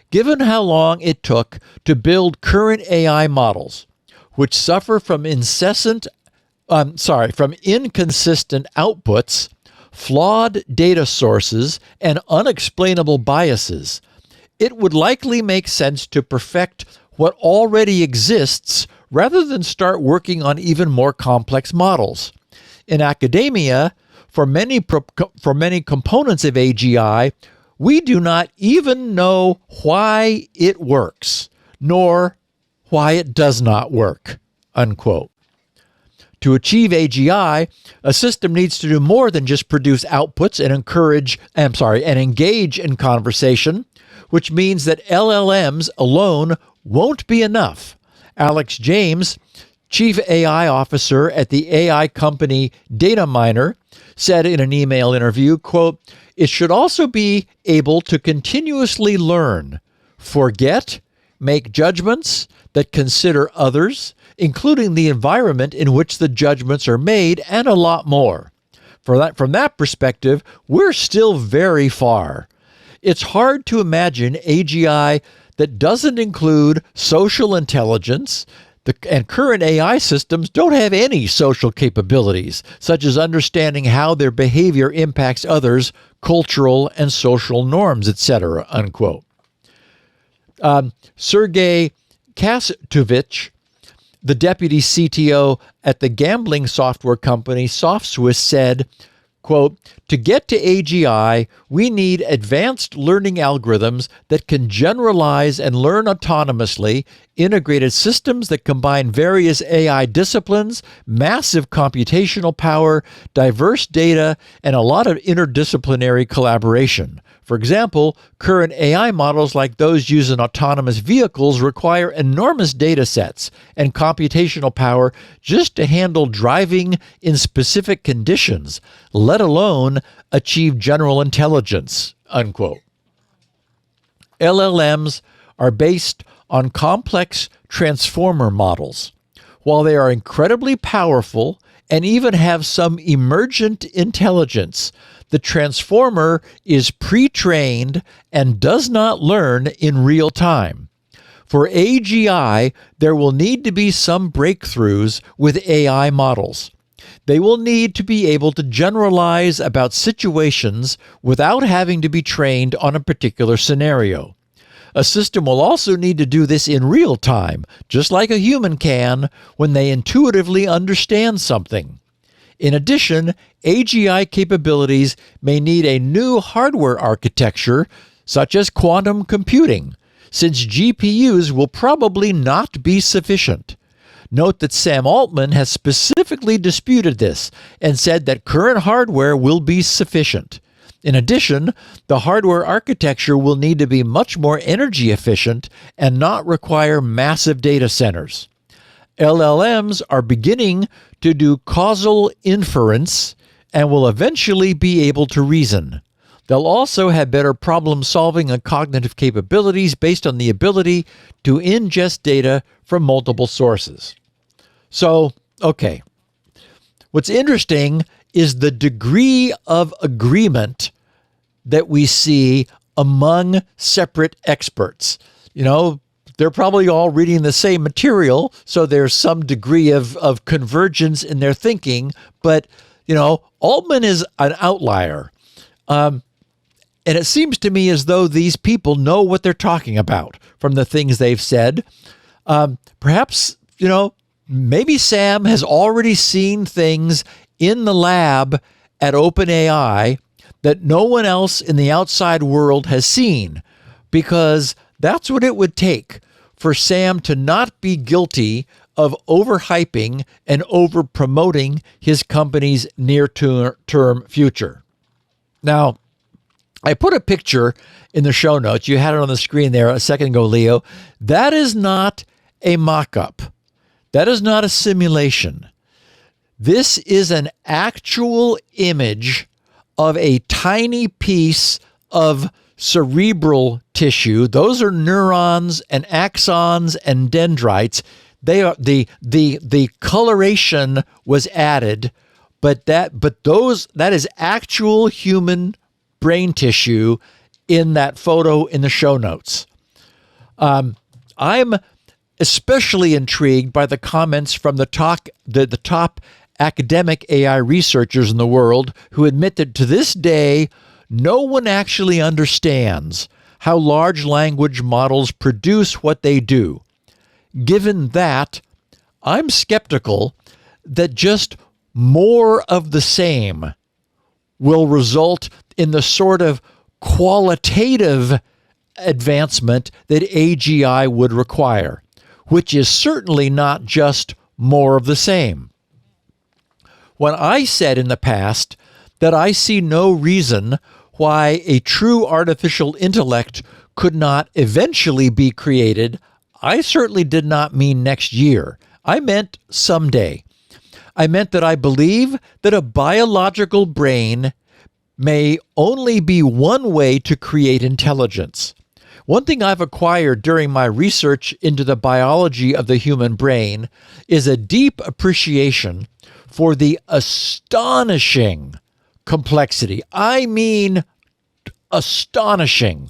"Given how long it took to build current AI models, which suffer from inconsistent outputs, flawed data sources, and unexplainable biases, it would likely make sense to perfect what already exists rather than start working on even more complex models. In academia, for many components of AGI, we do not even know why it works, nor why it does not work," unquote. To achieve AGI, a system needs to do more than just produce outputs and engage in conversation, which means that LLMs alone won't be enough. Alex James, chief AI officer at the AI company DataMiner, said in an email interview, quote, "It should also be able to continuously learn, forget, make judgments that consider others, including the environment in which the judgments are made, and a lot more. From that perspective, we're still very far. It's hard to imagine AGI that doesn't include social intelligence, and current AI systems don't have any social capabilities, such as understanding how their behavior impacts others, cultural and social norms, etc., unquote. Sergey Kastovich, the deputy CTO at the gambling software company SoftSwiss, said, quote, "To get to AGI, we need advanced learning algorithms that can generalize and learn autonomously, integrated systems that combine various AI disciplines, massive computational power, diverse data, and a lot of interdisciplinary collaboration. For example, current AI models like those used in autonomous vehicles require enormous data sets and computational power just to handle driving in specific conditions, let alone achieve general intelligence," unquote. LLMs are based on complex transformer models. While they are incredibly powerful and even have some emergent intelligence, the transformer is pre-trained and does not learn in real time. For AGI, there will need to be some breakthroughs with AI models. They will need to be able to generalize about situations without having to be trained on a particular scenario. A system will also need to do this in real time, just like a human can when they intuitively understand something. In addition, AGI capabilities may need a new hardware architecture, such as quantum computing, since GPUs will probably not be sufficient. Note that Sam Altman has specifically disputed this and said that current hardware will be sufficient. In addition, the hardware architecture will need to be much more energy efficient and not require massive data centers. LLMs are beginning to do causal inference and will eventually be able to reason. They'll also have better problem-solving and cognitive capabilities based on the ability to ingest data from multiple sources. So, okay. What's interesting is the degree of agreement that we see among separate experts. You know, they're probably all reading the same material, so there's some degree of convergence in their thinking. But, you know, Altman is an outlier. And it seems to me as though these people know what they're talking about from the things they've said. Perhaps, you know, maybe Sam has already seen things in the lab at OpenAI that no one else in the outside world has seen, because that's what it would take for Sam to not be guilty of overhyping and over-promoting his company's near-term future. Now, I put a picture in the show notes. You had it on the screen there a second ago, Leo. That is not a mock-up. That is not a simulation. This is an actual image of a tiny piece of cerebral tissue. Those are neurons and axons and dendrites. They are the coloration was added but that is actual human brain tissue in that photo in the show notes. I'm especially intrigued by the comments from the top academic AI researchers in the world who admit that to this day, no one actually understands how large language models produce what they do. Given that, I'm skeptical that just more of the same will result in the sort of qualitative advancement that AGI would require, which is certainly not just more of the same. When I said in the past that I see no reason why a true artificial intellect could not eventually be created, I certainly did not mean next year. I meant someday. I meant that I believe that a biological brain may only be one way to create intelligence. One thing I've acquired during my research into the biology of the human brain is a deep appreciation for the astonishing complexity, I mean astonishing,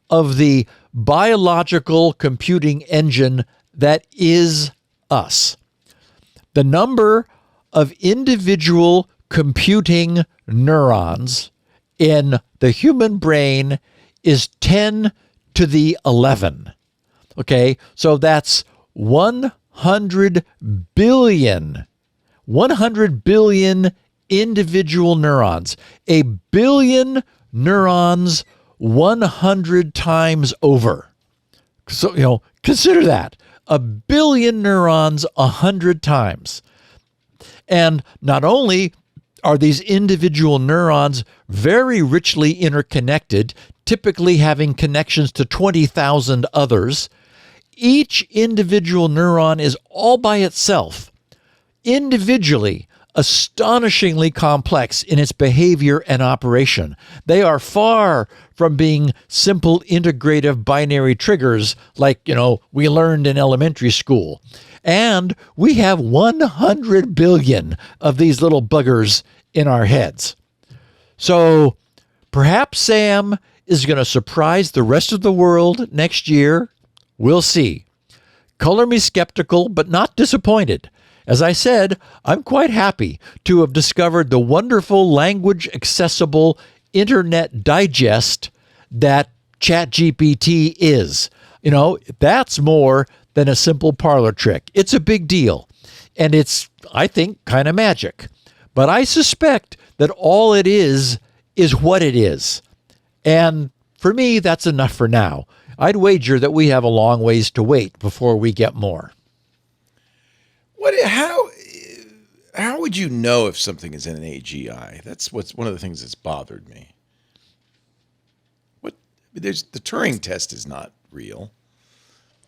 of the biological computing engine that is us. The number of individual computing neurons in the human brain is 10 to the 11. Okay, so that's 100 billion individual neurons. A billion neurons 100 times over. So, consider that. A billion neurons 100 times. And not only are these individual neurons very richly interconnected, typically having connections to 20,000 others, each individual neuron is all by itself, individually, astonishingly complex in its behavior and operation. They are far from being simple integrative binary triggers like, we learned in elementary school. And we have 100 billion of these little buggers in our heads. So perhaps Sam is going to surprise the rest of the world next year. We'll see. Color me skeptical, but not disappointed. As I said, I'm quite happy to have discovered the wonderful language-accessible internet digest that ChatGPT is. That's more than a simple parlor trick. It's a big deal. And it's, I think, kind of magic. But I suspect that all it is what it is. And for me, that's enough for now. I'd wager that we have a long ways to wait before we get more. How would you know if something is in an AGI? That's one of the things that's bothered me. The Turing test is not real.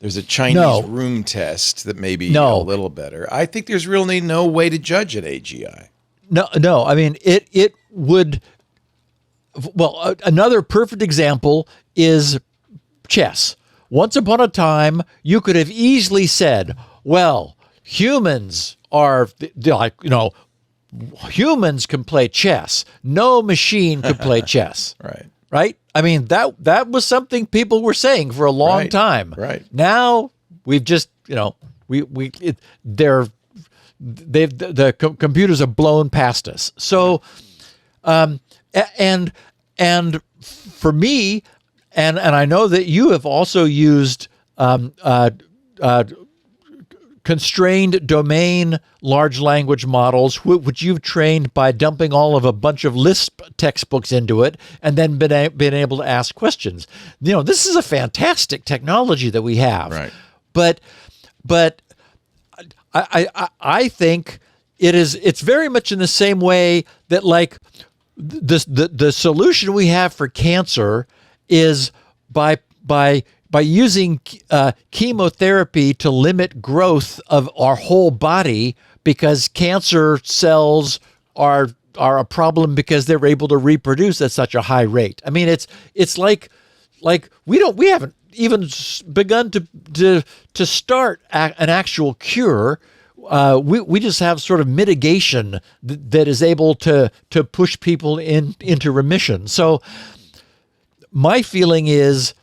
There's a Chinese room test that may be a little better. I think there's really no way to judge an AGI. No. I mean, it would. Well, another perfect example is chess. Once upon a time, you could have easily said, well, humans are humans can play chess. No machine could play chess. Right? I mean, that was something people were saying for a long time. Right. Now we've just, the computers have blown past us. So, and for me, and I know that you have also used constrained domain large language models, which you've trained by dumping all of a bunch of Lisp textbooks into it and then been able to ask questions. This is a fantastic technology that we have. Right. But I think it's very much in the same way that like the solution we have for cancer is by using chemotherapy to limit growth of our whole body, because cancer cells are a problem because they're able to reproduce at such a high rate. I mean, it's like we haven't even begun to start an actual cure. we just have sort of mitigation that is able to push people into remission. So my feeling is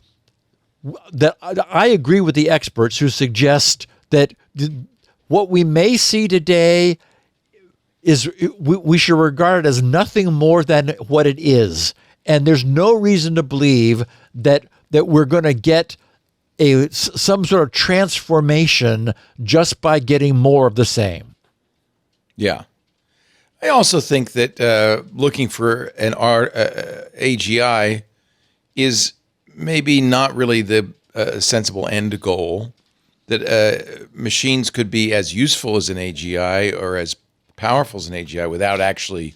that I agree with the experts who suggest that what we may see today is we should regard it as nothing more than what it is. And there's no reason to believe that we're going to get some sort of transformation just by getting more of the same. Yeah. I also think that looking for an AGI is maybe not really the sensible end goal, that machines could be as useful as an AGI or as powerful as an AGI without actually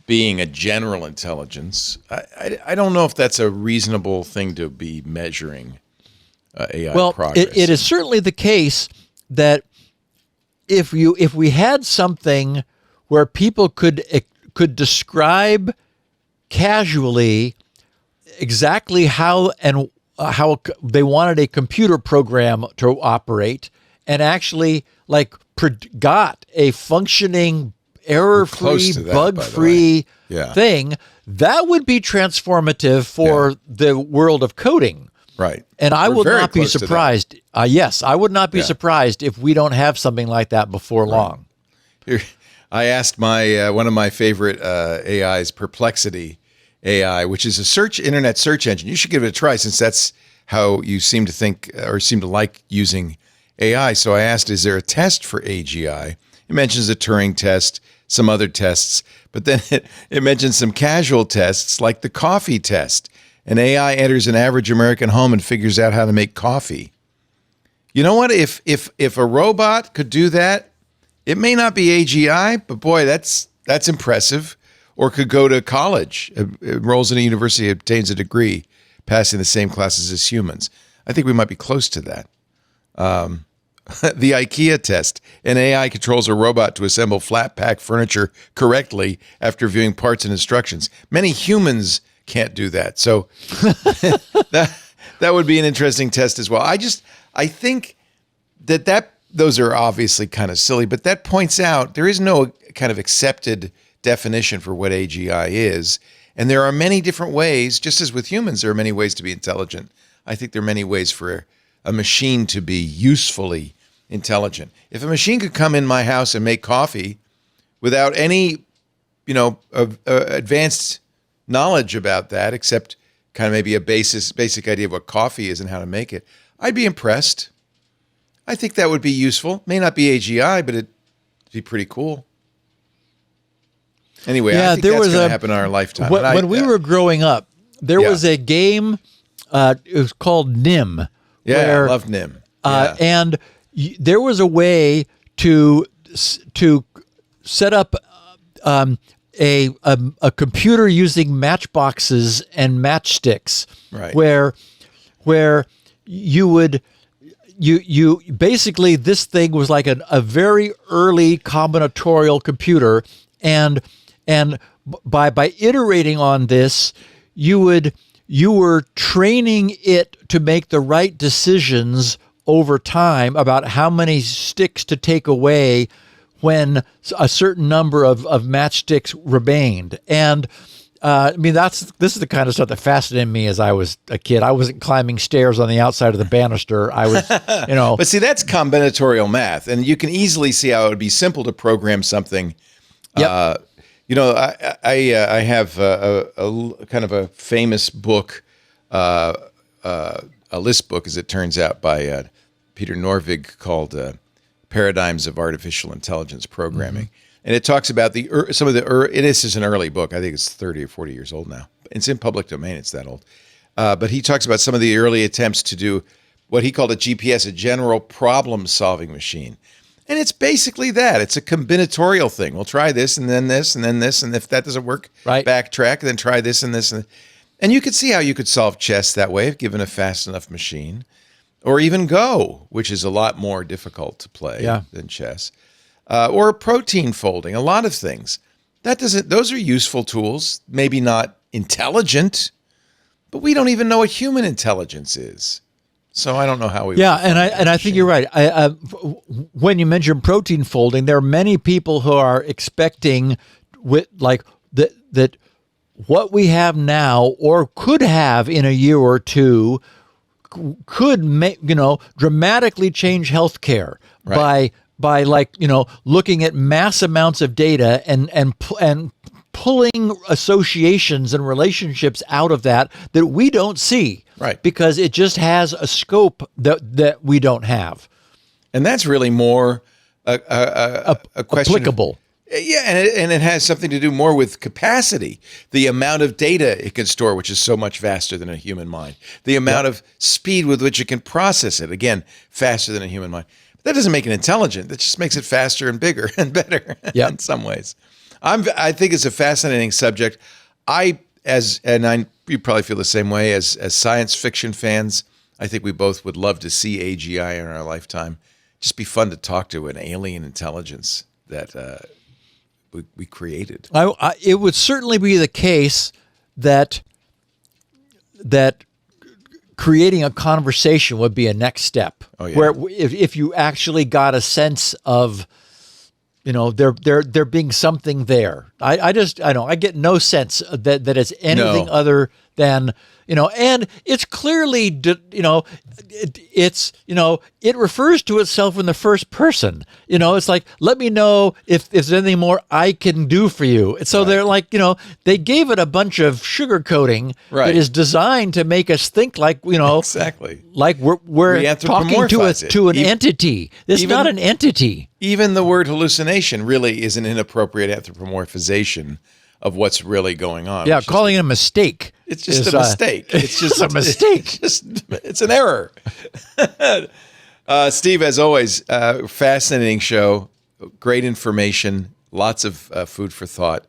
being a general intelligence. I don't know if that's a reasonable thing to be measuring AI progress. It is certainly the case that if we had something where people could describe casually exactly how they wanted a computer program to operate, and actually got a functioning, error-free, bug-free thing, that would be transformative for the world of coding. Right. And I would not be surprised. Yes, I would not be surprised if we don't have something like that before long. Here, I asked one of my favorite AIs, Perplexity AI, which is a internet search engine. You should give it a try, since that's how you seem to think or seem to like using AI. So I asked, is there a test for AGI? It mentions a Turing test, some other tests, but then it mentions some casual tests like the coffee test. An AI enters an average American home and figures out how to make coffee. You know what? If a robot could do that, it may not be AGI, but boy, that's impressive. Or could go to college, enrolls in a university, obtains a degree, passing the same classes as humans. I think we might be close to that. The IKEA test. An AI controls a robot to assemble flat pack furniture correctly after viewing parts and instructions. Many humans can't do that. So that would be an interesting test as well. I think that those are obviously kind of silly, but that points out there is no kind of accepted definition for what AGI is. And there are many different ways, just as with humans, there are many ways to be intelligent. I think there are many ways for a machine to be usefully intelligent. If a machine could come in my house and make coffee without any, advanced knowledge about that, except kind of maybe a basic idea of what coffee is and how to make it, I'd be impressed. I think that would be useful. May not be AGI, but it'd be pretty cool. Anyway, I think that's going to happen in our lifetime. When we were growing up, there was a game, it was called NIM. Yeah, I love NIM. And there was a way to set up a computer using matchboxes and matchsticks, right? Where you basically, this thing was like a very early combinatorial computer, and by iterating on this, you were training it to make the right decisions over time about how many sticks to take away when a certain number of matchsticks remained. And this is the kind of stuff that fascinated me as I was a kid. I wasn't climbing stairs on the outside of the banister. I was, But see, that's combinatorial math, and you can easily see how it would be simple to program something. Yep. I have a kind of a famous book, a list book, as it turns out, by Peter Norvig, called Paradigms of Artificial Intelligence Programming. Mm-hmm. And it talks about this is an early book. I think it's 30 or 40 years old now. It's in public domain. It's that old. But he talks about some of the early attempts to do what he called a GPS, a general problem-solving machine. And it's basically that. It's a combinatorial thing. We'll try this and then this and then this. And if that doesn't work, backtrack, then try this and this. And you could see how you could solve chess that way if given a fast enough machine. Or even Go, which is a lot more difficult to play than chess. Or protein folding, a lot of things. Those are useful tools, maybe not intelligent, but we don't even know what human intelligence is. So I don't know how we. Yeah, and I think you're right. When you mention protein folding, there are many people who are expecting that what we have now or could have in a year or two could dramatically change healthcare by looking at mass amounts of data and pulling associations and relationships out of that we don't see. Right. Because it just has a scope that we don't have. And that's really more a question. Applicable. Yeah, and it has something to do more with capacity, the amount of data it can store, which is so much faster than a human mind, the amount of speed with which it can process it, again, faster than a human mind. But that doesn't make it intelligent. That just makes it faster and bigger and better in some ways. I think it's a fascinating subject. You probably feel the same way as science fiction fans. I think we both would love to see AGI in our lifetime. Just be fun to talk to an alien intelligence that we created. It would certainly be the case that creating a conversation would be a next step. Oh, yeah. Where if you actually got a sense of, there being something there. I get no sense that it's anything other than, and it's clearly, it refers to itself in the first person. It's like, let me know if there's anything more I can do for you. And so they're like, they gave it a bunch of sugarcoating that is designed to make us think like, exactly, like we're talking to an entity. It's not an entity. Even the word hallucination really is an inappropriate anthropomorphization of what's really going on. Yeah, calling it a mistake. It's just a mistake. It's just a mistake. It's an error. Steve, as always, fascinating show, great information, lots of food for thought.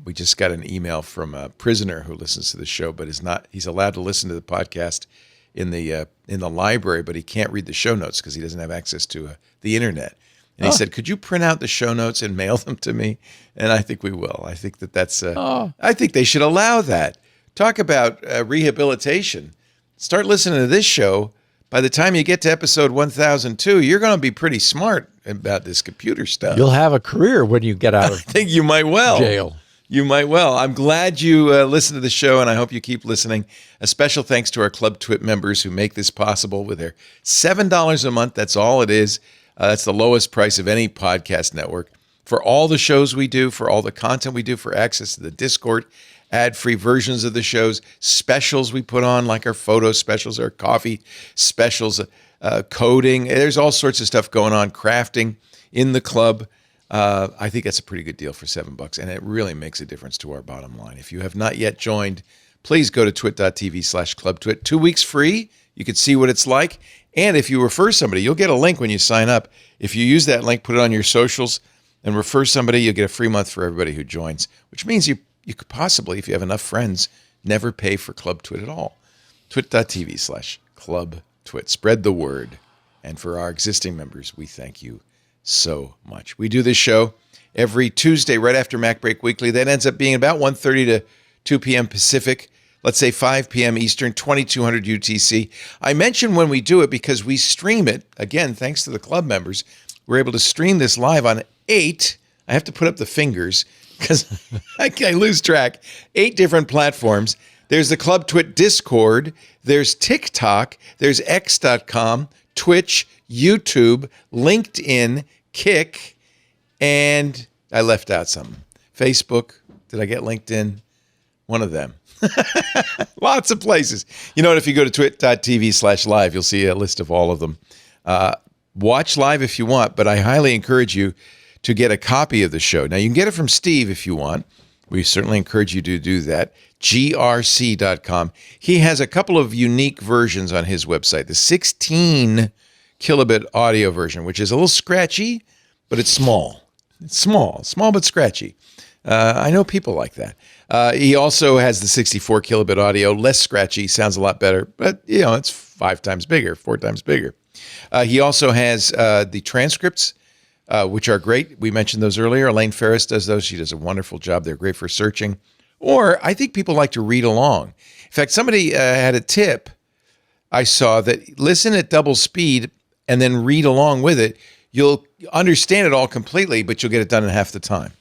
We just got an email from a prisoner who listens to the show, but he's allowed to listen to the podcast in the library, but he can't read the show notes because he doesn't have access to the internet. And he said, could you print out the show notes and mail them to me? And I think we will. I think that's I think they should allow that. Talk about rehabilitation. Start listening to this show. By the time you get to episode 1002, you're going to be pretty smart about this computer stuff. You'll have a career when you get out of I think you might well. Jail. You might well. I'm glad you listen to the show, and I hope you keep listening. A special thanks to our Club Twit members who make this possible with their $7 a month. That's all it is. That's the lowest price of any podcast network. For all the shows we do, for all the content we do, for access to the Discord, ad-free versions of the shows, specials we put on, like our photo specials, our coffee specials, coding. There's all sorts of stuff going on, crafting in the club. I think that's a pretty good deal for $7, and it really makes a difference to our bottom line. If you have not yet joined, please go to twit.tv/clubtwit. 2 weeks free. You can see what it's like. And if you refer somebody, you'll get a link when you sign up. If you use that link, put it on your socials, and refer somebody, you'll get a free month for everybody who joins, which means you could possibly, if you have enough friends, never pay for Club Twit at all. Twit.tv/clubtwit. Spread the word. And for our existing members, we thank you so much. We do this show every Tuesday right after Mac Break Weekly. That ends up being about 1:30 to 2 p.m. Pacific. Let's say 5 p.m. Eastern, 2200 UTC. I mention when we do it because we stream it. Again, thanks to the club members, we're able to stream this live on 8. I have to put up the fingers because I lose track. 8 different platforms. There's the Club Twit Discord. There's TikTok. There's X.com, Twitch, YouTube, LinkedIn, Kick, and I left out something. Facebook. Did I get LinkedIn? One of them. Lots of places. You know what? If you go to twit.tv/live, you'll see a list of all of them. Watch live if you want, but I highly encourage you to get a copy of the show. Now, you can get it from Steve if you want. We certainly encourage you to do that. grc.com. He has a couple of unique versions on his website. The 16 kilobit audio version, which is a little scratchy, but it's small. It's small but scratchy. I know people like that. He also has the 64 kilobit audio, less scratchy, sounds a lot better, but it's 4 times bigger. He also has the transcripts, which are great. We mentioned those earlier. Elaine Ferris does those. She does a wonderful job. They're great for searching. Or I think people like to read along. In fact, somebody had a tip. I saw that listen at double speed and then read along with it. You'll understand it all completely, but you'll get it done in half the time.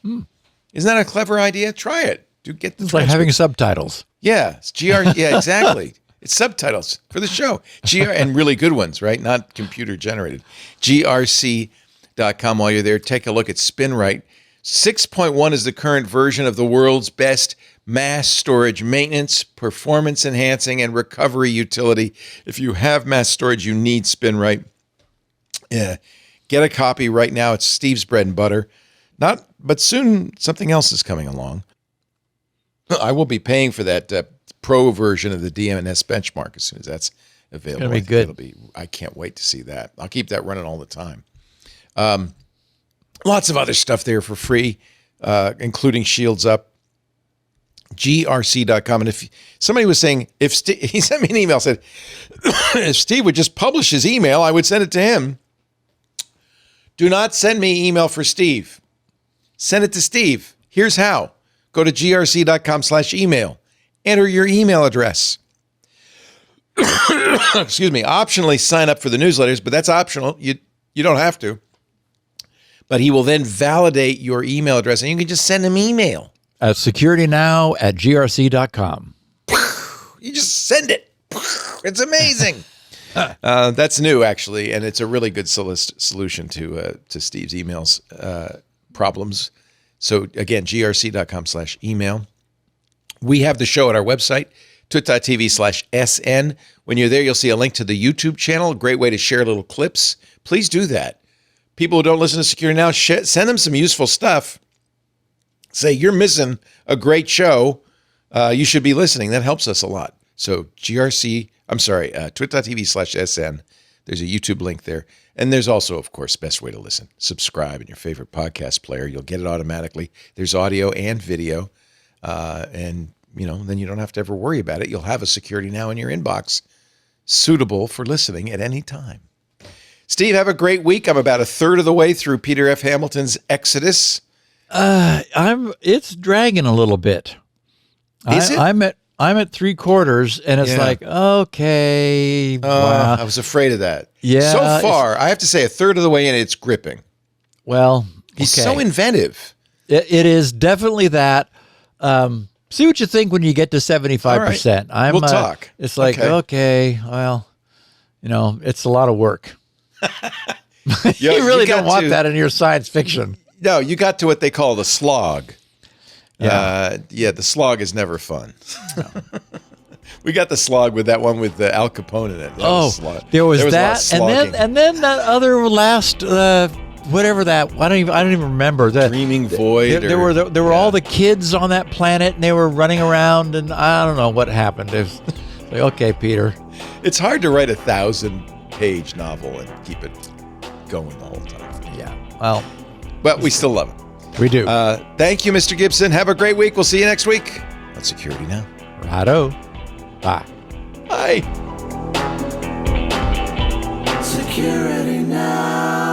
Isn't that a clever idea? Try it. Get the It's like having subtitles. Yeah, it's Yeah, exactly. It's subtitles for the show. And really good ones, right? Not computer generated. grc.com. While you're there, take a look at SpinRite. 6.1 is the current version of the world's best mass storage maintenance, performance enhancing, and recovery utility. If you have mass storage, you need SpinRite. Yeah. Get a copy right now. It's Steve's bread and butter. But soon something else is coming along. I will be paying for that pro version of the DNS benchmark as soon as that's available. It's going to be good. I can't wait to see that. I'll keep that running all the time. Lots of other stuff there for free, including Shields Up, grc.com. And if somebody was saying, he sent me an email, said, if Steve would just publish his email, I would send it to him. Do not send me email for Steve. Send it to Steve. Here's how. Go to grc.com/email. Enter your email address. Excuse me. Optionally sign up for the newsletters, but that's optional. You don't have to. But he will then validate your email address, and you can just send him email. At securitynow@grc.com. You just send it. It's amazing. That's new, actually, and it's a really good solution to Steve's emails problems. So, again, grc.com/email. We have the show at our website, twit.tv/SN. When you're there, you'll see a link to the YouTube channel, a great way to share little clips. Please do that. People who don't listen to Security Now, send them some useful stuff. Say, you're missing a great show. You should be listening. That helps us a lot. So twit.tv/SN. There's a YouTube link there. And there's also, of course, best way to listen. Subscribe in your favorite podcast player. You'll get it automatically. There's audio and video. And, then you don't have to ever worry about it. You'll have a Security Now in your inbox, suitable for listening at any time. Steve, have a great week. I'm about a third of the way through Peter F. Hamilton's Exodus. It's dragging a little bit. Is it? I'm at 3/4, and it's like, okay. Wow. I was afraid of that. Yeah. So far, I have to say, a third of the way in, it's gripping. Well, he's so inventive. It is definitely that. See what you think when you get to 75%. Right. We'll talk. It's like, okay, well, it's a lot of work. You really don't want that in your science fiction. No, you got to what they call the slog. Yeah, the slog is never fun. No. We got the slog with that one with Al Capone in it. There was that, and then that other last whatever that I don't even remember. The Dreaming Void. There were all the kids on that planet, and they were running around, and I don't know what happened. It was like, okay, Peter. It's hard to write a 1,000-page novel and keep it going the whole time. Yeah. Well, but we still love it. We do. Thank you, Mr. Gibson. Have a great week. We'll see you next week on Security Now. Righto. Bye. Bye. Security Now.